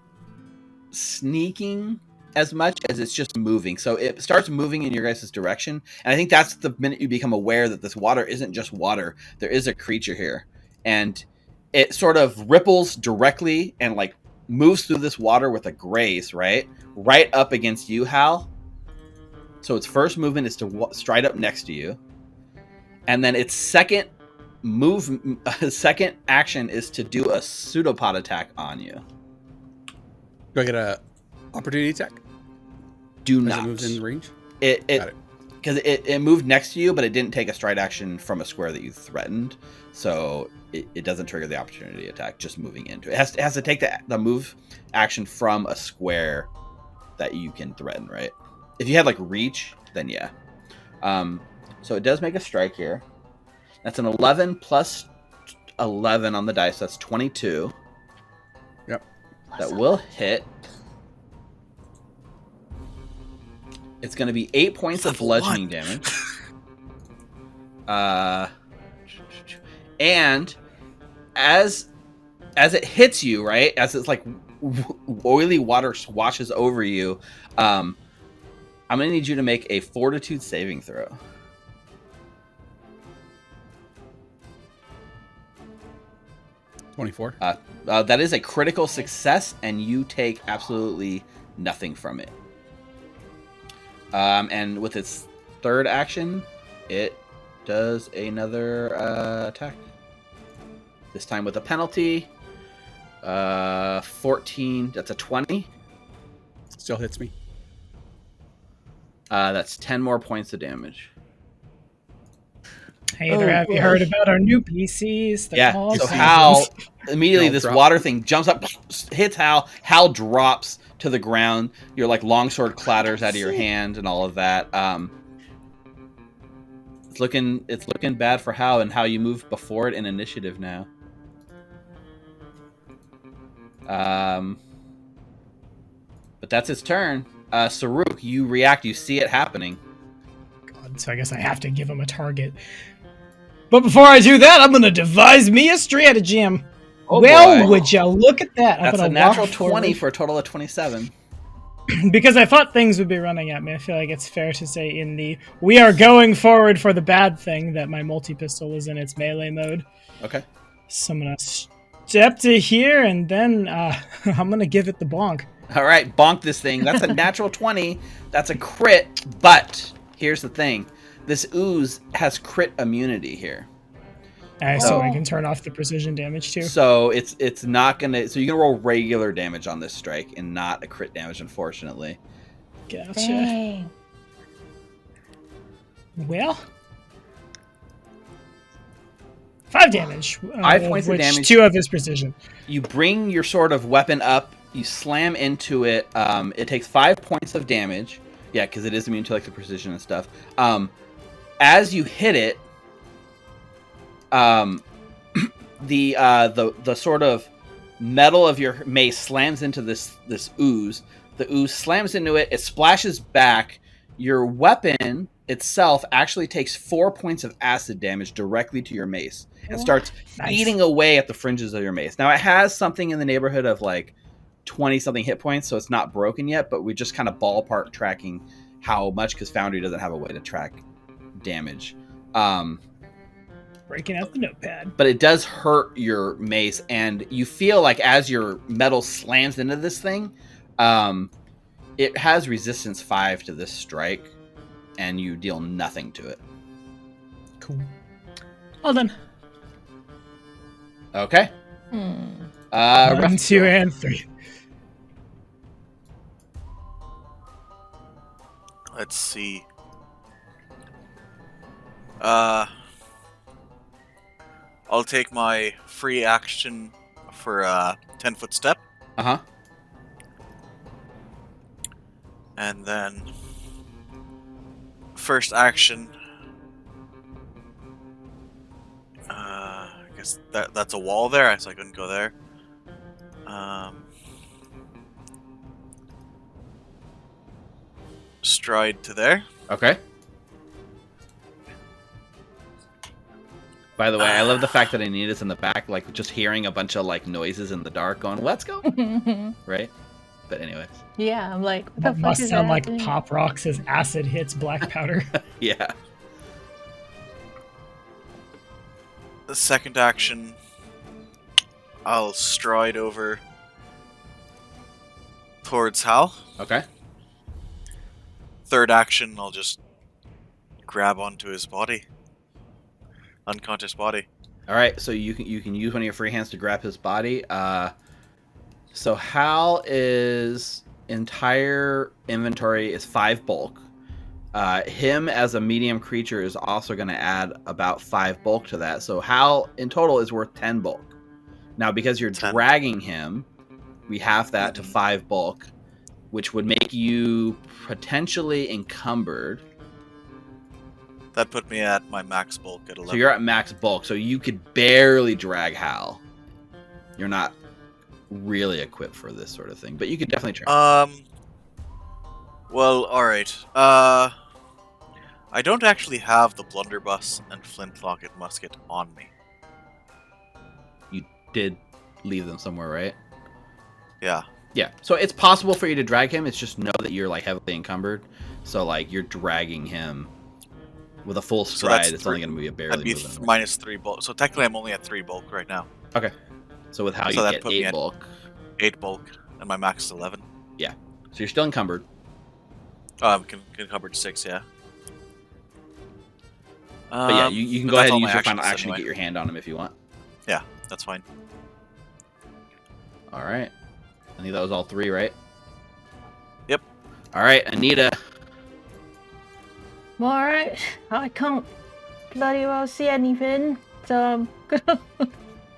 sneaking as much as it's just moving. So it starts moving in your guys' direction, and I think that's the minute you become aware that this water isn't just water. There is a creature here, and it sort of ripples directly and like moves through this water with a grace, right up against you, Hal. So its first movement is to stride up next to you, and then its second action is to do a pseudopod attack on you. Do I get a opportunity attack? Do As not. it moves in range? It Got it. because it moved next to you, but it didn't take a stride action from a square that you threatened, so it doesn't trigger the opportunity attack. Just moving into it, it has to take the move action from a square that you can threaten, right? If you had like reach, then yeah. So it does make a strike here. That's an 11 plus 11 on the dice. That's 22. Yep. That will hit. It's going to be 8 points of bludgeoning damage. And as it hits you, right? As it's like oily water washes over you, I'm going to need you to make a fortitude saving throw. $24. That is a critical success, and you take absolutely nothing from it. And with its third action, it does another attack. This time with a penalty. 14. That's a 20. Still hits me. That's 10 more points of damage. Hey there, have you heard about our new PCs? They're Yeah, called so Seasons. Hal, immediately Hal this drops. water thing jumps up, hits Hal. Hal drops to the ground. Your like longsword clatters out of your hand and all of that. It's looking bad for Hal, and how you move before it in initiative now. But that's its turn. Saruk, you react. You see it happening. God, so I guess I have to give him a target. But before I do that, I'm going to devise me a stratagem. Oh, well, boy. would you look at that? That's a I'm gonna natural walk 20 forward. for a total of 27. Because I thought things would be running at me. I feel like it's fair to say in the we are going forward for the bad thing that my multi-pistol is in its melee mode. Okay. So I'm going to step to here and then I'm going to give it the bonk. All right, bonk this thing. That's a natural 20. That's a crit, but here's the thing. This ooze has crit immunity here. So I can turn off the precision damage too. So it's not going to... So you can roll regular damage on this strike and not a crit damage, unfortunately. Gotcha. Dang. Well, 5 damage. 5 points of which damage. 2 of his precision. You bring your sort of weapon up. You slam into it. It takes 5 points of damage. Yeah, because it is immune to like the precision and stuff. As you hit it, the sort of metal of your mace slams into this ooze. The ooze slams into it. It splashes back. Your weapon itself actually takes 4 points of acid damage directly to your mace and starts eating away at the fringes of your mace. Now it has something in the neighborhood of like 20 something hit points, so it's not broken yet, but we're just kind of ballpark tracking how much, because Foundry doesn't have a way to track damage. Breaking out the notepad. But it does hurt your mace, and you feel like as your metal slams into this thing, it has resistance 5 to this strike, and you deal nothing to it. Cool. Well done. Okay. 1, 2, Refugee. and 3. Let's see. I'll take my free action for a 10-foot step. Uh-huh. And then first action. I guess that's a wall there, so I couldn't go there. Stride to there. Okay. By the way, I love the fact that Anita's in the back, like, just hearing a bunch of, like, noises in the dark going, let's go! Right? But anyways. Yeah, I'm like, what the That fuck must is sound like happening? Pop Rocks as acid hits black powder. Yeah. The second action, I'll stride over towards Hal. Okay. Third action, I'll just grab onto his body. Unconscious body. All right, so you can use one of your free hands to grab his body. So Hal is entire inventory is 5 bulk. Him as a medium creature is also going to add about 5 bulk to that. So Hal in total is worth 10 bulk. Now, because you're 10. dragging him, we have that to 5 bulk, which would make you potentially encumbered. That put me at my max bulk at 11. So you're at max bulk, so you could barely drag Hal. You're not really equipped for this sort of thing, but you could definitely try. Well, alright. I don't actually have the blunderbuss and flintlock musket on me. You did leave them somewhere, right? Yeah. Yeah. So it's possible for you to drag him. It's just know that you're like heavily encumbered. So like you're dragging him with a full stride. So it's only going to be a barely That'd be moving. minus 3 bulk. So technically I'm only at 3 bulk right now. Okay. So with how So you that get put me 8 at- bulk. 8 bulk, and my max is 11. Yeah. So you're still encumbered. I'm encumbered 6, yeah. But yeah, you can but go that's ahead all and my use your final actions action to anyway. get your hand on him if you want. Yeah, that's fine. All right. I think that was all 3, right? Yep. All right, Anita. Alright, I can't bloody well see anything, so I'm gonna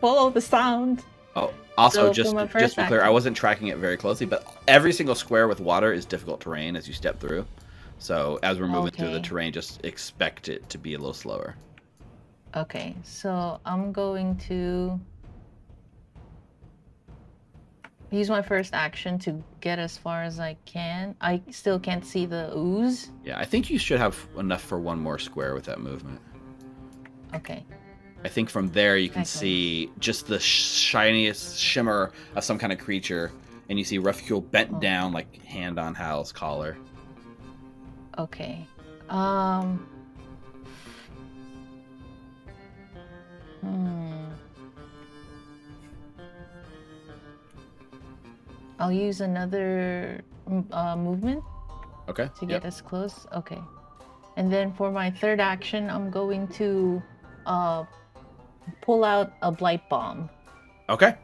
follow the sound. Oh, also, So just for my to first be clear, I action- wasn't tracking it very closely, but every single square with water is difficult terrain as you step through. So as we're moving through the Okay. terrain, just expect it to be a little slower. Okay, so I'm going to use my first action to get as far as I can. I still can't see the ooze. Yeah, I think you should have enough for one more square with that movement. Okay. I think from there you can Okay. see just the shiniest shimmer of some kind of creature, and you see Refugee bent Oh. down, like hand on Hal's collar. Okay. I'll use another movement Okay. to get as close. Okay. And then for my third action, I'm going to pull out a blight bomb. Okay.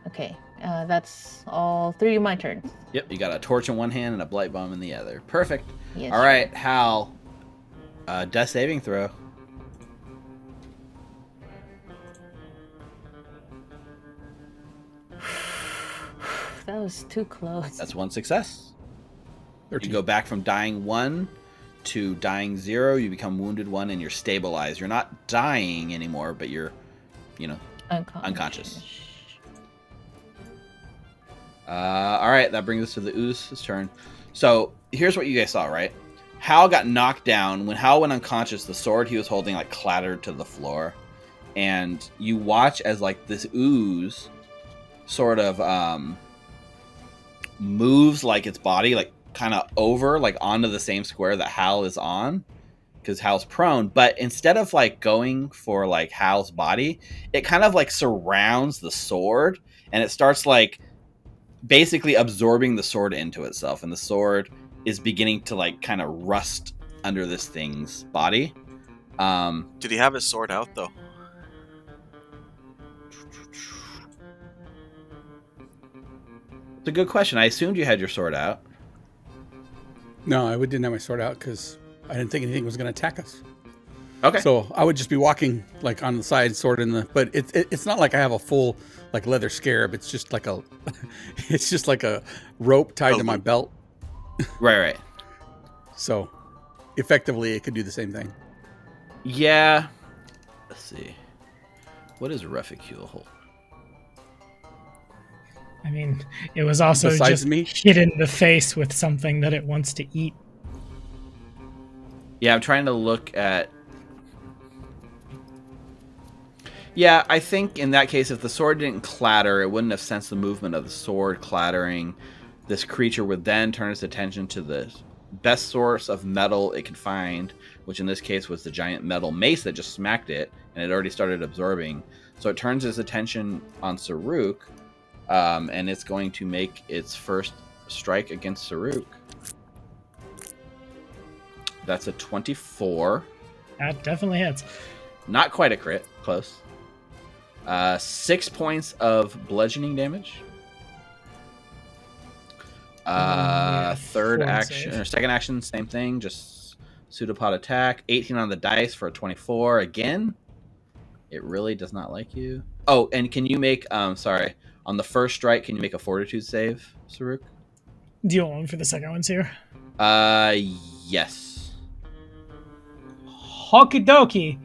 Okay. That's all 3 of my turns. Yep. You got a torch in one hand and a blight bomb in the other. Perfect. Yes. All right, Hal. Death saving throw. That was too close. That's 1 success. You 13. go back from dying 1 to dying 0. You become wounded 1 and you're stabilized. You're not dying anymore, but you're, unconscious. All right, that brings us to the ooze's turn. So here's what you guys saw, right? Hal got knocked down. When Hal went unconscious, the sword he was holding like clattered to the floor, and you watch as like this ooze sort of moves like its body like kind of over like onto the same square that Hal is on, because Hal's prone. But instead of like going for like Hal's body, it kind of like surrounds the sword, and it starts like basically absorbing the sword into itself, and the sword is beginning to like kind of rust under this thing's body. Did he have his sword out, though? It's a good question. I assumed you had your sword out. No, I didn't have my sword out because I didn't think anything was going to attack us. Okay. So I would just be walking like on the side, sword in the. But it's not like I have a full like leather scarab. It's just like a, it's just like a rope tied to my belt. Right. So, effectively, it could do the same thing. Yeah. Let's see. What is reficule hold? I mean, it was also Besides just me? hit in the face with something that it wants to eat. Yeah, I'm trying to look at... Yeah, I think in that case, if the sword didn't clatter, it wouldn't have sensed the movement of the sword clattering. This creature would then turn its attention to the best source of metal it could find, which in this case was the giant metal mace that just smacked it, and it already started absorbing. So it turns its attention on Saruk, and it's going to make its first strike against Saruk. That's a 24. That definitely hits. Not quite a crit. Close. 6 points of bludgeoning damage. Third action or second action, same thing. Just pseudopod attack. 18 on the dice for a 24. Again, it really does not like you. Oh, and can you make? Sorry. On the first strike, can you make a fortitude save, Saruk? Do you want one for the second ones here? Yes. Hockey dokie.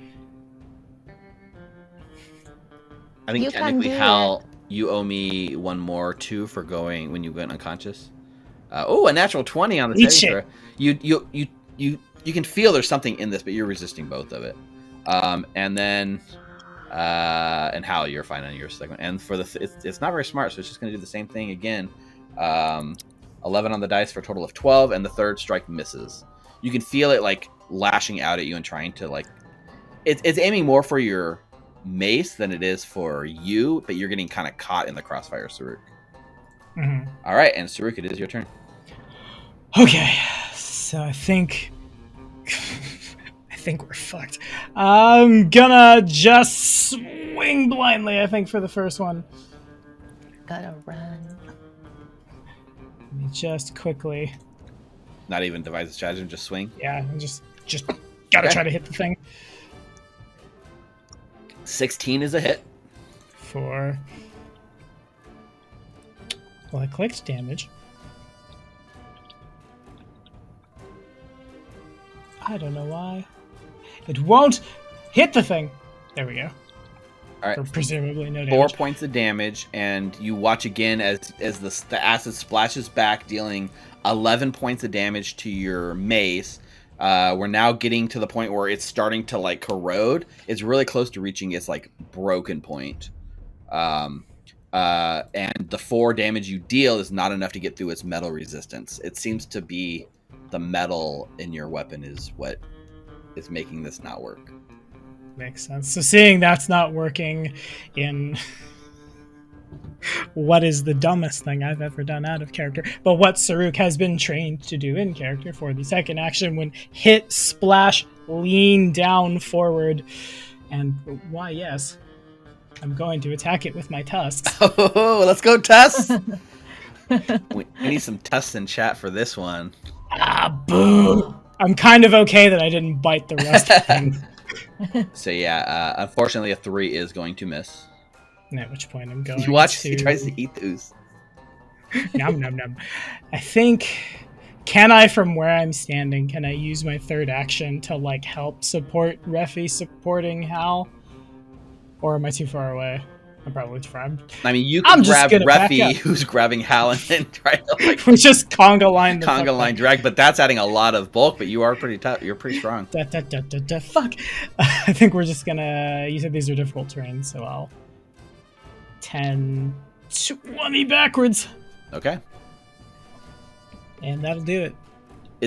I think You can technically, do Hal, you owe me one more too for going when you went unconscious. A natural 20 on the Eat saving throw. You can feel there's something in this, but you're resisting both of it. And then and Hal, you're fine on your second. And for it's not very smart, so it's just going to do the same thing again. 11 on the dice for a total of 12, and the third strike misses. You can feel it like lashing out at you and trying to like. It's aiming more for your mace than it is for you, but you're getting kind of caught in the crossfire, Saruk. Mm-hmm. All right, and Saruk, it is your turn. Okay, so I think we're fucked. I'm gonna just swing blindly, I think, for the first one. Gotta run. Let me just quickly. Not even devise a stratagem, just swing. Yeah, just gotta Okay. try to hit the thing. 16 is a hit. Well, I clicked damage. I don't know why. It won't hit the thing. There we go. All right. For presumably no damage. 4 points of damage, and you watch again as the acid splashes back, dealing 11 points of damage to your mace. We're now getting to the point where it's starting to like corrode. It's really close to reaching its like broken point. And the 4 damage you deal is not enough to get through its metal resistance. It seems to be the metal in your weapon is what is making this not work. Makes sense. So seeing that's not working in what is the dumbest thing I've ever done out of character, but what Saruk has been trained to do in character for the second action, when hit, splash, lean down forward, and why yes, I'm going to attack it with my tusks. Oh, let's go tusks! we need some tusks in chat for this one. Boo! I'm kind of okay that I didn't bite the rest of them. So yeah, unfortunately a 3 is going to miss. At which point I'm going You watch, to... he tries to eat the ooze. Nom nom nom. I think, can I, from where I'm standing, can I use my third action to like help support Refi supporting Hal? Or am I too far away? I'm probably too far. I mean, you can I'm just grab gonna back Refi, up. who's grabbing Hal, and then try to like We just conga line the conga fuck line up. drag, but that's adding a lot of bulk. But you are pretty tough. You're pretty strong. Fuck. I think we're just gonna. You said these are difficult terrains, so I'll 10, 20 backwards, Okay. and that'll do it.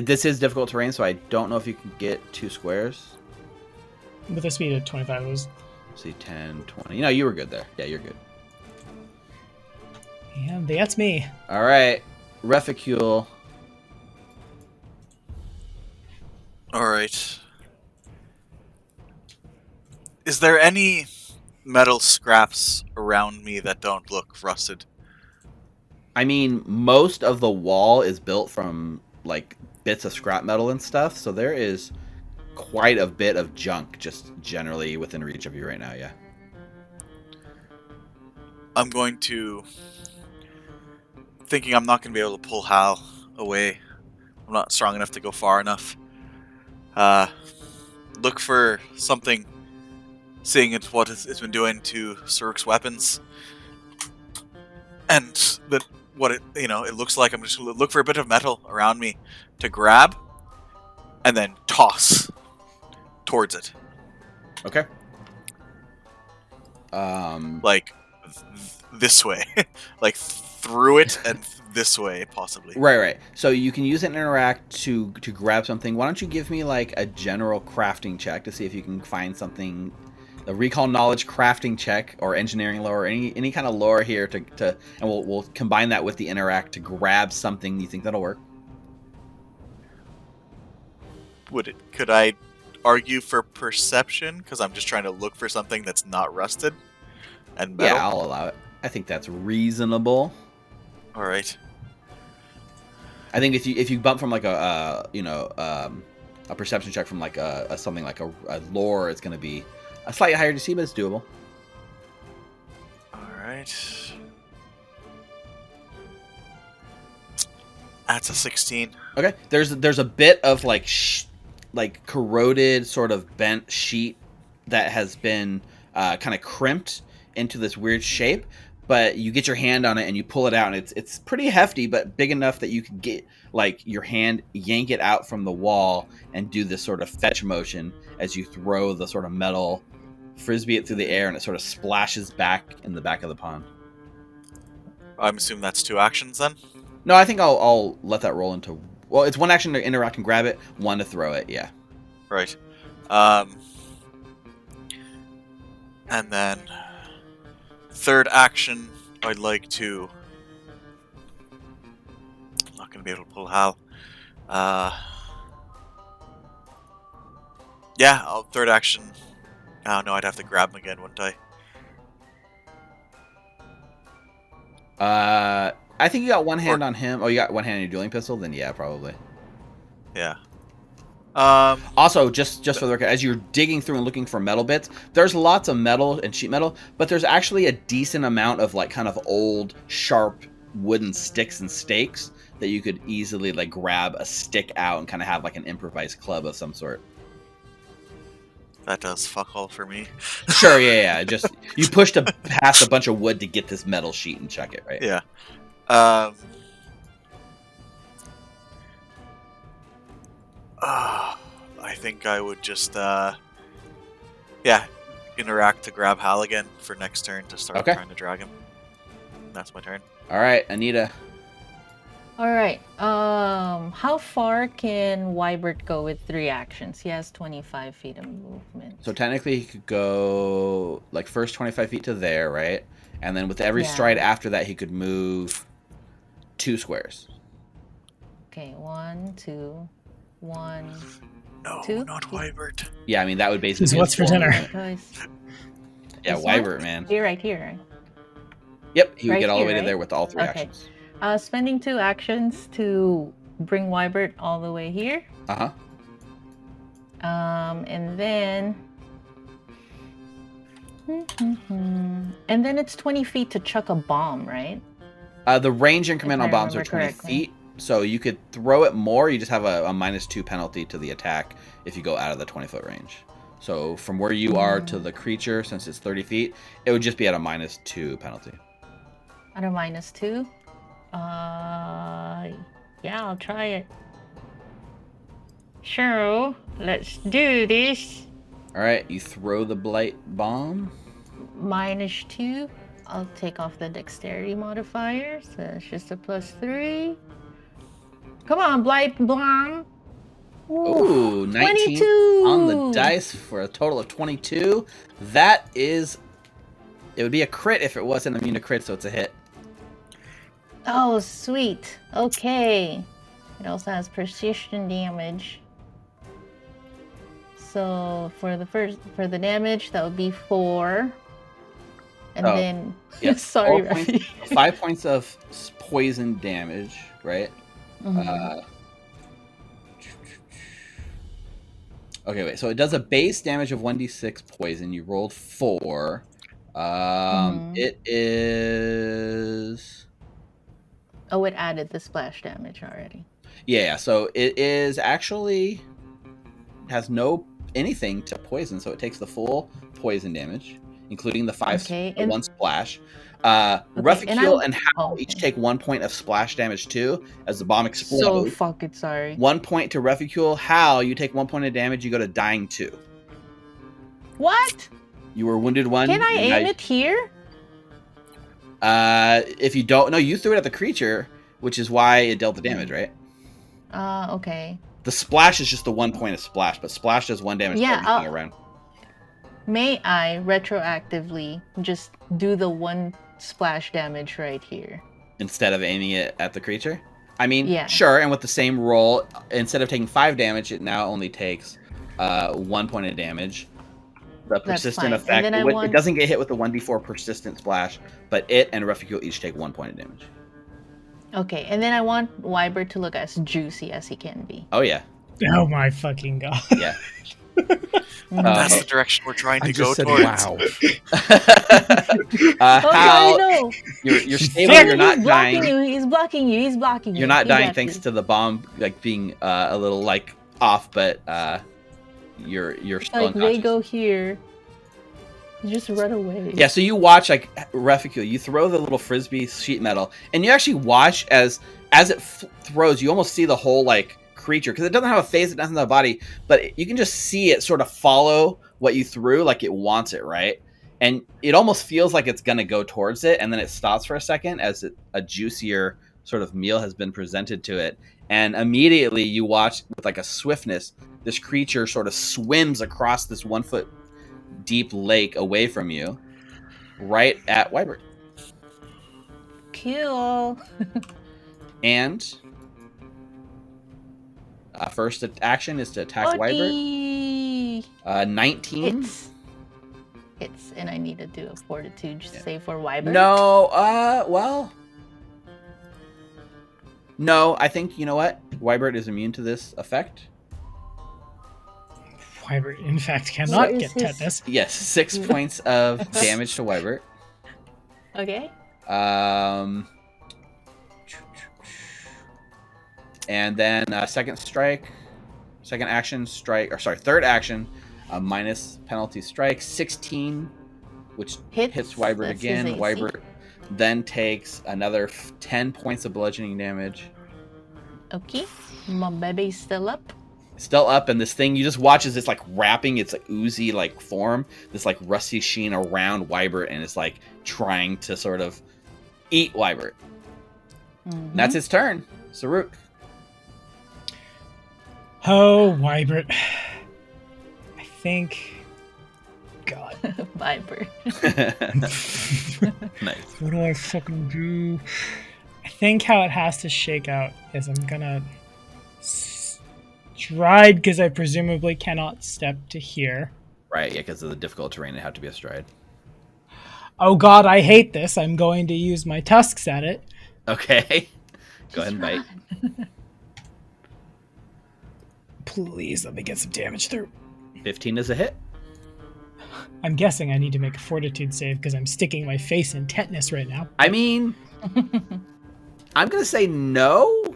This is difficult terrain, so I don't know if you can get 2 squares. With a speed of 25, it was. See, 10, 20. No, you were good there. Yeah, you're good. Yeah, that's me. All right, Reficule. All right. Is there any metal scraps around me that don't look rusted? I mean, most of the wall is built from like bits of scrap metal and stuff, so there is quite a bit of junk just generally within reach of you right now. Yeah. I'm going to, thinking I'm not going to be able to pull Hal away. I'm not strong enough to go far enough. Look for something, seeing it's what it's been doing to Suruk's weapons, and that what it looks like. I'm just going to look for a bit of metal around me to grab, and then toss towards it. Okay. Like this way, like through it and this way, possibly. Right. So you can use it and interact to grab something. Why don't you give me like a general crafting check to see if you can find something, a recall knowledge crafting check or engineering lore, or any kind of lore here to and we'll combine that with the interact to grab something you think that'll work. Could I argue for perception, because I'm just trying to look for something that's not rusted and metal? Yeah, I'll allow it. I think that's reasonable. All right. I think if you bump from like a perception check from like a something like a lore, it's going to be a slightly higher DC, but it's doable. All right. That's a 16. Okay. There's a bit of like corroded, sort of bent sheet that has been kind of crimped into this weird shape, but you get your hand on it and you pull it out, and it's pretty hefty, but big enough that you can get like your hand, yank it out from the wall, and do this sort of fetch motion as you throw the sort of metal frisbee it through the air, and it sort of splashes back in the back of the pond. I'm assuming that's 2 actions then? No, I think I'll let that roll into... Well, it's 1 action to interact and grab it, 1 to throw it, yeah. Right. And then... 3rd action, I'd like to... I'm not going to be able to pull Hal. Yeah, 3rd action... Oh, no, I'd have to grab him again, wouldn't I? I think you got 1 hand on him. Oh, you got 1 hand on your dueling pistol? Then yeah, probably. Yeah. Also, just for the record, as you're digging through and looking for metal bits, there's lots of metal and sheet metal, but there's actually a decent amount of like kind of old, sharp wooden sticks and stakes that you could easily like grab a stick out and kind of have like an improvised club of some sort. That does fuck all for me. Sure, yeah. Just you pushed past a bunch of wood to get this metal sheet and chuck it, right? Yeah. I think I would just, interact to grab Hal again for next turn to start trying to drag him. That's my turn. All right, Anita. All right. How far can Wybert go with 3 actions? He has 25 feet of movement. So technically, he could go like first 25 feet to there, right? And then with every stride after that, he could move 2 squares. Okay, 1, 2, 1. No, 2? not Wybert. Yeah, I mean that would basically. This is what's for dinner. Yeah, Wybert, man. You're right here, right? Yep, he would Right get all the way here, to there with all 3 Okay. actions. Spending 2 actions to bring Wybert all the way here. Uh-huh. And then... And then it's 20 feet to chuck a bomb, right? The range increment If on I bombs are remember 20 correctly. feet, so you could throw it more. You just have a -2 penalty to the attack if you go out of the 20-foot range. So from where you are to the creature, since it's 30 feet, it would just be at a -2 penalty. At a -2? Yeah, I'll try it. Sure, let's do this. All right, you throw the blight bomb. -2. I'll take off the dexterity modifier, so it's just a +3. Come on, blight bomb. Ooh, 19 22 on the dice for a total of 22. That is... It would be a crit if it wasn't immune to crit, so it's a hit. Oh, sweet. Okay. It also has precision damage. So for the damage, that would be 4. And then, yeah, sorry, 4 points, Rafi. 5 points of poison damage, right? Okay, wait. So it does a base damage of 1d6 poison. You rolled 4. It is. Oh, it added the splash damage already. Yeah. So it is actually has no anything to poison, so it takes the full poison damage, including the 1 splash. Reficule and Hal each take 1 point of splash damage too, as the bomb explodes. So fucking sorry. 1 point to Reficule. Hal, you take 1 point of damage. You go to dying 2. What? You were wounded 1. Can I aim it here? If you don't, no, you threw it at the creature, which is why it dealt the damage, right? Okay. The splash is just the 1 point of splash, but splash does 1 damage every single round. May I retroactively just do the 1 splash damage right here? Instead of aiming it at the creature? I mean, sure, and with the same roll, instead of taking 5 damage, it now only takes 1 point of damage. The persistent effect, it doesn't get hit with the 1d4 persistent splash, but it and Reficule each take 1 point of damage. Okay, and then I want Wyber to look as juicy as he can be. Oh, yeah. Oh my fucking god. Yeah. That's the direction we're trying to go towards. Wow. Hal, you're stable. You're not dying. He's blocking you. He's blocking you. You're not dying thanks to the bomb like being a little like off, but you're still unconscious. They go here. Just run away. Yeah, so you watch like Reficule. You throw the little frisbee sheet metal, and you actually watch as it throws. You almost see the whole like creature because it doesn't have a face, it doesn't have a body, but you can just see it sort of follow what you threw, like it wants it, right? And it almost feels like it's gonna go towards it, and then it stops for a second as a juicier sort of meal has been presented to it, and immediately you watch with like a swiftness, this creature sort of swims across this 1 foot deep lake away from you, right at Wyber. Cool. And first action is to attack Wyber. 19. Hits, and I need to do a fortitude save for Wyber. No, well, no. I think you know what. Wyber is immune to this effect. Wyber, in fact, cannot get tetanus. Yes, 6 points of damage to Wyber. Okay. And then third action, minus penalty strike, 16, which hits Wyber again. Wyber then takes another 10 points of bludgeoning damage. Okay, my baby's still up. Still up, and this thing you just watch as it's like wrapping its like oozy like form, this like rusty sheen around Wyber, and it's like trying to sort of eat Wyber. Mm-hmm. That's its turn. Saruk. Oh, Wyber. I think. God. Wyber. Nice. What do I fucking do? I think how it has to shake out is I'm gonna stride because I presumably cannot step to here. Right, yeah, because of the difficult terrain, it had to be a stride. Oh god, I hate this. I'm going to use my tusks at it. Okay. Go ahead and bite. Please let me get some damage through. 15 is a hit. I'm guessing I need to make a fortitude save because I'm sticking my face in tetanus right now. I mean, I'm going to say no.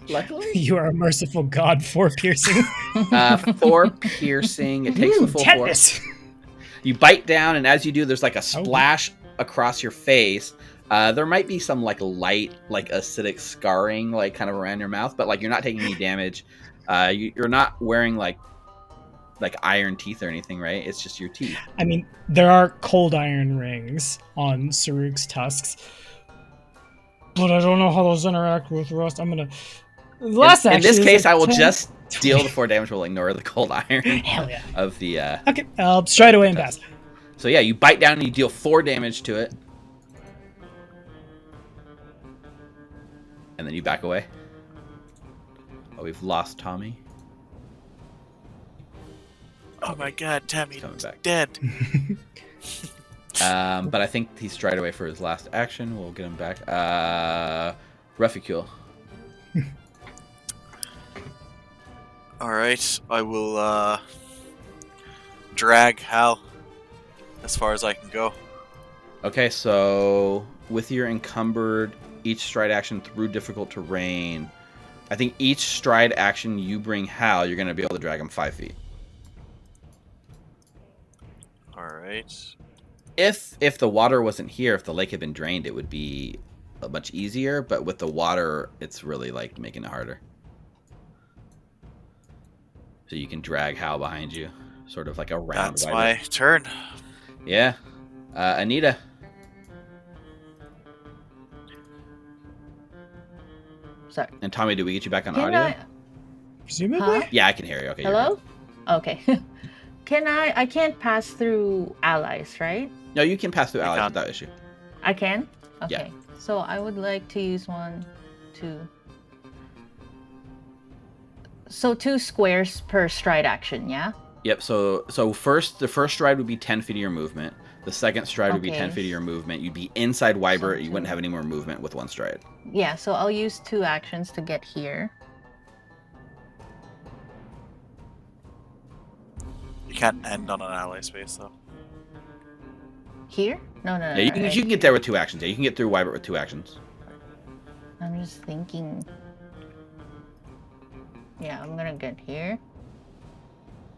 Luckily. You are a merciful god. 4 piercing. 4 piercing. It takes the full tetanus. 4. You bite down, and as you do, there's like a splash across your face. There might be some like light, like acidic scarring, like kind of around your mouth, but like you're not taking any damage. You're not wearing like iron teeth or anything, right? It's just your teeth. I mean, there are cold iron rings on Saruk's tusks, but I don't know how those interact with rust. I'm gonna. In this case, I will just deal the 4 damage. We'll ignore the cold iron. Hell yeah. Of the. Okay, I'll stride away and pass. So yeah, you bite down and you deal 4 damage to it, and then you back away. Oh, we've lost Tommy. Oh my god, Tommy's back. dead. But I think he strayed away for his last action. We'll get him back. Reficule. Alright, I will drag Hal as far as I can go. Okay, so with your encumbered, each stride action through difficult terrain, I think each stride action you bring Hal, you're going to be able to drag him 5 feet. Alright. If the water wasn't here, if the lake had been drained, it would be much easier. But with the water, it's really like making it harder. So you can drag Hal behind you, sort of like a round. That's my turn. Yeah. Anita. Sorry. And Tommy, did we get you back on Can audio? Presumably? Huh? Yeah, I can hear you. Okay. Hello? Okay. I can't pass through allies, right? No, you can pass through You allies can't. without issue. I can? Okay. Yeah. So I would like to use 1, 2. So 2 squares per stride action, yeah? Yep. So the first stride would be 10 feet of your movement. The second stride would be 10 Okay. feet of your movement. You'd be inside Wybert. You So wouldn't two. have any more movement with 1 stride. Yeah, so I'll use 2 actions to get here. You can't end on an ally space, though. Here? No. Yeah, you can get there with 2 actions. Yeah, you can get through Wybert with 2 actions. I'm just thinking. Yeah, I'm gonna get here.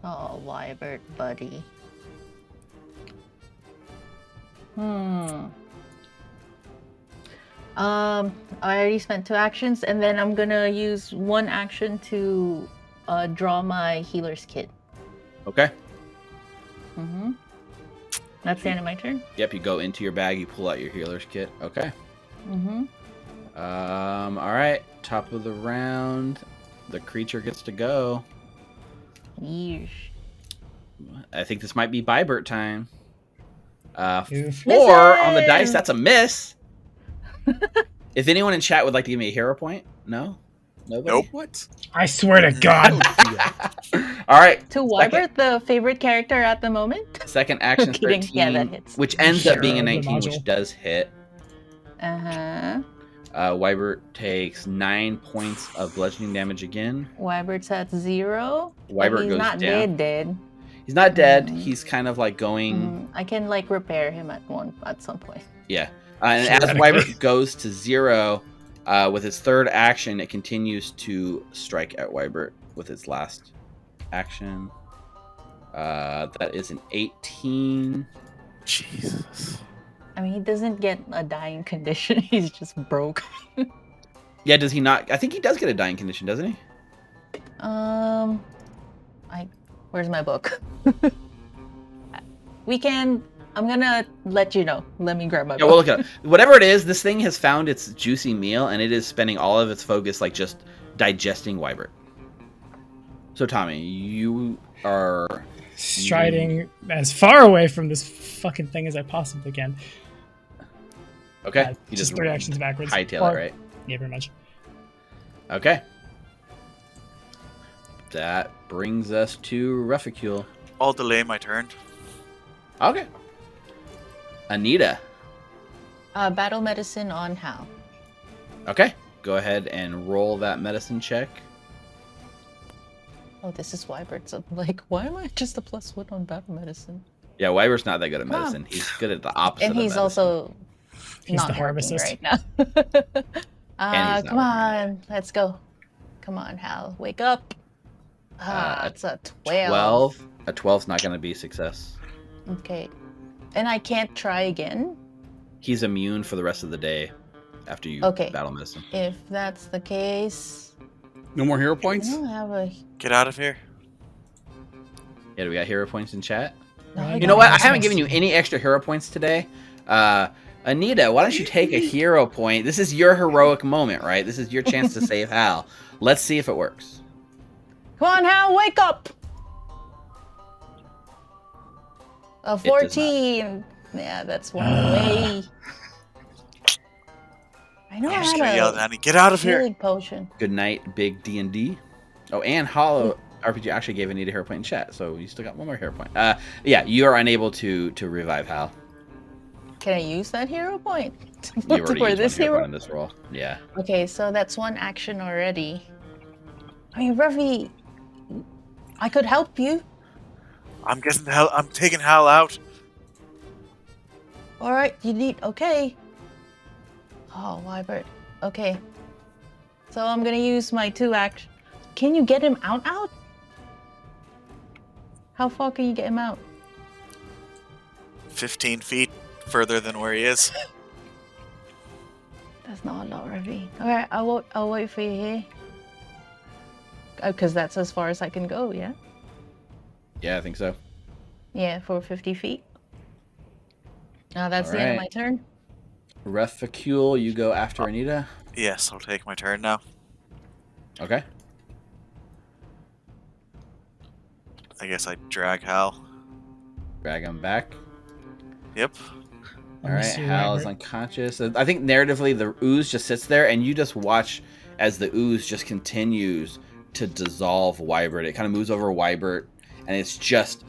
Oh, Wybert, buddy. I already spent 2 actions, and then I'm gonna use 1 action to draw my healer's kit. Okay. That's the end of my turn. Yep. You go into your bag. You pull out your healer's kit. Okay. All right. Top of the round. The creature gets to go. Yeesh. I think this might be Bybert time. Oof. 4 on the dice. Listen! That's a miss. If anyone in chat would like to give me a hero point, no, nobody. Nope. What? I swear to God. All right. To Second- Wybert, the favorite character at the moment. Second action Kidding. 13, Yeah, that hits. which ends up Sure, being a the 19, module. which does hit. Wybert takes 9 points of bludgeoning damage again. Wybert's at 0. but Wybert he's goes not down. dead. He's not dead. Mhm. He's kind of like going. I can like repair him at some point. Yeah. And as Theoretically. Wybert goes to 0, with its third action, it continues to strike at Wybert with its last action. That is an 18. Jesus. I mean, he doesn't get a dying condition. He's just broke. Yeah, does he not? I think he does get a dying condition, doesn't he? Where's my book? I'm gonna let you know. Let me grab my Yeah, book. we'll look at it. Whatever it is, this thing has found its juicy meal, and it is spending all of its focus like just digesting Wybert. So, Tommy, you are Striding as far away from this fucking thing as I possibly can. okay. You Just 3 actions backwards. hightail Or- it, right? Yeah, pretty much. Okay. That brings us to Reficule. I'll delay my turn. Okay. Anita. Battle medicine on Hal. Okay. Go ahead and roll that medicine check. Oh, this is Wybert. So, like, why am I just a +1 on battle medicine? Yeah, Wybert's not that good at Come on. medicine. He's good at the opposite. And of he's medicine. also He's not the working pharmacist. right now. And he's not Come working on, let's go. Come on, Hal, wake up. It's a 12. 12. A 12's not going to be a success. Okay, and I can't try again. He's immune for the rest of the day after you Okay. battle medicine. If that's the case, No more hero I points? don't have a. Get out of here. Yeah, do we got hero points in chat? No, I You don't know what? I have haven't a- given you any extra hero points today. Anita, why don't you take a hero point? This is your heroic moment, right? This is your chance to save Hal. Let's see if it works. Come on, Hal, wake up. A does not. 14. Yeah, that's one away. I know I I'm just gonna yell had at Annie. Get out of a here. healing potion. Good night, big D&D. Oh, and Hollow RPG actually gave Anita a hero point in chat, so you still got one more hero point. Yeah, you are unable to revive Hal. Can I use that hero point? You already For used this one hero hero? point in this roll. Yeah. Okay, so that's one action already. I mean, Ruffy, I could help you. I'm getting the hell. I'm taking Hal out. All right, you need. Okay. Oh, Wybert. Okay. So I'm gonna use my 2 action. Can you get him out? How far can you get him out? 15 feet further than where he is. That's not a lot, Ruffy. All right, I'll wait for you here. Because that's as far as I can go, yeah? Yeah, I think so. Yeah, for 50 feet. That's the end of my turn. Refacule, you go after Anita. Yes, I'll take my turn now. Okay. I guess I drag Hal. Drag him back. Yep. All right, Hal is unconscious. I think narratively, the ooze just sits there, and you just watch as the ooze just continues to dissolve Wybert. It kind of moves over Wybert, and it's just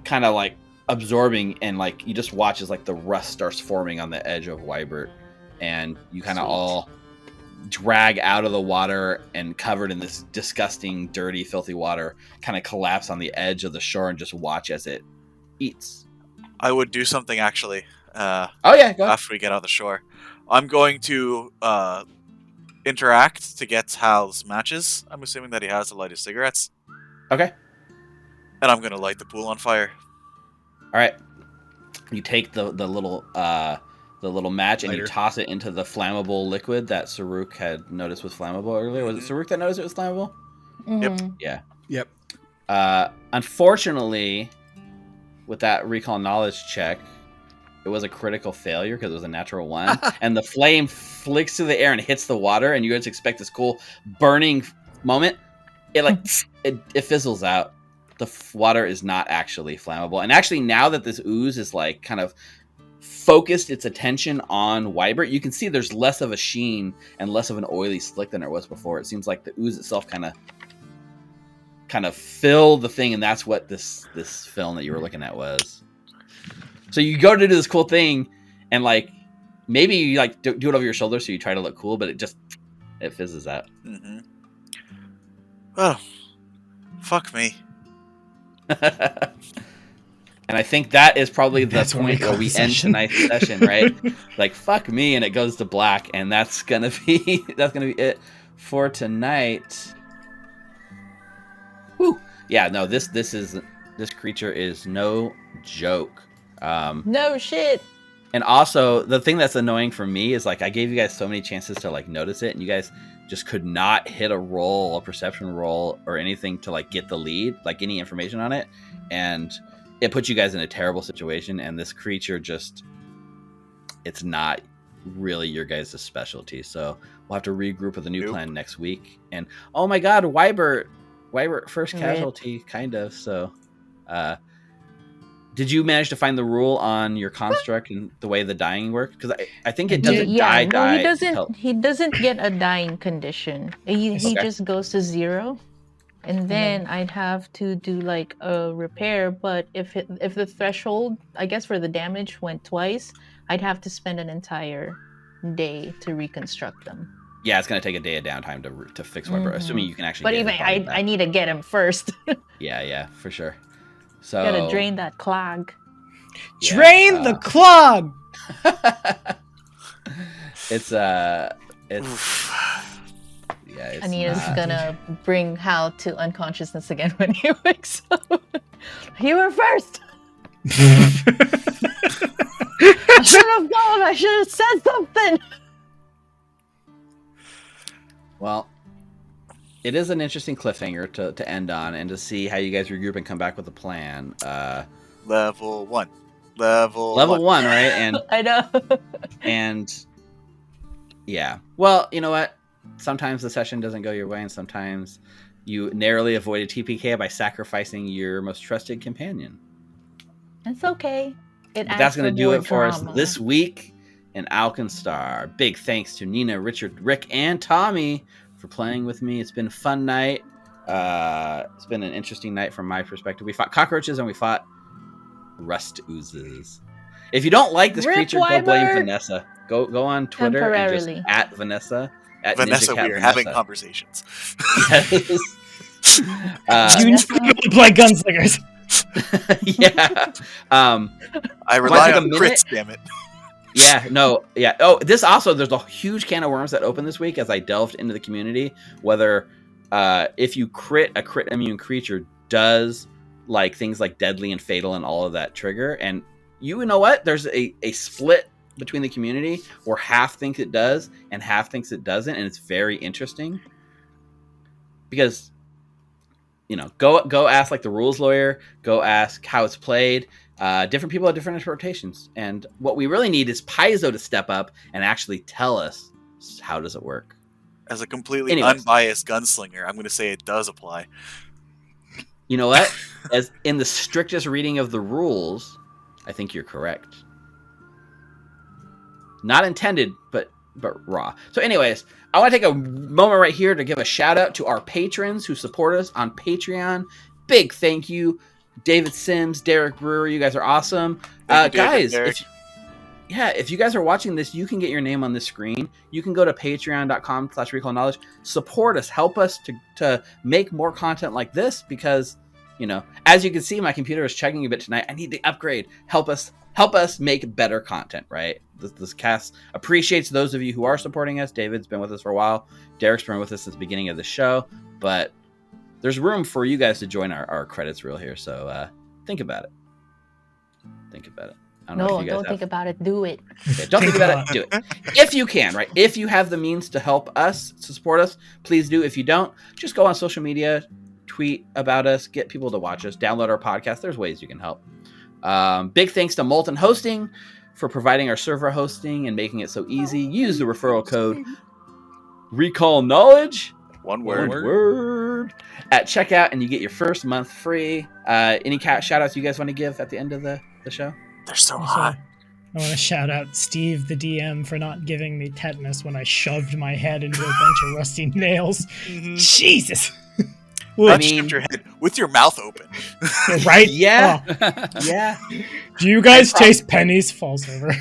kind of like absorbing, and like you just watch as like the rust starts forming on the edge of Wybert, and you kind of all drag out of the water and covered in this disgusting, dirty, filthy water, kind of collapse on the edge of the shore and just watch as it eats. I would do something actually. Oh yeah, go ahead. After we get on the shore, I'm going to interact to get Hal's matches. I'm assuming that he has a light of cigarettes. Okay. And I'm going to light the pool on fire. All right. You take the little match and you toss it into the flammable liquid that Saruk had noticed was flammable earlier. Was it Saruk that noticed it was flammable? Yep. Yeah. Yep. Unfortunately, with that recall knowledge check, it was a critical failure because it was a natural 1. And the flame flicks through the air and hits the water, and you guys expect this cool burning moment. It like it fizzles out. The water is not actually flammable. And actually, now that this ooze is like kind of focused its attention on Wybert, you can see there's less of a sheen and less of an oily slick than there was before. It seems like the ooze itself kind of filled the thing, and that's what this film that you were looking at was. So you go to do this cool thing, and like maybe you like do it over your shoulder, so you try to look cool, but it fizzes out. Mm-hmm. Oh, fuck me. And I think that is probably the point where we end tonight's session, right? Like fuck me, and it goes to black, and that's gonna be it for tonight. Woo! Yeah, no, this creature is no joke. No shit. And also, the thing that's annoying for me is like I gave you guys so many chances to like notice it, and you guys just could not hit a perception roll, or anything to like get the lead, like any information on it, and it puts you guys in a terrible situation. And this creature it's not really your guys' specialty, so we'll have to regroup with a new plan next week. And oh my god, Wybert first casualty, kind of. So did you manage to find the rule on your construct and the way the dying works? Because I think it doesn't die. No, he doesn't get a dying condition. He just goes to 0. And then I'd have to do like a repair, but if the threshold, I guess for the damage, went twice, I'd have to spend an entire day to reconstruct them. Yeah, it's gonna take a day of downtime to fix Wybert, assuming you can actually. But even I need to get him first. Yeah, for sure. So gotta drain that clog. Yeah, drain the clog. It's Anita's gonna bring Hal to unconsciousness again when he wakes up. You were first! I should have gone! I should have said something! Well, it is an interesting cliffhanger to end on, and to see how you guys regroup and come back with a plan. Level 1. Level 1, right? And I know. And yeah. Well, you know what? Sometimes the session doesn't go your way, and sometimes you narrowly avoid a TPK by sacrificing your most trusted companion. That's okay. But that's going to do it for us this week in Alkenstar. Big thanks to Ninna, Richard, Rick, and Tommy for playing with me. It's been a fun night. It's been an interesting night from my perspective. We fought cockroaches and we fought rust oozes. If you don't like this Rip creature, go blame Wyvern! Vanessa. Go on Twitter and just Temporarily. at Vanessa. At Vanessa, Ninja Cat we are Vanessa. having conversations. Yes. You need to play gunslingers. Yeah. I rely take a on minute? crits, damn it. Yeah, no, yeah. Oh, there's a huge can of worms that opened this week as I delved into the community. Whether if you crit, a crit immune creature does like things like deadly and fatal and all of that trigger. And you know what? There's a split between the community where half thinks it does and half thinks it doesn't, and it's very interesting because go ask like the rules lawyer, go ask how it's played. Different people have different interpretations, and what we really need is Paizo to step up and actually tell us how does it work. As a completely Anyways. unbiased gunslinger, I'm going to say it does apply. You know what? As in the strictest reading of the rules, I think you're correct. Not intended, but raw. So anyways, I want to take a moment right here to give a shout out to our patrons who support us on Patreon. Big thank you. David Sims, Derek Brewer, you guys are awesome. Guys, if you guys are watching this, you can get your name on this screen. You can go to patreon.com/recallknowledge. Support us. Help us to make more content like this because, as you can see, my computer is chugging a bit tonight. I need to upgrade. Help us make better content, right? This cast appreciates those of you who are supporting us. David's been with us for a while. Derek's been with us since the beginning of the show. But there's room for you guys to join our credits reel here. So think about it. Think about it. I don't know if you guys don't think about it. Do it. Okay, don't think about it. Do it. If you can, right? If you have the means to help us, to support us, please do. If you don't, just go on social media, tweet about us, get people to watch us, download our podcast. There's ways you can help. Big thanks to Molten Hosting for providing our server hosting and making it so easy. Use the referral code Recall Knowledge. One word at checkout, and you get your first month free. Any shout outs you guys want to give at the end of the show? They're so hot. I want to shout out Steve, the DM, for not giving me tetanus when I shoved my head into a bunch of rusty nails. Mm-hmm. Jesus. Shoved your head with your mouth open. Right? Yeah. Oh. Yeah. Do you guys taste pennies? Falls over.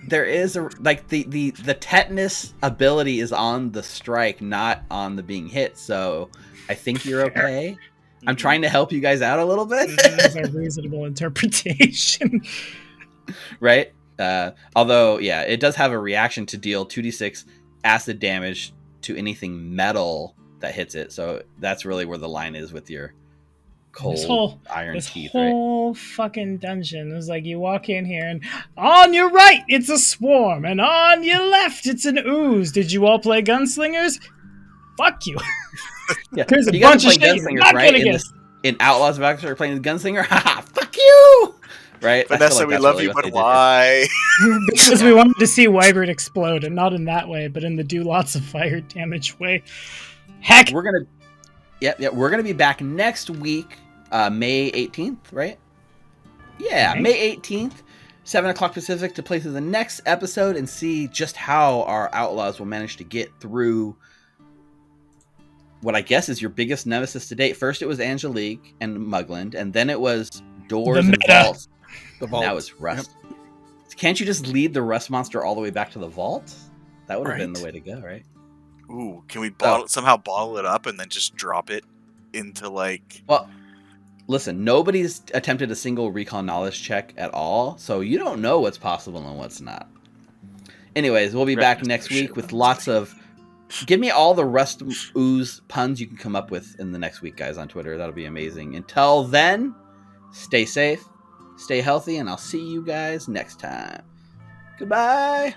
There is the tetanus ability is on the strike, not on the being hit. So I think you're okay. I'm trying to help you guys out a little bit. That's a reasonable interpretation. Right? Although, yeah, it does have a reaction to deal 2d6 acid damage to anything metal that hits it. So that's really where the line is with your cold iron teeth. This whole fucking dungeon is like you walk in here and on your right it's a swarm and on your left it's an ooze. Did you all play gunslingers? Fuck you. Yeah, there's a bunch of shit you're not gonna get. In Outlaws of Alkenstar, playing the gunslinger. Haha, fuck you. Right? Vanessa, we love you, but why? Because we wanted to see Wyvern explode, and not in that way, but in the do lots of fire damage way. Heck, we're gonna be back next week, May 18th, right? Yeah, May 18th, 7:00 Pacific, to play through the next episode and see just how our outlaws will manage to get through what I guess is your biggest nemesis to date. First, it was Angelique and Mugland, and then it was doors and vaults. The vault. Now it's rust. Yep. Can't you just lead the rust monster all the way back to the vault? That would have been the way to go, right? Ooh, can we somehow bottle it up and then just drop it into like... Well, listen, nobody's attempted a single recall knowledge check at all, so you don't know what's possible and what's not. Anyways, we'll be back next week with lots of... Give me all the rust ooze puns you can come up with in the next week, guys, on Twitter. That'll be amazing. Until then, stay safe, stay healthy, and I'll see you guys next time. Goodbye.